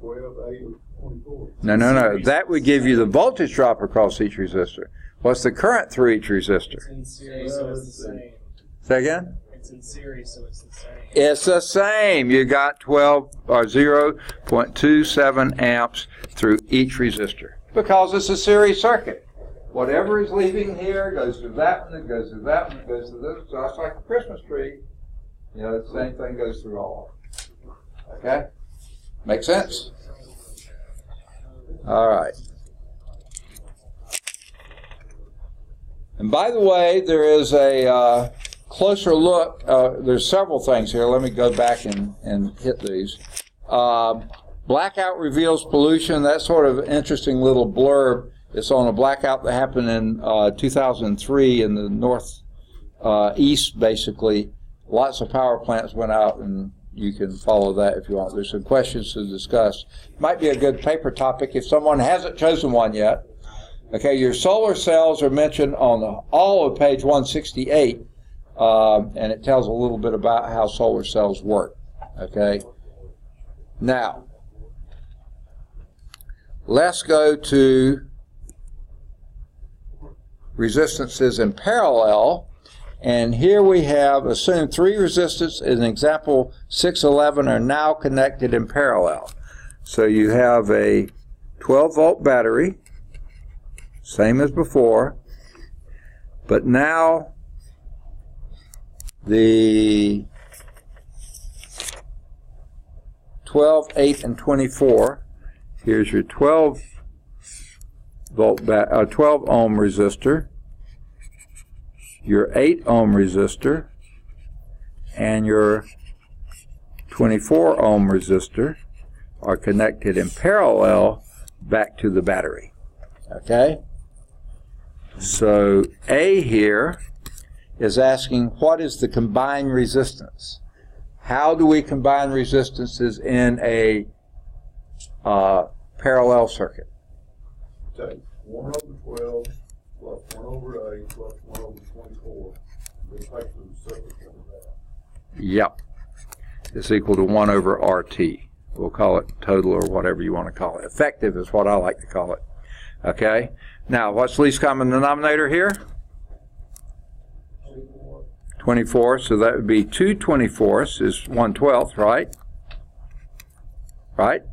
12, 8, 24. No. That would give you the voltage drop across each resistor. What's the current through each resistor? It's in series, so it's the same. Say again? It's in series, so it's the same. It's the same. You got 0.27 amps through each resistor because it's a series circuit. Whatever is leaving here goes to that one, it goes to that one, it goes to this. So it's like a Christmas tree. You know, the same thing goes through all of them. Okay? Make sense? All right. And by the way, there is a closer look. There's several things here. Let me go back and hit these. Blackout reveals pollution. That sort of interesting little blurb. It's on a blackout that happened in 2003 in the northeast, basically. Lots of power plants went out, and you can follow that if you want. There's some questions to discuss. Might be a good paper topic if someone hasn't chosen one yet. Okay, your solar cells are mentioned on all of page 168, and it tells a little bit about how solar cells work. Okay, now let's go to resistances in parallel. And here we have assumed 3 resistors in example 611 are now connected in parallel. So you have a 12-volt battery, same as before, but now the 12, 8, and 24. Here's your 12 ohm resistor, your 8 ohm resistor, and your 24 ohm resistor are connected in parallel back to the battery. Okay? So A here is asking, what is the combined resistance? How do we combine resistances in a parallel circuit? Take 1 over 12 plus 1 over 8 plus 1 over 24. We'll take them separately. Yep. It's equal to 1 over RT. We'll call it total or whatever you want to call it. Effective is what I like to call it. Okay? Now, what's least common denominator here? 24. So that would be 2 24ths is 1/12, right? Right?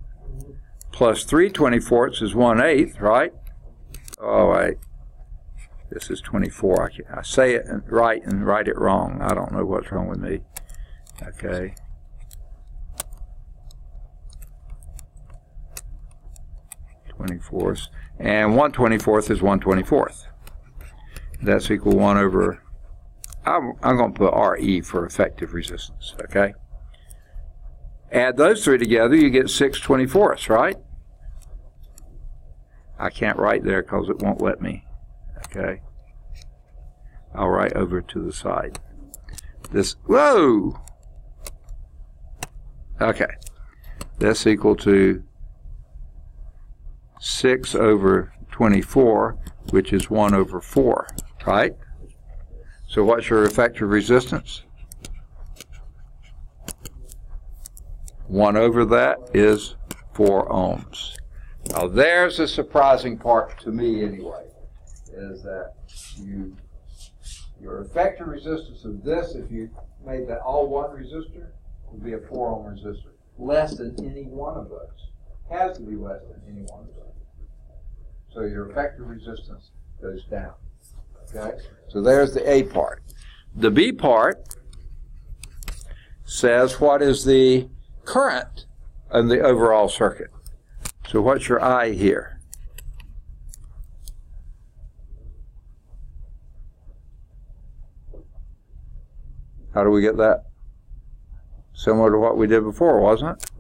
Plus 3 24ths is 1/8, right? Oh, wait. This is 24. I say it right and write it wrong. I don't know what's wrong with me. Okay. Twenty-fourths. And 1/24th is 1/24th. That's equal 1 over, I'm going to put RE for effective resistance, okay? Add those 3 together, you get 6 24ths, right? I can't write there because it won't let me, okay? I'll write over to the side. This, whoa! Okay. That's equal to 6 over 24, which is 1 over 4, right? So what's your effective resistance? 1 over that is 4 ohms. Now there's the surprising part to me anyway, is that your effective resistance of this, if you made that all one resistor, would be a 4 ohm resistor. Less than any one of those. Has to be less than any one of those. So your effective resistance goes down. Okay? So there's the A part. The B part says what is the current in the overall circuit. So what's your I here? How do we get that? Similar to what we did before, wasn't it?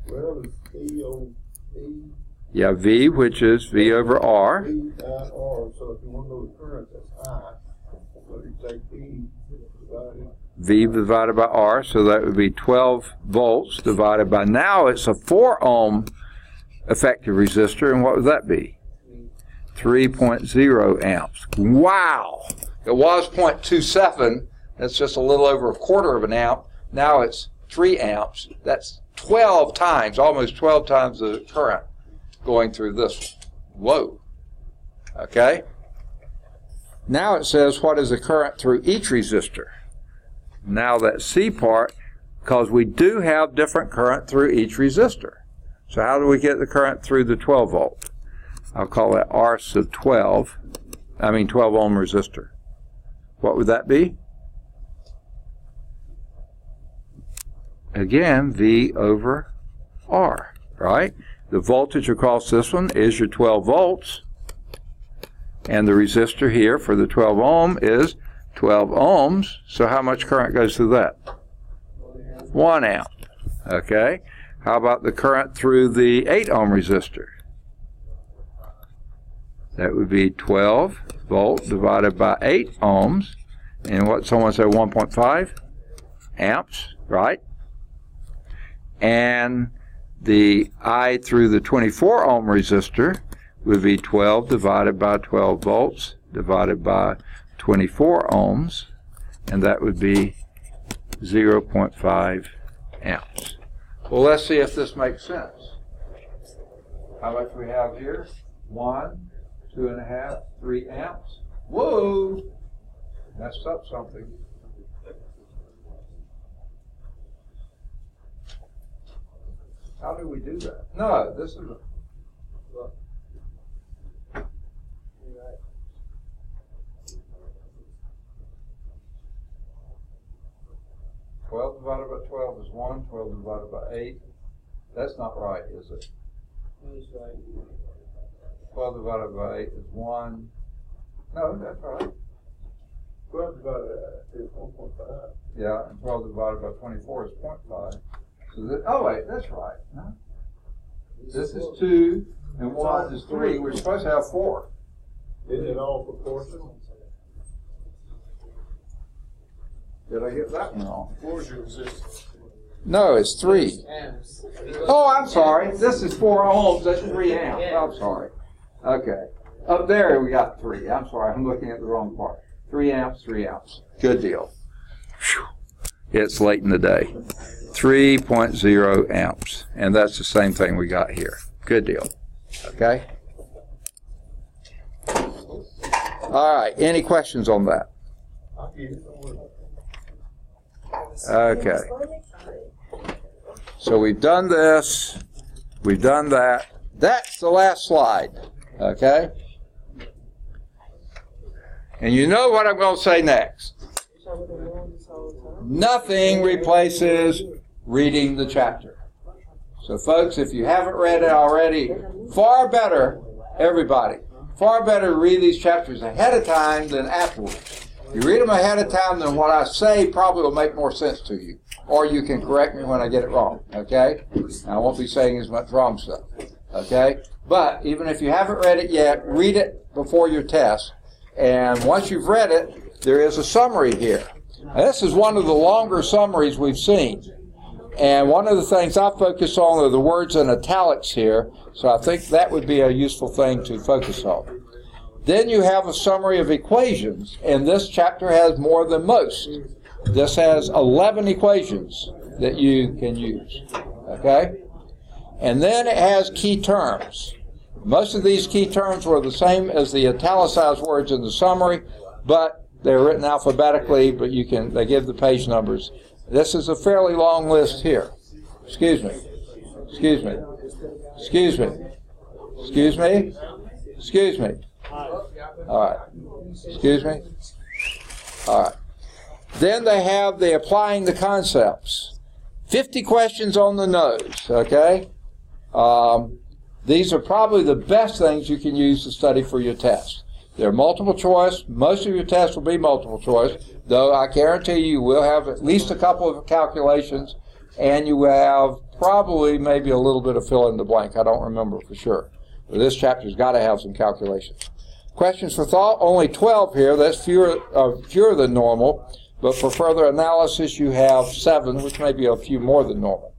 Well, it's V over V. Yeah, V, which is V over R. V dot R. So if you want to know the current, that's I. So you take V divided by R, so that would be 12 volts divided by, now it's a 4 ohm effective resistor, and what would that be? 3.0 amps. Wow! It was 0.27, that's just a little over a quarter of an amp. Now it's 3 amps. That's 12 times, almost 12 times the current going through this. Whoa. Okay? Now it says what is the current through each resistor. Now that C part, because we do have different current through each resistor. So how do we get the current through the 12 volt? I'll call that R sub 12 ohm resistor. What would that be? Again, V over R, right? The voltage across this one is your 12 volts. And the resistor here for the 12 ohm is 12 ohms. So how much current goes through that? 1 amp. Okay. How about the current through the 8 ohm resistor? That would be 12 volt divided by 8 ohms. And what someone said, 1.5 amps, right? And the I through the 24 ohm resistor would be 12 divided by 12 volts divided by 24 ohms, and that would be 0.5 amps. Well, let's see if this makes sense. How much we have here? 1, 2.5, 3 amps. Whoa! Messed up something. How do we do that? No, this is a... 12 divided by 12 is 1, 12 divided by 8. That's not right, is it? That's right. 12 divided by 8 is 1. No, that's right. 12 divided by 8 is 1.5. Yeah, and 12 divided by 24 is 0.5. So that, oh wait, that's right. Huh? This is 2, and 1 is 3. We're supposed to have 4. Isn't it all proportional? Did I get that one wrong? What was your resistance? No, it's 3. Amps. Oh, I'm sorry. This is 4 ohms. That's 3 amps. I'm sorry. Okay. Up there we got 3. I'm sorry. I'm looking at the wrong part. 3 amps, 3 amps. Good deal. Whew. It's late in the day. 3.0 amps. And that's the same thing we got here. Good deal. Okay? All right. Any questions on that? Okay. So we've done this. We've done that. That's the last slide. Okay? And you know what I'm going to say next. Nothing replaces reading the chapter. So folks, if you haven't read it already, far better, everybody, far better to read these chapters ahead of time than afterwards. You read them ahead of time, then what I say probably will make more sense to you. Or you can correct me when I get it wrong, okay? I won't be saying as much wrong stuff, okay? But even if you haven't read it yet, read it before your test. And once you've read it, there is a summary here. Now, this is one of the longer summaries we've seen. And one of the things I focus on are the words in italics here, so I think that would be a useful thing to focus on. Then you have a summary of equations, and this chapter has more than most. This has 11 equations that you can use, okay? And then it has key terms. Most of these key terms were the same as the italicized words in the summary, but they're written alphabetically, but they give the page numbers. This is a fairly long list here. Excuse me. Excuse me. Excuse me. Excuse me. Excuse me. All right. Excuse me. All right. Then they have the applying the concepts. 50 questions on the nose, okay? These are probably the best things you can use to study for your test. They're multiple choice. Most of your tests will be multiple choice, though I guarantee you will have at least a couple of calculations, and you will have probably maybe a little bit of fill in the blank. I don't remember for sure. But this chapter's got to have some calculations. Questions for thought, only 12 here. That's fewer than normal. But for further analysis, you have 7, which may be a few more than normal.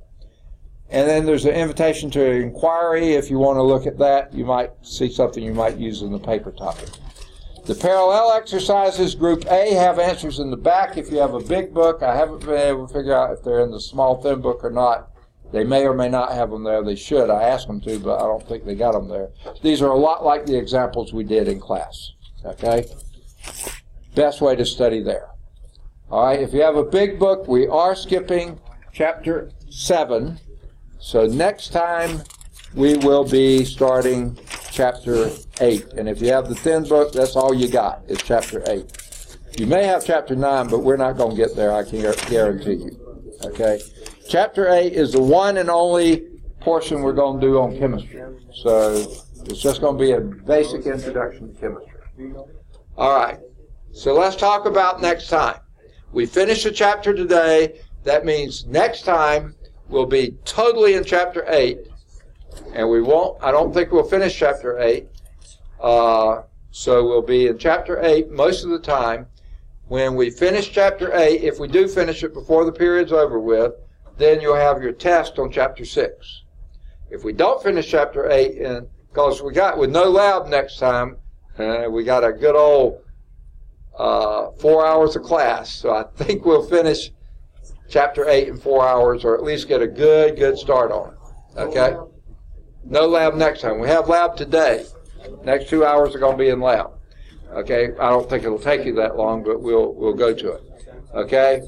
And then there's an invitation to inquiry. If you want to look at that, you might see something you might use in the paper topic. The parallel exercises, Group A, have answers in the back. If you have a big book, I haven't been able to figure out if they're in the small, thin book or not. They may or may not have them there. They should. I asked them to, but I don't think they got them there. These are a lot like the examples we did in class. Okay? Best way to study there. All right, if you have a big book, we are skipping Chapter 7. So next time, we will be starting Chapter 8. And if you have the thin book, that's all you got, is Chapter 8. You may have Chapter 9, but we're not going to get there, I can guarantee you. Okay? Chapter 8 is the one and only portion we're going to do on chemistry. So it's just going to be a basic introduction to chemistry. All right. So let's talk about next time. We finished the chapter today. That means next time we'll be totally in Chapter 8. And we won't, I don't think we'll finish Chapter 8. So we'll be in Chapter 8 most of the time. When we finish Chapter 8, if we do finish it before the period's over with, then you'll have your test on Chapter 6. If we don't finish Chapter 8, because we got, with no lab next time, we got a good old 4 hours of class. So I think we'll finish Chapter 8 in 4 hours, or at least get a good start on it. Okay? No lab next time. We have lab today. Next 2 hours are going to be in lab. Okay? I don't think it'll take you that long, but we'll go to it. Okay?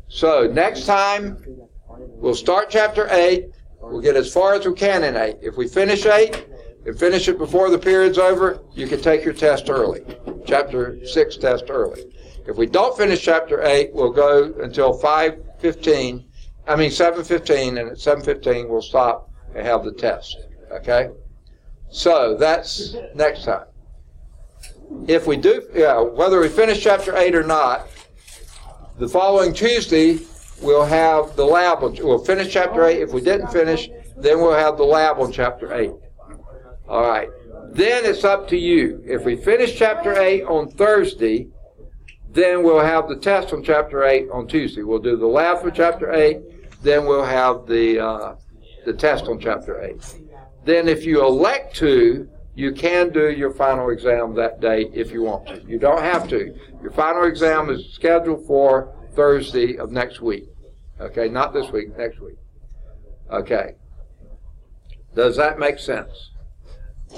So next time, we'll start Chapter 8. We'll get as far as we can in 8. If we finish 8 and finish it before the period's over, you can take your test early. Chapter 6 test early. If we don't finish Chapter 8, we'll go until 7:15, and at 7:15 we'll stop and have the test. Okay? So that's next time. If we do, whether we finish Chapter 8 or not, the following Tuesday we'll have the lab. We'll finish Chapter 8. If we didn't finish, then we'll have the lab on Chapter 8. All right. Then it's up to you. If we finish Chapter 8 on Thursday, then we'll have the test on Chapter 8 on Tuesday. We'll do the lab for Chapter 8, then we'll have the test on Chapter 8. Then if you elect to, you can do your final exam that day if you want to. You don't have to. Your final exam is scheduled for Thursday of next week. Okay, not this week, next week. Okay. Does that make sense?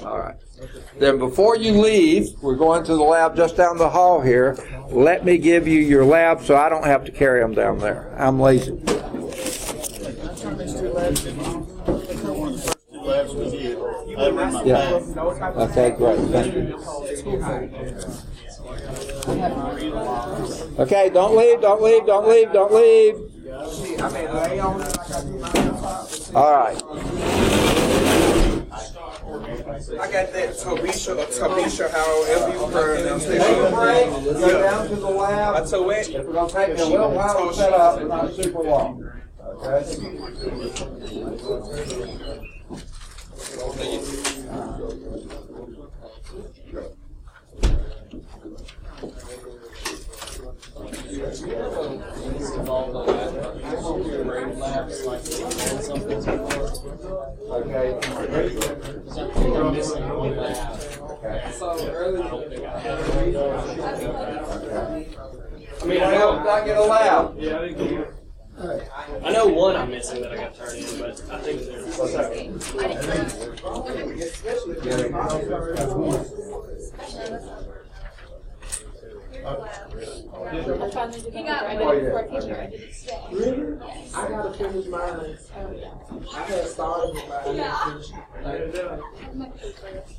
All right. Then before you leave, we're going to the lab just down the hall here. Let me give you your lab so I don't have to carry them down there. I'm lazy. Yeah. Okay, great. Thank you. Okay, don't leave. All right. I got that Tabisha, however you pronounce Take a break. that. Go down to the lab. I told it. It's going to take me a little while to set up, but not super long. Okay? I get a lab. Yeah, I didn't get it. I know one I'm missing that I got turned in, but I think there's I gotta finish mine. I had started with mine.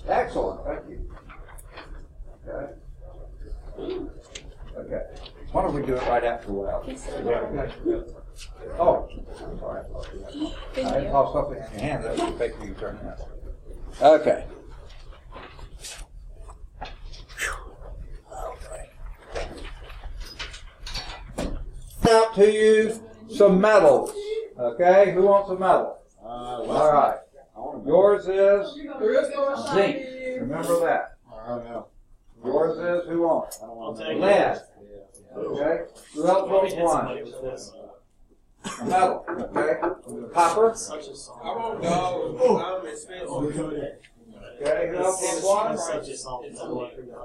Excellent. Thank you. Okay. Why don't we do it right after well? Oh, I'm sorry. I saw something in your hand that would make you turn that. Okay. Out to you some metals. Okay, who wants a metal? All right. Yours is zinc. Remember that. Yours is who wants? Lead. Okay. Who else wants one? A metal. Okay. Copper. I won't go. I'm expensive. Okay. Who else wants one?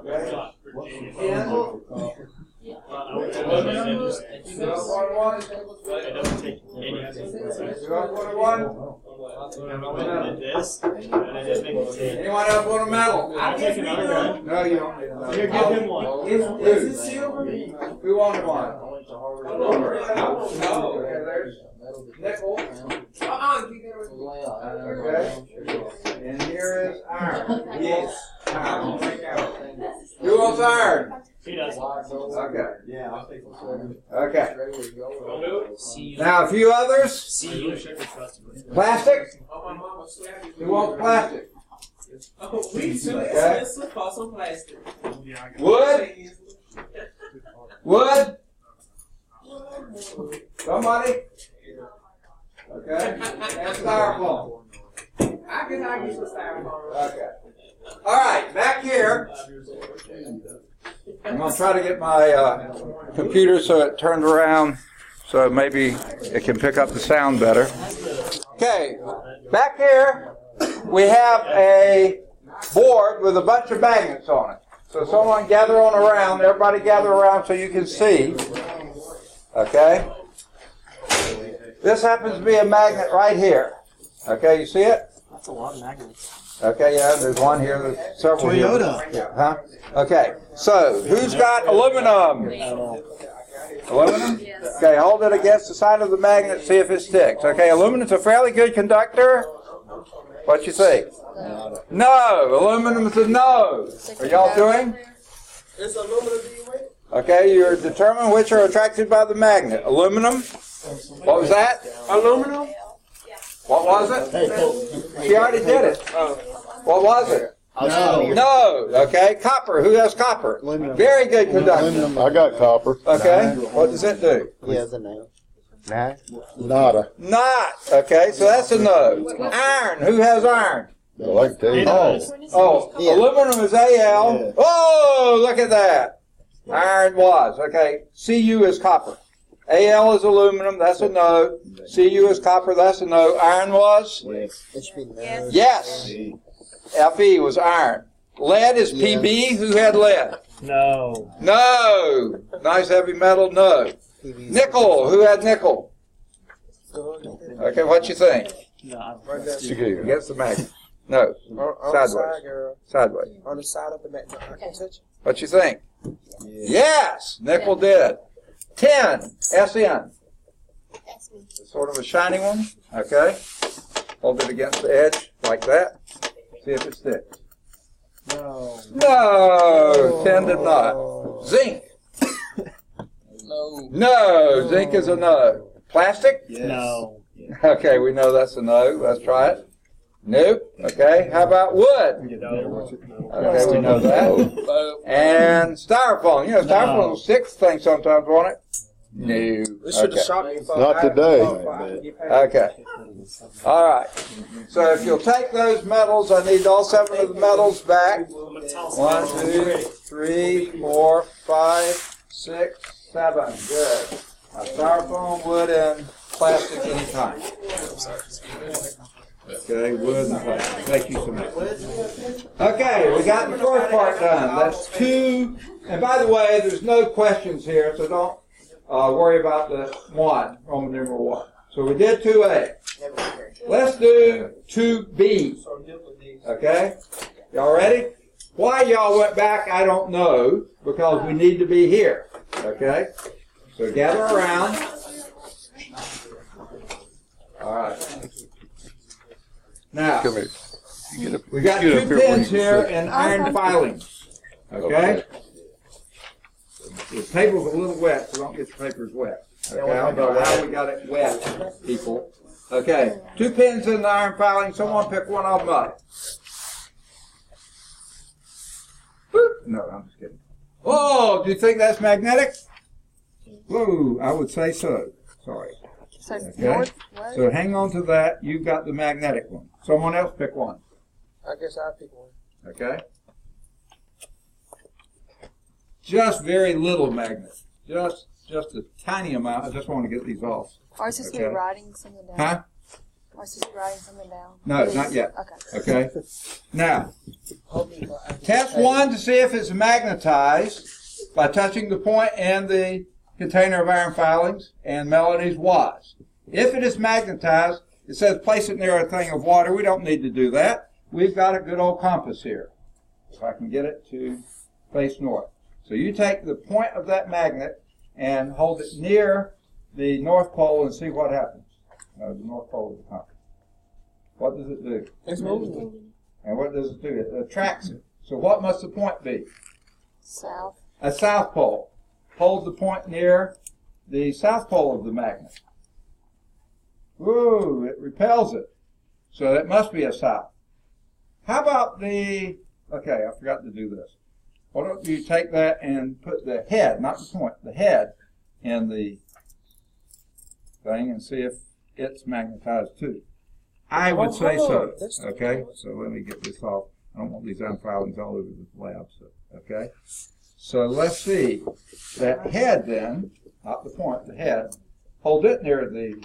Okay. Tin. Anyone else want a medal? I'll take another gun. No, you don't need another. Here, give him one. Is it silver? Who wanted one? No. Okay, there's nickel. Okay. And here is iron. Yes. Iron. Who wants iron? He does. Okay. Yeah, I'll take one. Okay. Now a few others. See, Plastic. Oh, my mama slapped me. Who wants plastic? Oh, we too Okay. expensive for some plastic. Wood. Wood. Somebody. Okay. And styrofoam. I can some styrofoam. Okay. All right. Back here. I'm going to try to get my computer so it turns around so maybe it can pick up the sound better. Okay, back here we have a board with a bunch of magnets on it. So someone gather on around, everybody gather around so you can see. Okay? This happens to be a magnet right here. Okay, you see it? That's a lot of magnets. Okay, yeah, there's one here, there's several Toyota. here. Huh? Okay, so who's got aluminum? Aluminum? Okay, hold it against the side of the magnet, see if it sticks. Okay, aluminum's a fairly good conductor. What you think? No, aluminum is a no. Are y'all doing? It's aluminum D-weight? Okay, you're determining which are attracted by the magnet. Aluminum? What was that? Aluminum? What was it? She already did it. What was it? No. Okay. Copper. Who has copper? Very good conductor. I got copper. Okay. What does it do? He has a no. Nada. Not. Okay. So that's a no. Iron. Who has iron? I like to He does. Oh, aluminum is Al. Oh, look at that. Iron was. Okay. Cu is copper. Al is aluminum. That's a no. Cu is copper. That's a no. Iron was? It should be no. Yes. Fe was iron. Lead is Pb. Who had lead? No. No. Nice heavy metal? No. Nickel. Who had nickel? Okay, what you think? No. Against the magnet. No. Sideways. Sideways. On the side of the magnet. I can touch it. What you think? Yes. Nickel did. Tin. Sn. Sort of a shiny one. Okay. Hold it against the edge like that. See if it sticks. No. No. Tin did not. Zinc. No. Zinc is a no. Plastic? No. Okay, we know that's a no. Let's try it. Nope. Okay. How about wood? Okay, we know that. And styrofoam. You know, styrofoam sticks things sometimes, won't it? No. This should have Okay. shot me. Not today. Okay. All right. So if you'll take those metals, I need all 7 of the metals back. 1, 2, 3, 4, 5, 6, 7. Good. Now, styrofoam, wood, and plastic anytime. Okay, wood and plastic. Thank you so much. Okay, we got the first part done. That's 2. And by the way, there's no questions here, so don't worry about the 1, Roman numeral 1. So we did 2A. Let's do 2B. Okay? Y'all ready? Why y'all went back, I don't know, because we need to be here. Okay? So gather around. All right. Now, we got 2 pins here and iron filings. Okay? The table's a little wet, so don't get your papers wet. Okay, I don't know how we got it wet, people. Okay, 2 pins in the iron filing. Someone pick one of them up. Boop. No, I'm just kidding. Oh, do you think that's magnetic? Whoa, I would say so. Sorry. So Okay. So hang on to that. You've got the magnetic one. Someone else pick one. I guess I'll pick one. Okay. Just very little magnet. Just a tiny amount. I just want to get these off. Or is this Okay. me writing something down? Huh? Or is this me writing something down? No, It not is? yet. Okay. Okay. Now, test one to see if it's magnetized by touching the point in the container of iron filings, and Melody's was. If it is magnetized, it says place it near a thing of water. We don't need to do that. We've got a good old compass here. If I can get it to face north. So you take the point of that magnet and hold it near the North Pole and see what happens. The North Pole of the compass. What does it do? It's moving. And what does it do? It attracts it. So what must the point be? South. A south pole. Hold the point near the south pole of the magnet. Ooh, it repels it. So it must be a south. How about okay, I forgot to do this. Why don't you take that and put the head, not the point, the head in the thing and see if it's magnetized too. I would say so. Okay, so let me get this off. I don't want these iron filings all over the lab. So, okay, so let's see. That head then, not the point, the head, hold it near the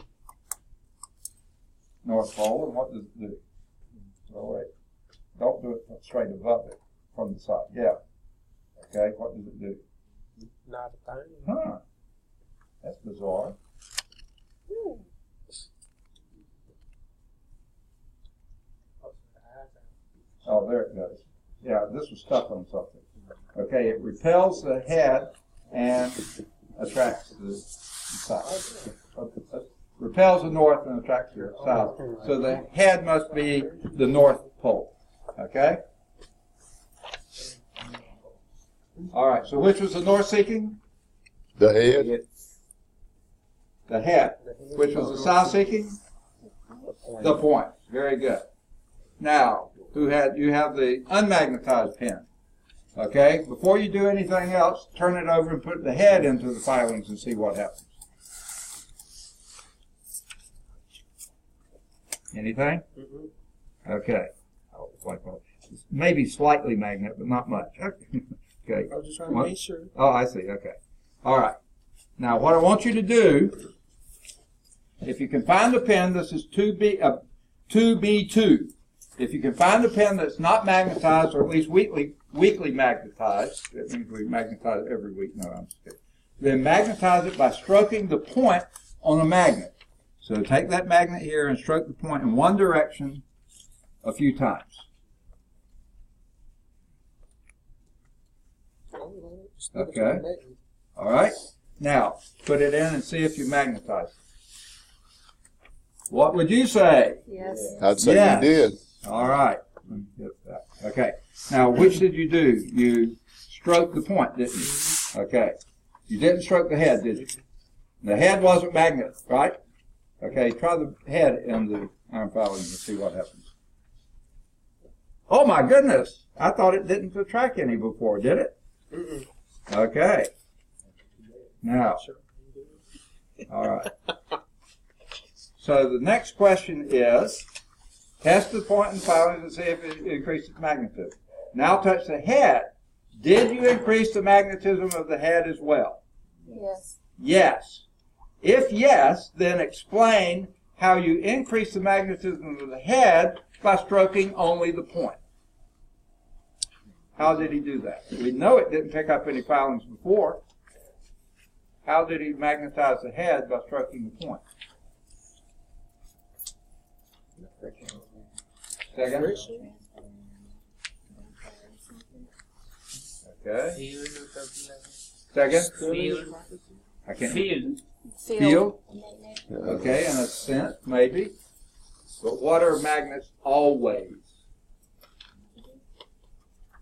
North Pole, and what does it do? Oh, wait. Don't do it straight above it from the side. Yeah. Okay, what does it do? Not a thing. Huh. That's bizarre. Oh, there it goes. Yeah, this was stuck on something. Okay, it repels the head and attracts the south. Repels the north and attracts the south. So the head must be the North Pole. Okay? All right, so which was the north seeking? The head. The head. Which was the south seeking? The point. Very good. Now, you have the unmagnetized pen. Okay? Before you do anything else, turn it over and put the head into the filings and see what happens. Anything? Okay. Oh, it's like maybe slightly magnet, but not much. Okay. I was just trying to make sure. Oh, I see. Okay. All right. Now, what I want you to do, if you can find the pen, this is 2B2. If you can find a pen that's not magnetized, or at least weekly magnetized, that means we magnetize every week. No, I'm just kidding. Then magnetize it by stroking the point on a magnet. So take that magnet here and stroke the point in one direction a few times. Okay. All right. Now, put it in and see if you magnetize it. What would you say? Yes. I'd say Yes. you did. All right. Let me get that. Okay. Now, which did you do? You stroked the point, didn't you? Okay. You didn't stroke the head, did you? The head wasn't magnet, right? Okay. Try the head in the iron filings and see what happens. Oh, my goodness. I thought it didn't attract any before, did it? Okay. Now. All right. So the next question is, test the point in the filings and see if it increases magnetism. Now touch the head. Did you increase the magnetism of the head as well? Yes. Yes. If yes, then explain how you increase the magnetism of the head by stroking only the point. How did he do that? We know it didn't pick up any filings before. How did he magnetize the head by stroking the point? Second. Okay. Second. I can't. Field. Okay, in a sense, maybe. But what are magnets always?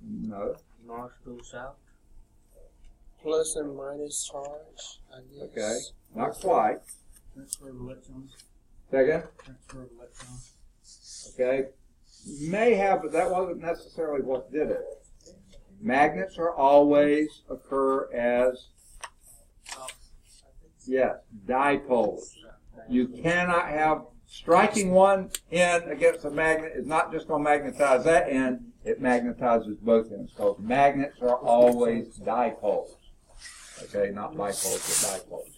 No. North to south. plus and minus charge, I guess. Okay, not quite. Transfer of electrons. Second, Transfer of electrons. okay, may have, but that wasn't necessarily what did it. Magnets are always occur as, yes, dipoles. You cannot have, striking one end against a magnet is not just going to magnetize that end, it magnetizes both ends. So magnets are always dipoles. Okay, not bipoles, but dipoles.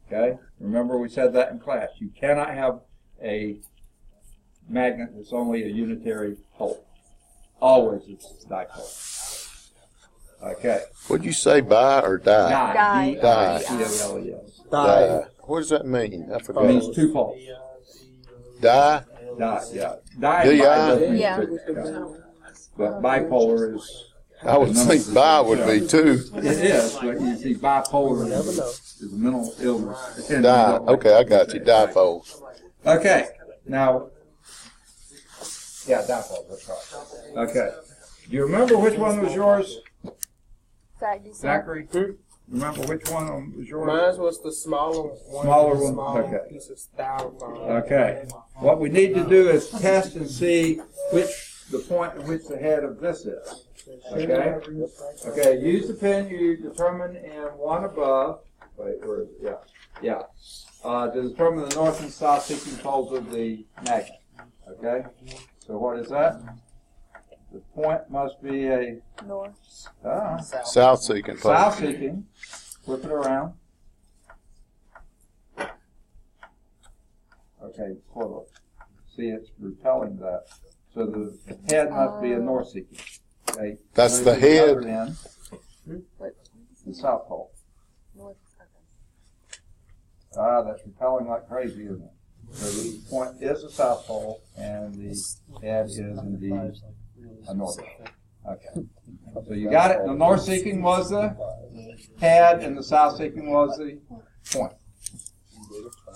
Okay, remember we said that in class. You cannot have a magnet that's only a unitary pole. Always it's dipole. Okay. Would you say bi or die? Die. D-I-C-O-L-E-S. Die. What does that mean? I It forgot. means two poles. Die? Die, yeah. Die and D-I? bi doesn't mean Yeah. two. Yeah. But bipolar is, I would think bi would be two. it is, but you see bipolar is a mental illness. Die. Okay, I got you. Dipoles. Okay, now, yeah, dipole, that's right. Okay. Do you remember which one was yours, Zachary? Remember which one was yours? Mine was the smaller one. Smaller the one, small okay. piece of styrofoam. Okay. What we need to do is test and see the point at which the head of this is. Okay? Okay, use the pen you determine in one above. Wait, where is it? Yeah. Yeah. To determine the north and south seeking poles of the magnet. Okay? So what is that? The point must be a North. South seeking pole. south seeking. Flip it around. Okay, close. See, it's repelling that. So the head must be a north seeking. Okay. That's Move the head. other end, the south pole. North. That's repelling like crazy, isn't it? So the point is the south pole, and the head is indeed a north pole. Okay. So you got it. The north seeking was the head, and the south seeking was the point.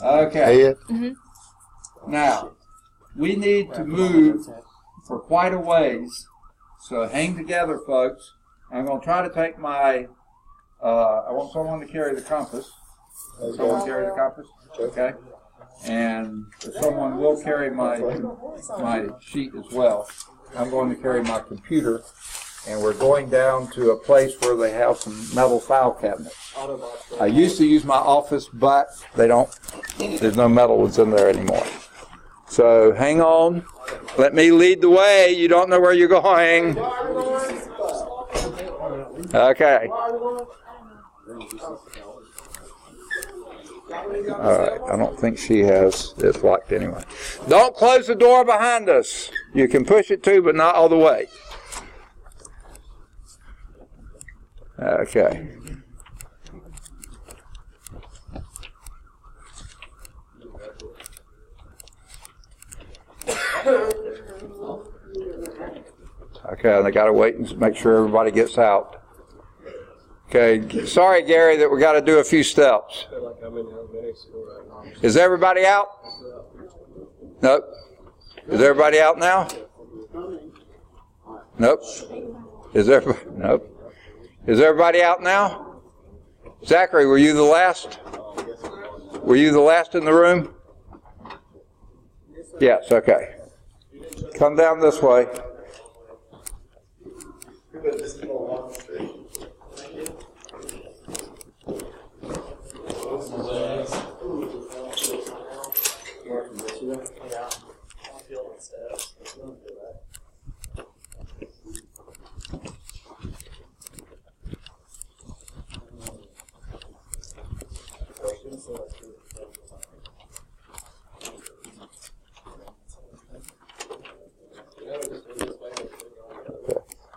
Okay. Head. Now, we need to move for quite a ways. So hang together, folks. I'm going to try to take my, I want someone to carry the compass. Someone carry the compass? Okay. And if someone will carry my sheet as well, I'm going to carry my computer. And we're going down to a place where they have some metal file cabinets. I used to use my office, but there's no metal that's in there anymore. So hang on. Let me lead the way. You don't know where you're going. Okay. All right. I don't think she has. It's locked anyway. Don't close the door behind us. You can push it too, but not all the way. Okay. Okay, and I gotta wait and make sure everybody gets out. Okay, sorry Gary that we gotta do a few steps. Is everybody out? Nope. Is everybody out now? Nope. Is everybody? Nope. Is everybody out now? Zachary, were you the last? Were you the last in the room? Yes, okay. Come down this way.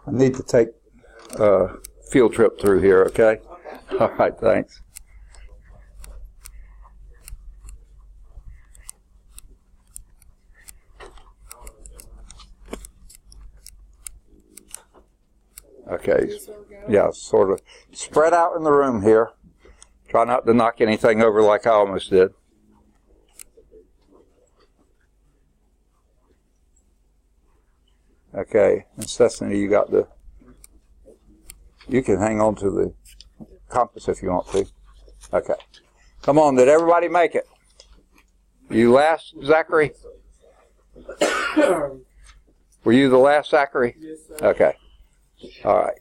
I need to take a field trip through here, okay? All right, thanks. Okay, yeah, sort of spread out in the room here. Try not to knock anything over like I almost did. Okay, and Stephanie, you can hang on to the compass if you want to. Okay. Come on, did everybody make it? You last, Zachary? Were you the last, Zachary? Yes, sir. Okay. All right.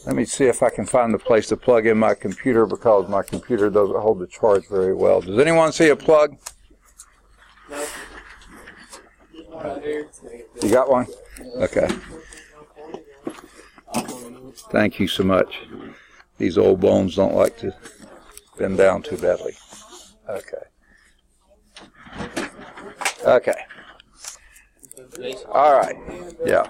Let me see if I can find the place to plug in my computer because my computer doesn't hold the charge very well. Does anyone see a plug? You got one? Okay. Thank you so much. These old bones don't like to bend down too badly. Okay. Okay. All right. Yeah.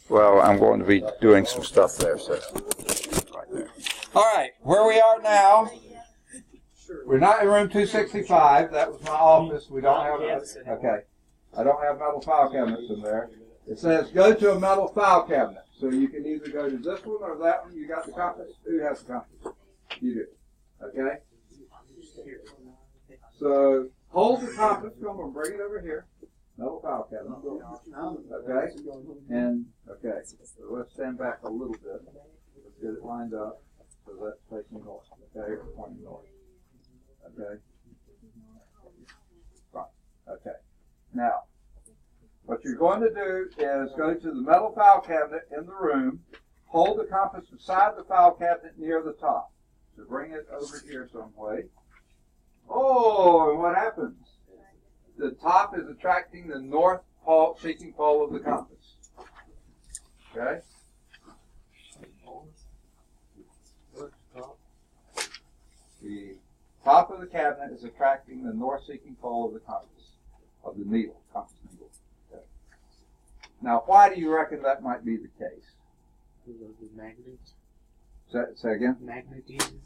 Well, I'm going to be doing some stuff there, so. Right there. All right. Where we are now, we're not in room 265. That was my office. We don't have it. Okay. I don't have metal file cabinets in there. It says go to a metal file cabinet. So you can either go to this one or that one. You got the compass? Who has the compass? You do. Okay? So hold the compass. Come on, bring it over here. Metal file cabinet. Okay? And, okay. So let's stand back a little bit. Let's get it lined up. So that's facing north. Okay? Or pointing north. Okay? Fine. Okay. Now, what you're going to do is go to the metal file cabinet in the room, hold the compass beside the file cabinet near the top. So bring it over here some way. Oh, and what happens? The top is attracting the north pole, seeking pole of the compass. Okay? The top of the cabinet is attracting the north seeking pole of the compass, of the needle, compass needle. Okay. Now, why do you reckon that might be the case? Magnets. Say again? Magnetism.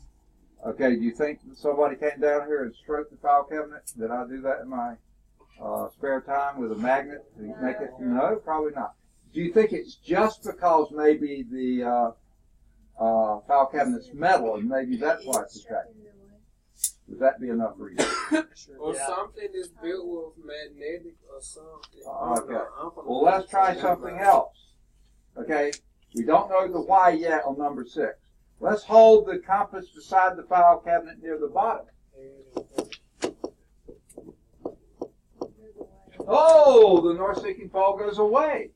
Okay, do you think that somebody came down here and stroked the file cabinet? Did I do that in my spare time with a magnet to make it? No, probably not. Do you think it's just because maybe the file cabinet's metal and maybe that's why it's attracted? Would that be enough for you? Or something is built with magnetic or something. Okay. Well, let's try something else. Okay. We don't know the why yet on number 6. Let's hold the compass beside the file cabinet near the bottom. Oh, the north-seeking pole goes away.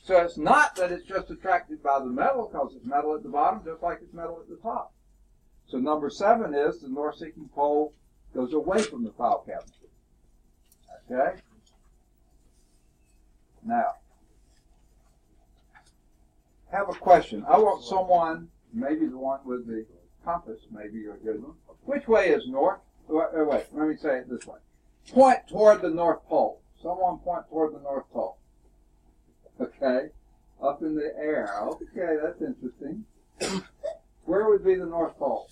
So it's not that it's just attracted by the metal, because it's metal at the bottom just like it's metal at the top. So number 7 is the north-seeking pole goes away from the file cabinet. Okay? Now, I have a question. I want someone, maybe the one with the compass, maybe you're a good one. Which way is north? Wait, let me say it this way. Point toward the North Pole. Someone point toward the North Pole. Okay? Up in the air. Okay, that's interesting. Where would be the North Pole?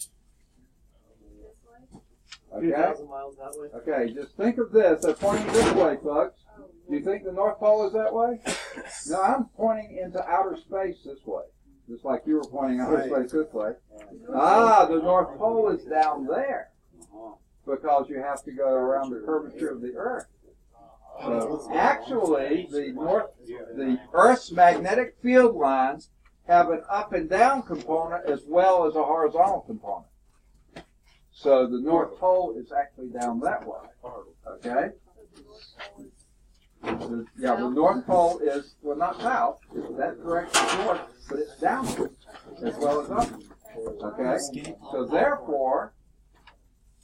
Okay? 2,000 miles that way. Okay, just think of this. They're pointing this way, folks. Do you think the North Pole is that way? No, I'm pointing into outer space this way. Just like you were pointing outer space this way. Ah, the North Pole is down there. Because you have to go around the curvature of the Earth. So actually, the Earth's magnetic field lines have an up and down component as well as a horizontal component. So the North Pole is actually down that way. Okay? The North Pole is, well, not south. That's correct, north, but it's downward as well as upward. Okay? So therefore,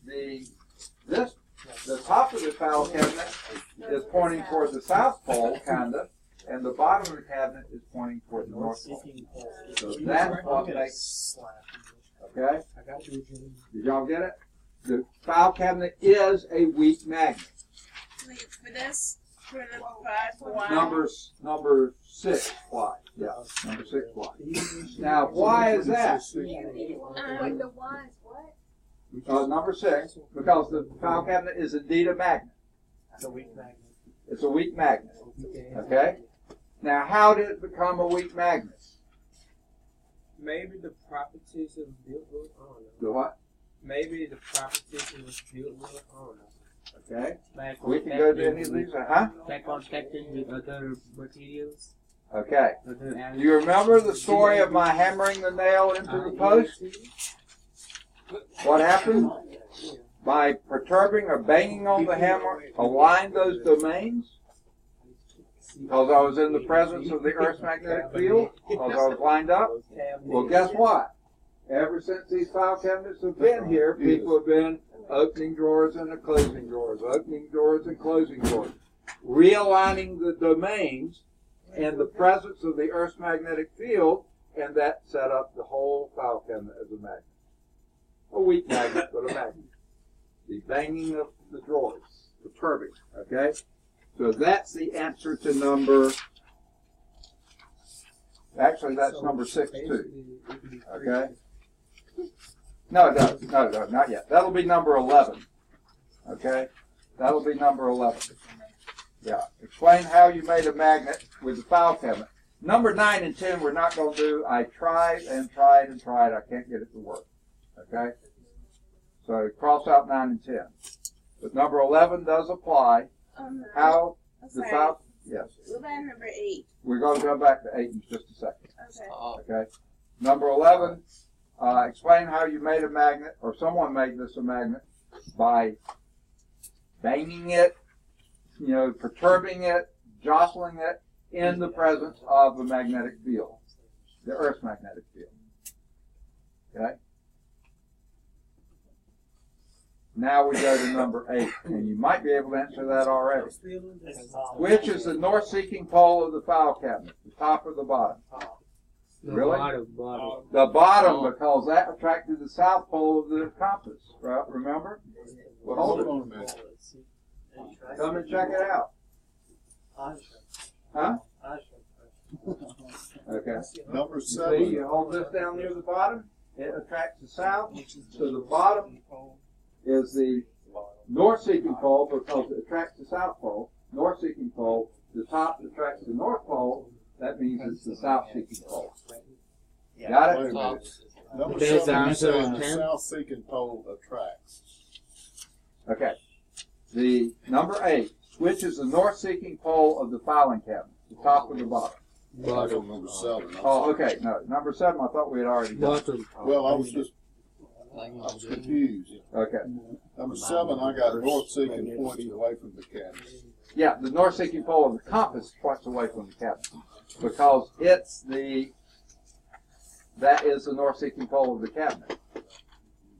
the top of the file cabinet is pointing toward the South Pole, kind of, and the bottom of the cabinet is pointing toward the North Pole. So that's what makes, okay? Did y'all get it? The file cabinet is a weak magnet. Wait, for this, for number 5, why? Number 6, why? Yeah, number 6, why? Now, why is that? The why is what? Number 6, because the file cabinet is indeed a magnet. It's a weak magnet. It's a weak magnet. Okay? Now, how did it become a weak magnet? Maybe the properties of built with, I don't know. The what? Maybe the properties was built with, I don't know. Okay? We can go to any of these, huh? Like contacted with other materials. Okay. Do you remember the story of my hammering the nail into the post? What happened? By perturbing or banging on the hammer, aligned those domains, because I was in the presence of the Earth's magnetic field, because I was lined up. Well, guess what? Ever since these file cabinets have been here, people have been opening drawers and closing drawers, opening drawers and closing drawers, realigning the domains in the presence of the Earth's magnetic field, and that set up the whole file cabinet as a magnet. A weak magnet, but a magnet. The banging of the drawers, perturbing, okay? So that's the answer to number, actually that's number 6 too, okay? No, not yet. That'll be number 11, okay? That'll be number 11. Yeah, explain how you made a magnet with the file cabinet. Number 9 and 10 we're not going to do. I tried and tried and tried. I can't get it to work, okay? So cross out 9 and 10. But number 11 does apply. How the file, yes. What about number 8? We're going to go back to 8 in just a second. Okay. Okay. Number 11, explain how you made a magnet, or someone made this a magnet, by banging it, perturbing it, jostling it in the presence of the magnetic field, the Earth's magnetic field. Okay? Now we go to number 8, and you might be able to answer that already. Which is the north-seeking pole of the file cabinet, the top or the bottom? Really? The bottom, because that attracted the south pole of the compass, right? Remember? Well, hold it. Hold on a minute. Come and check it out. Huh? Okay. Number See, 7. you hold this down near the bottom, it attracts the south, so the bottom is the north-seeking pole because it attracts the south pole, north-seeking pole. The top attracts the north pole, that means it's the south-seeking pole. Got Wait it? a minute. Number Okay, 7 says down the to 10. south-seeking pole attracts. Okay. The number 8, which is the north-seeking pole of the filing cabinet, the top or the bottom? Bottom. Number 7. Oh, okay. No, number 7 I thought we had already done. Bottom. Well, I was confused. Okay. Number 7, I got north-seeking points away from the cabinet. Yeah, the north-seeking pole of the compass points away from the cabinet because that is the north-seeking pole of the cabinet.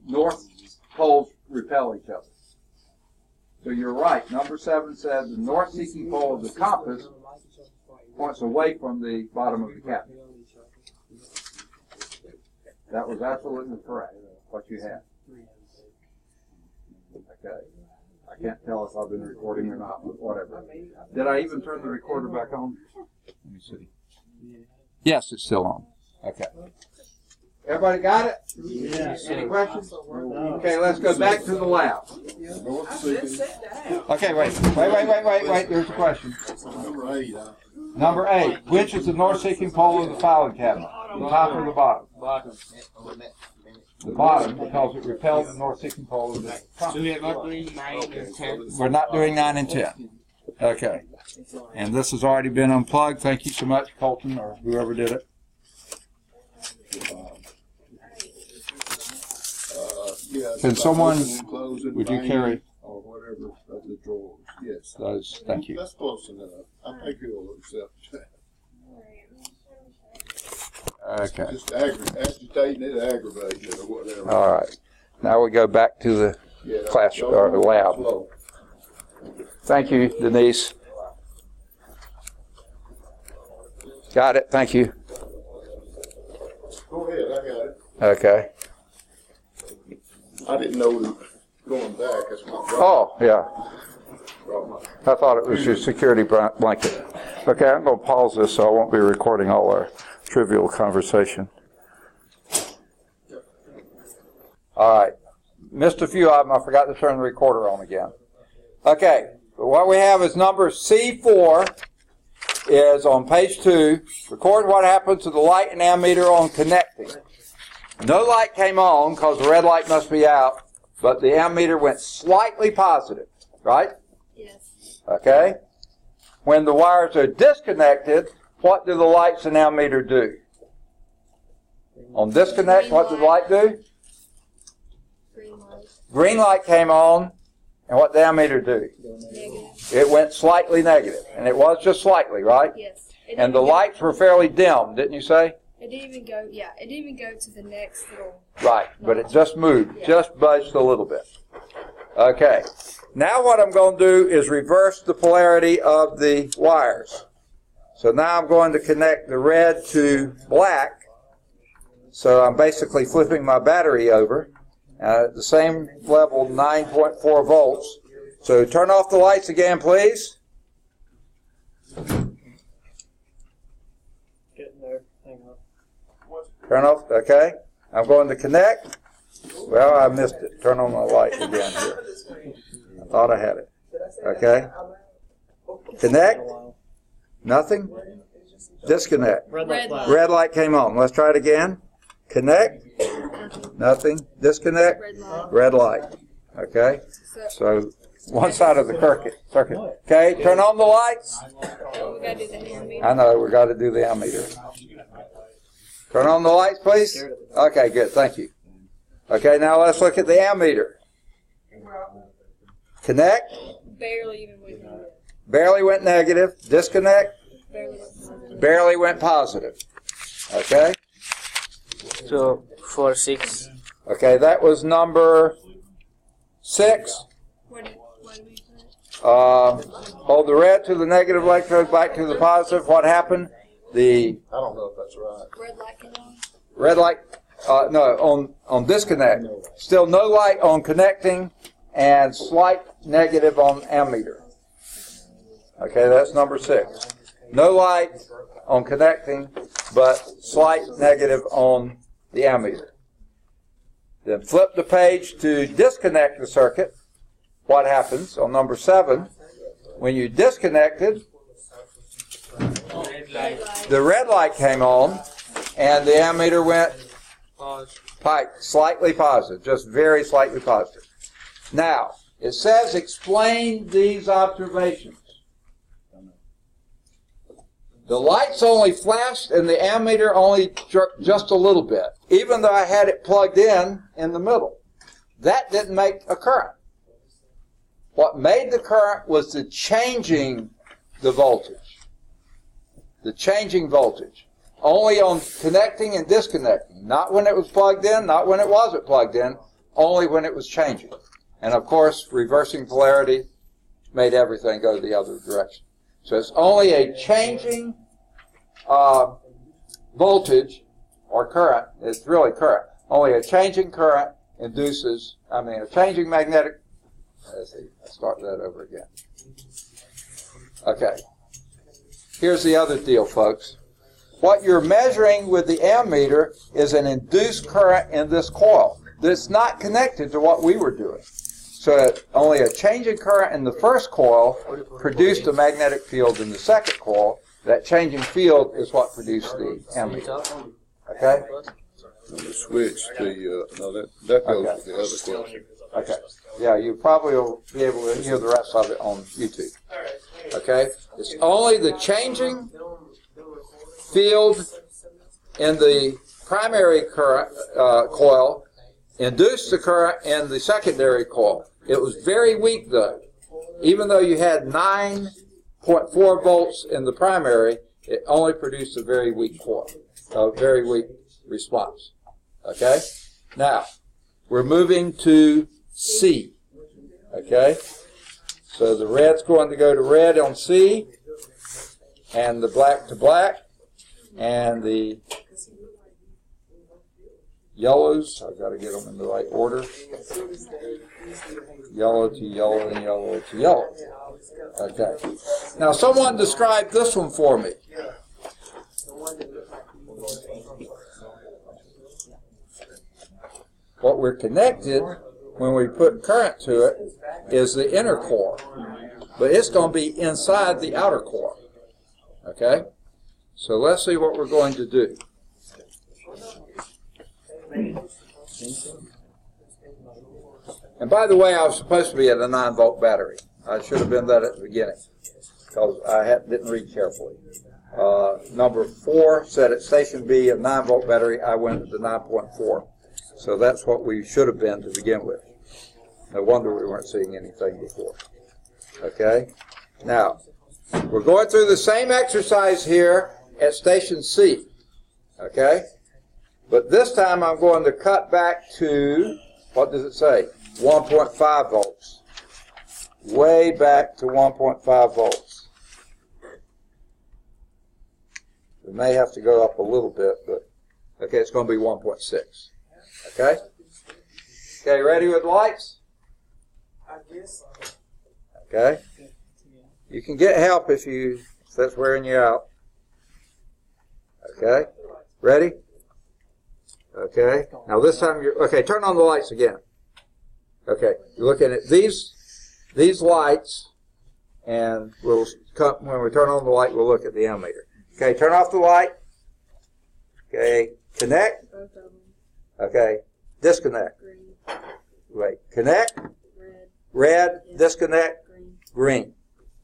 North poles repel each other. So you're right. Number 7 says the north-seeking pole of the compass points away from the bottom of the cabinet. That was absolutely correct, what you had. Okay. I can't tell if I've been recording or not, but whatever. Did I even turn the recorder back on? Let me see. Yes, it's still on. Okay. Everybody got it? Yeah. Any questions? Okay, let's go back to the lab. North-seeking. Okay, wait. There's a question. Number 8. Number 8. Which is the north-seeking pole of the filing cabinet? The top or the bottom? The bottom, because it repels the north-seeking pole of the So compass. we are not doing 9 and 10. We're not doing 9 and 10. Okay. And this has already been unplugged. Thank you so much, Colton, or whoever did it. Yes. Can someone- Opening and closing, would you banging, carry- or whatever of the drawers? Yes. Those, thank you. That's close enough. I think you'll accept that. Okay. Just agitating it, aggravating it, or whatever. All right. Now we go back to the Yeah, class go or the lab. slow. Thank you, Denise. Got it. Thank you. Go ahead, I got it. Okay. I didn't know that going back, that's my Oh, yeah. I thought it was your security blanket. Okay, I'm going to pause this so I won't be recording all our trivial conversation. All right. Missed a few of them. I forgot to turn the recorder on again. Okay. What we have is number C4 is on page 2. Record what happened to the light and ammeter on connecting. No light came on because the red light must be out, but the ammeter went slightly positive, right? Yes. Okay? When the wires are disconnected, what do the lights and ammeter do? On disconnect, what did the light do? Green light. Green light came on, and what did the ammeter do? Negative. It went slightly negative, and it was just slightly, right? Yes. It And the didn't go- lights were fairly dim, didn't you say? It didn't even go. Yeah. It didn't even go to the next little. Right, but it just moved, Yeah. just budged a little bit. Okay, now what I'm going to do is reverse the polarity of the wires. So now I'm going to connect the red to black. So I'm basically flipping my battery over at the same level, 9.4 volts. So turn off the lights again, please. Getting there. Hang on. Turn off, okay. I'm going to connect. Well, I missed it. Turn on my light again here. I thought I had it. Okay. Connect. Nothing. Disconnect. Red Red light. Red light came on. Let's try it again. Connect. Nothing. Disconnect. Red light. Red light. Okay. So one side of the circuit. Okay. Turn on the lights. Oh, we gotta do the ammeter. I know we got to do the ammeter. Turn on the lights, please. Okay. Good. Thank you. Okay. Now let's look at the ammeter. Connect. Barely even went negative. Barely went negative. Disconnect. Barely went positive. Barely went positive. Okay. So 4, 6. Okay, that was number 6. What did we put? Hold the red to the negative electrode, back to the positive. What happened? The I don't know if that's right. Red light came on. red light, no, on disconnect. Still no light on connecting and slight negative on ammeter. Okay, that's number 6. No light on connecting, but slight negative on the ammeter. Then flip the page to disconnect the circuit. What happens on number 7? When you disconnected, the red light came on, and the ammeter went slightly positive, just very slightly positive. Now, it says explain these observations. The lights only flashed and the ammeter only jerked just a little bit, even though I had it plugged in the middle. That didn't make a current. What made the current was the changing the voltage. The changing voltage. Only on connecting and disconnecting. Not when it was plugged in, not when it wasn't plugged in, only when it was changing. And of course, reversing polarity made everything go the other direction. So it's only a changing voltage or current. It's really current. Only a changing current induces, a changing magnetic. Let's see, let's start that over again. Okay. Here's the other deal, folks. What you're measuring with the ammeter is an induced current in this coil that's not connected to what we were doing. So only a changing current in the first coil produced a magnetic field in the second coil. That changing field is what produced the ammeter. Okay? The switch to, no, that goes with the other question. Okay. Yeah, you probably will be able to hear the rest of it on YouTube. Okay? It's only the changing field in the primary current coil induced the current in the secondary coil. It was very weak, though. Even though you had 9.4 volts in the primary, it only produced a very weak coil, a very weak response. Okay? Now, we're moving to C. Okay? So the red's going to go to red on C, and the black to black, and the yellows, I've got to get them in the right order. Yellow to yellow and yellow to yellow. Okay. Now someone describe this one for me. What we're connected when we put current to it is the inner core. But it's going to be inside the outer core. Okay? So let's see what we're going to do. And by the way, I was supposed to be at a 9-volt battery. I should have been that at the beginning because I didn't read carefully. Number 4 said at station B, a 9-volt battery, I went with the 9.4. So that's what we should have been to begin with. No wonder we weren't seeing anything before. Okay? Now, we're going through the same exercise here at station C. Okay? But this time I'm going to cut back to, what does it say? 1.5 volts. Way back to 1.5 volts. We may have to go up a little bit, but okay, it's going to be 1.6. Okay? Okay, ready with lights? I guess so. Okay? You can get help if that's wearing you out. Okay? Ready? Okay. Now this time okay, turn on the lights again. Okay. You're looking at these lights, and when we turn on the light, we'll look at the ammeter. Okay, turn off the light. Okay, connect. Both of them. Okay, disconnect. Green. Wait, connect. Red. Red, Yes. disconnect, Green. green.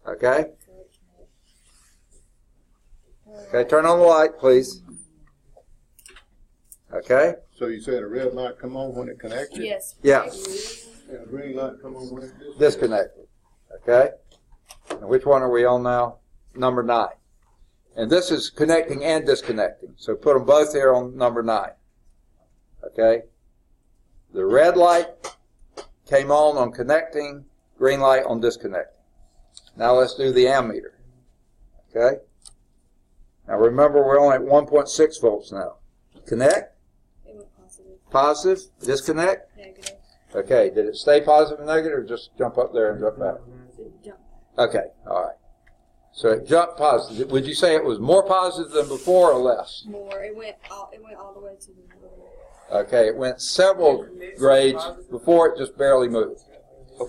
Okay? Okay, turn on the light, please. Okay? So you said a red light come on when it connected? Yes. Yeah. And a green light come on when it disconnected? Disconnected. Okay? And which one are we on now? Number 9. And this is connecting and disconnecting. So put them both here on number 9. Okay? The red light came on connecting, green light on disconnecting. Now let's do the ammeter. Okay? Now remember, we're only at 1.6 volts now. Connect, It went positive. positive, disconnect. Negative. Okay, did it stay positive and negative, or just jump up there and jump back? It jumped. Okay, all right. So it jumped positive. Would you say it was more positive than before or less? More. It went all the way to the middle. Okay, it went several grades before it just barely moved.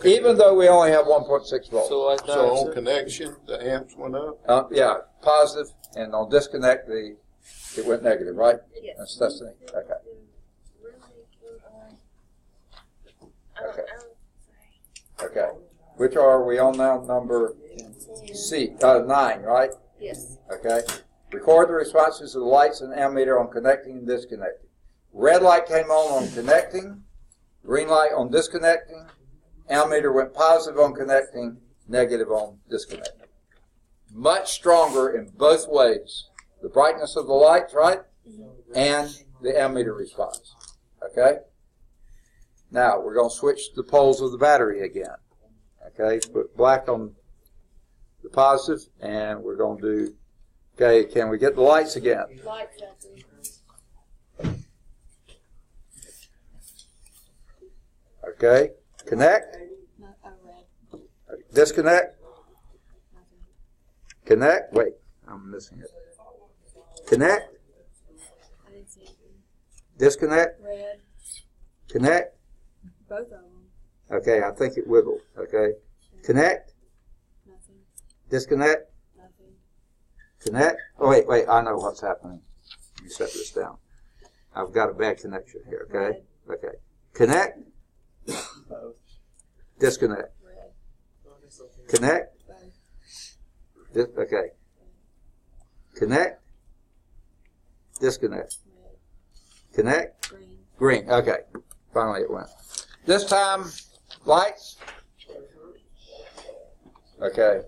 Even though we only have 1.6 volts. So what's the So on answer? connection, the amps went up? Yeah, positive, and on disconnect, it went negative, right? Yes. That's the thing. Okay. Okay. Okay. Which are we on now? Number C, 9, right? Yes. Okay. Record the responses of the lights and ammeter on connecting and disconnecting. Red light came on connecting, green light on disconnecting, ammeter went positive on connecting, negative on disconnecting. Much stronger in both ways. The brightness of the lights, right? And the ammeter response. Okay? Now, we're going to switch the poles of the battery again. Okay? Put black on the positive, and we're going to do, okay, can we get the lights again? Light factory. Okay? Connect, Not red. disconnect, Nothing. connect, wait, I'm missing it. Connect, I didn't see anything. disconnect, Red. connect. Both of them. Okay, I think it wiggled. Okay? Connect, Nothing. disconnect, Nothing. connect. Oh, wait, I know what's happening. Let me set this down. I've got a bad connection here, okay? Okay. Connect, disconnect, Red. connect, Both. okay. Connect, disconnect, Red. connect, Green. green. Okay, finally it went. This time, lights. Okay.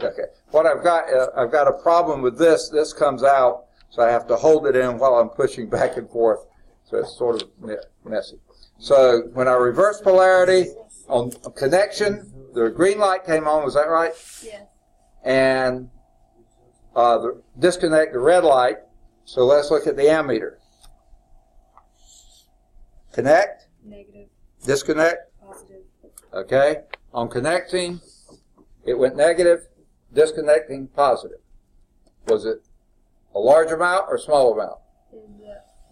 Okay. What I've got a problem with this. This comes out, so I have to hold it in while I'm pushing back and forth. So it's sort of messy. So when I reverse polarity on connection, the green light came on. Was that right? Yes. And the disconnect, the red light. So let's look at the ammeter. Connect, Negative. disconnect. Positive. Okay. On connecting, it went negative. Disconnecting, positive. Was it a large amount or small amount?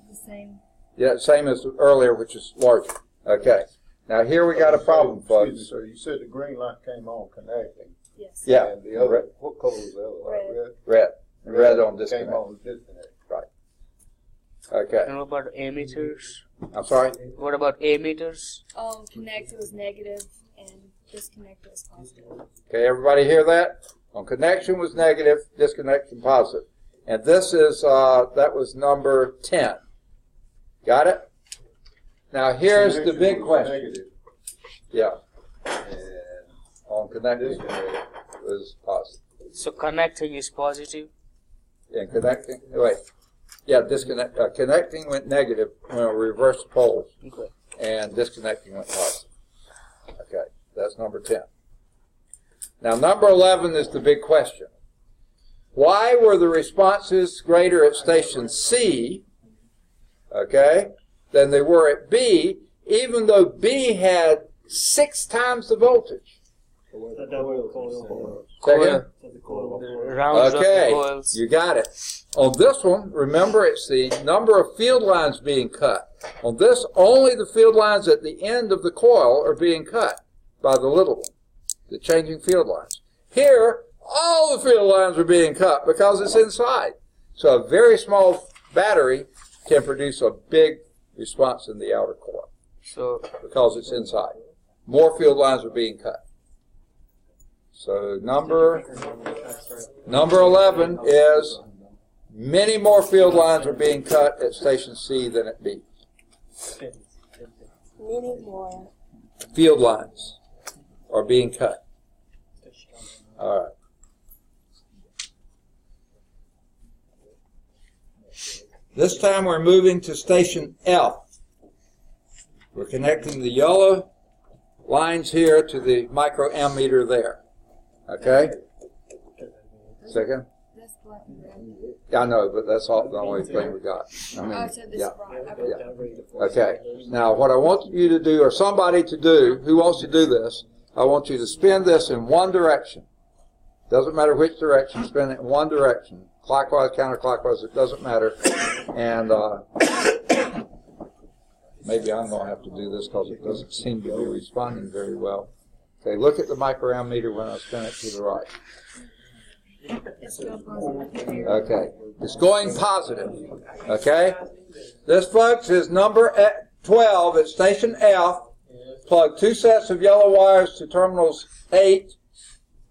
The same. Yeah, same as earlier, which is larger. Okay. Now here we got a problem, Excuse me, folks. sir, you said the green light came on connecting. Yes. Yeah. And the other, what color was the other light? Red. Red. And red on Came disconnect. on disconnect. Okay. And what about ammeters? I'm sorry? What about ammeters? Connect it was negative and disconnect it was positive. Okay, everybody hear that? On connection was negative, disconnection positive. And this is, that was number 10. Got it? Now here's the big question. Negative. Yeah, And on connecting was positive. So connecting is positive. And connecting, wait. Yeah, connecting went negative when we reversed the poles. Okay. And disconnecting went positive. Okay, that's number 10. Now, number 11 is the big question. Why were the responses greater at station C, okay, than they were at B, even though B had 6 times the voltage? The double coil. Second? Rounds of the Okay, coils. you got it. On this one, remember it's the number of field lines being cut. On this, only the field lines at the end of the coil are being cut by the little one, the changing field lines. Here, all the field lines are being cut because it's inside. So a very small battery can produce a big response in the outer coil So because it's inside. More field lines are being cut. So number 11 is many more field lines are being cut at station C than at B. Many more. Field lines are being cut. All right. This time we're moving to station F. We're connecting the yellow lines here to the microammeter there. Okay? Second? That's black and red. Yeah, I know, but that's all, the only thing we got. I mean, Oh, so this yeah. right. Okay. Yeah. Okay. Now, what I want you to do, or somebody to do, who wants to do this, I want you to spin this in one direction. Doesn't matter which direction, spin it in one direction. Clockwise, counterclockwise, it doesn't matter. And maybe I'm going to have to do this because it doesn't seem to be responding very well. Okay, look at the microammeter when I spin it to the right. It's still positive. Okay, it's going positive. Okay, this, folks, is number 12 at station F. Plug 2 sets of yellow wires to terminals 8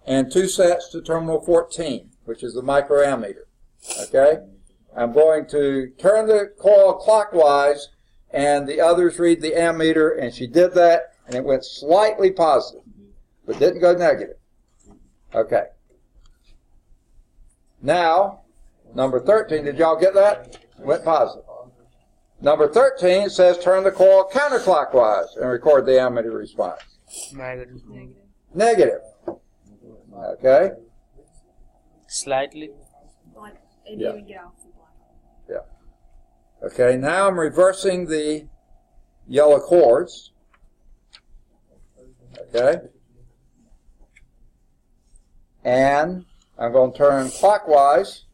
and 2 sets to terminal 14, which is the microammeter. Okay, I'm going to turn the coil clockwise, and the others read the ammeter, and she did that, and it went slightly positive, but didn't go negative. Okay. Now, number 13, did y'all get that? Went positive. Number 13 says turn the coil counterclockwise and record the ammeter response. negative. Negative. Okay? Slightly. Black. It Yeah. didn't get off the black. Yeah. Okay, now I'm reversing the yellow cords. Okay? And I'm going to turn clockwise.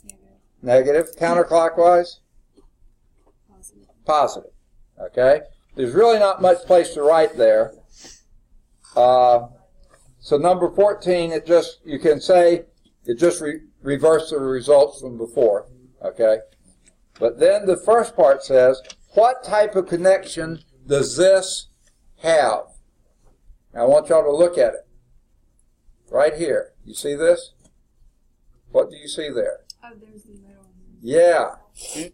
Negative. Negative. Counterclockwise. Positive. Positive. Okay? There's really not much place to write there. So number 14, it just, you can say, it just reversed the results from before. Okay? But then the first part says, what type of connection does this have? Now I want y'all to look at it. Right here. You see this? What do you see there? Oh, there's the middle one. Yeah.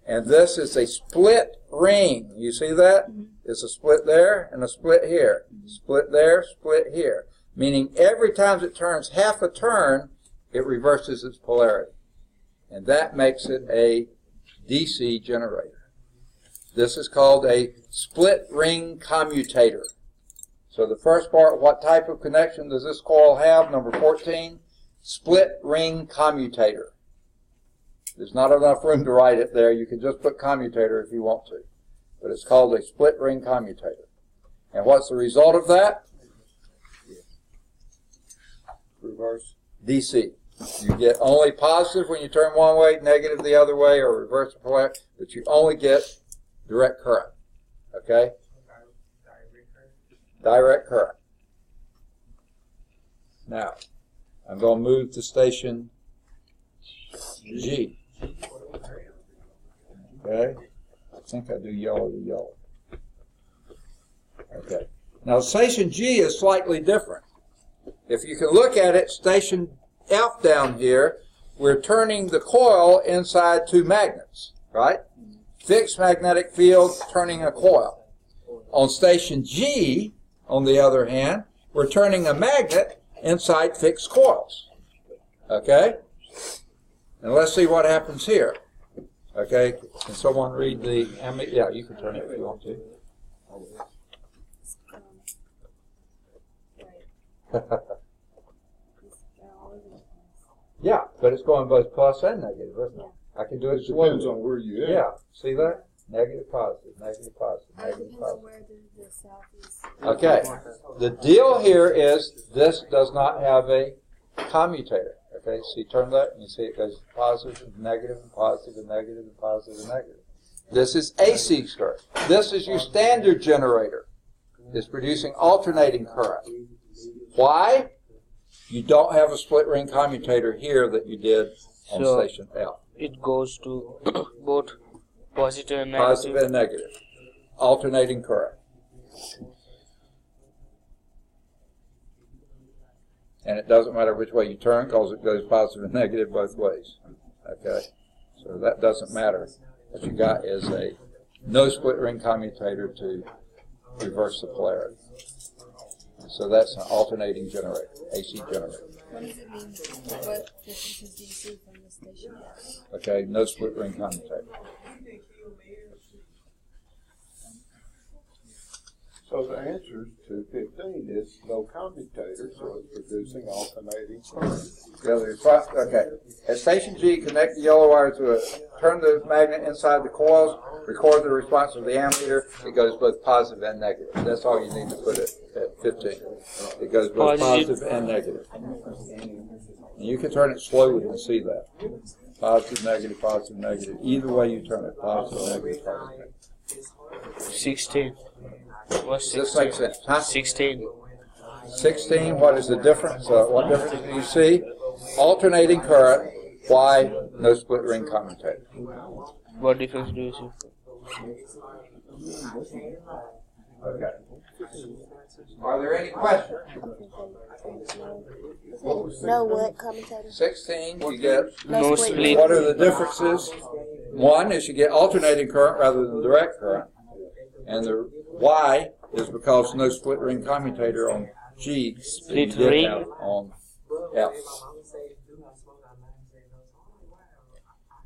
And this is a split ring. You see that? Mm-hmm. It's a split there and a split here. Split there, split here. Meaning every time it turns half a turn, it reverses its polarity. And that makes it a DC generator. This is called a split ring commutator. So the first part, what type of connection does this coil have? Number 14, split ring commutator. There's not enough room to write it there. You can just put commutator if you want to. But it's called a split ring commutator. And what's the result of that? Reverse DC. You get only positive when you turn one way, negative the other way, or reverse the polarity, but you only get direct current. Okay? Direct current. Now, I'm going to move to station G. Okay? I think I do yellow to yellow. Okay. Now, station G is slightly different. if you can look at it, station F down here, we're turning the coil inside two magnets, right? Fixed magnetic field turning a coil. On station G, on the other hand, we're turning a magnet inside fixed coils. Okay? And let's see what happens here. Okay? Can someone read the... Yeah, you can turn it if you want to. Yeah, but it's going both plus and negative, isn't it? I can do it It depends on where you are. Yeah, see that? Negative, positive, negative, positive, negative, Depends on positive. where the south is. Okay, the deal here is this does not have a commutator. Okay, so you turn that and you see it goes positive and negative and positive and negative and positive and negative. This is AC current. This is your standard generator. It's producing alternating current. Why? You don't have a split ring commutator here that you did on So, station L. It goes to both positive and negative. Positive and negative. Alternating current. And it doesn't matter which way you turn because it goes positive and negative both ways. Okay? So that doesn't matter. What you got is a no split ring commutator to reverse the polarity. So that's an alternating generator, AC generator. What does it mean? What differences do you see from the station? Okay, no split ring commutator. So the answer to 15 is no commutator, so it's producing alternating current. Okay. At station G, connect the yellow wire to a, turn the magnet inside the coils, record the response of the ammeter. It goes both positive and negative. That's all you need to put it at 15. It goes both positive and negative. And you can turn it slowly and see that. Positive, negative, positive, negative. Either way you turn it, positive, negative, positive. 16. What's Does this 16? make sense? Huh? 16. 16, what is the difference? What difference do you see? Alternating current. Why no split ring commutator? What difference do you see? Okay. Are there any questions? No what commentator? 16, you get, No split. what are the differences? One is you get alternating current rather than direct current. And the Y is because no split ring commutator on G that you Split did ring? have on F.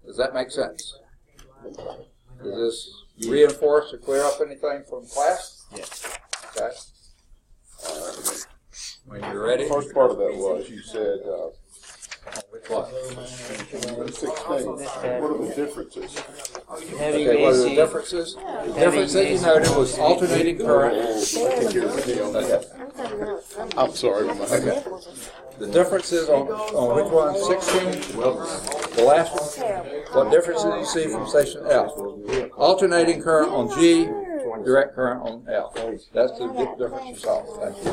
Does that make sense? Does this reinforce or clear up anything from class? Yes. Okay. When you're ready. The first part of that was, you said, Which one? 16. What are the differences? Having Okay, what are the AC. differences? The difference that you noted was alternating current. Okay. I'm sorry. Okay. The differences on which one? 16? The last one? What differences do you see from station F? Alternating current on G, direct current on F. That's the difference you saw. Thank you.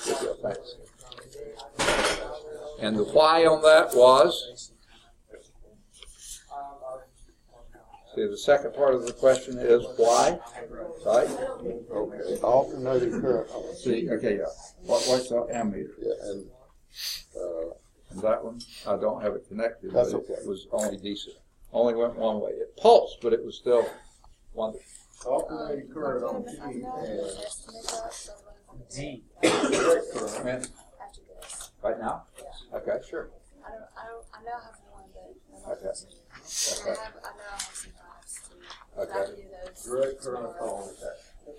Good deal, thanks. And the why on that was? See, the second part of the question is why, right? Okay, alternating current. See, okay, yeah. What's the ammeter? Yeah, And that one, I don't have it connected, That's but okay. it was only decent. Only went one way. It pulsed, but it was still one. alternating current on G and Man, right now? Okay, sure. I know I have one, but Okay. I know I have some vibes too. Okay. I can do those. direct current on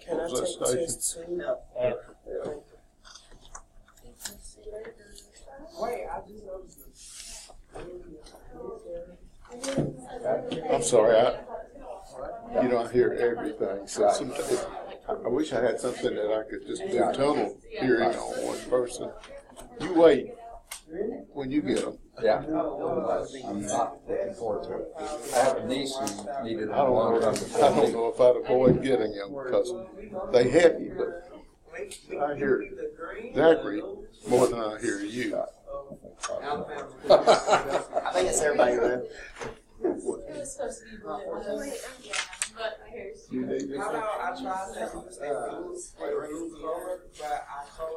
Can I What's that take station? test 2? Wait, I just noticed. I'm sorry, you don't hear everything, so sometimes, I wish I had something that I could just do tunnel hearing on one person. You wait when you get them. Yeah. I'm not looking forward to it. I have a niece who needed it I a long time don't before. know if I'd avoid getting them because they have you, but I hear Zachary more than I hear you. I think it's everybody, man. It was supposed to be blue, but here's. You need this How one? about I tried to use that blue spray roller, but I told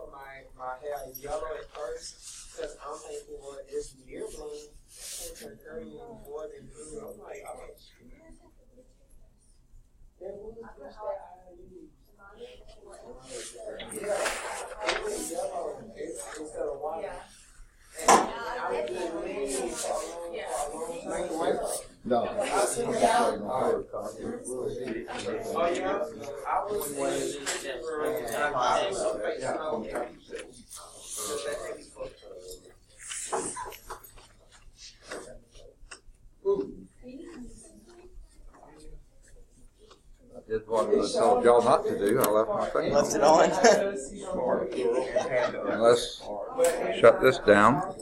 No. Oh, yeah? I was I did what I told y'all not to do. I left my thing. Left it on. Let's shut this down.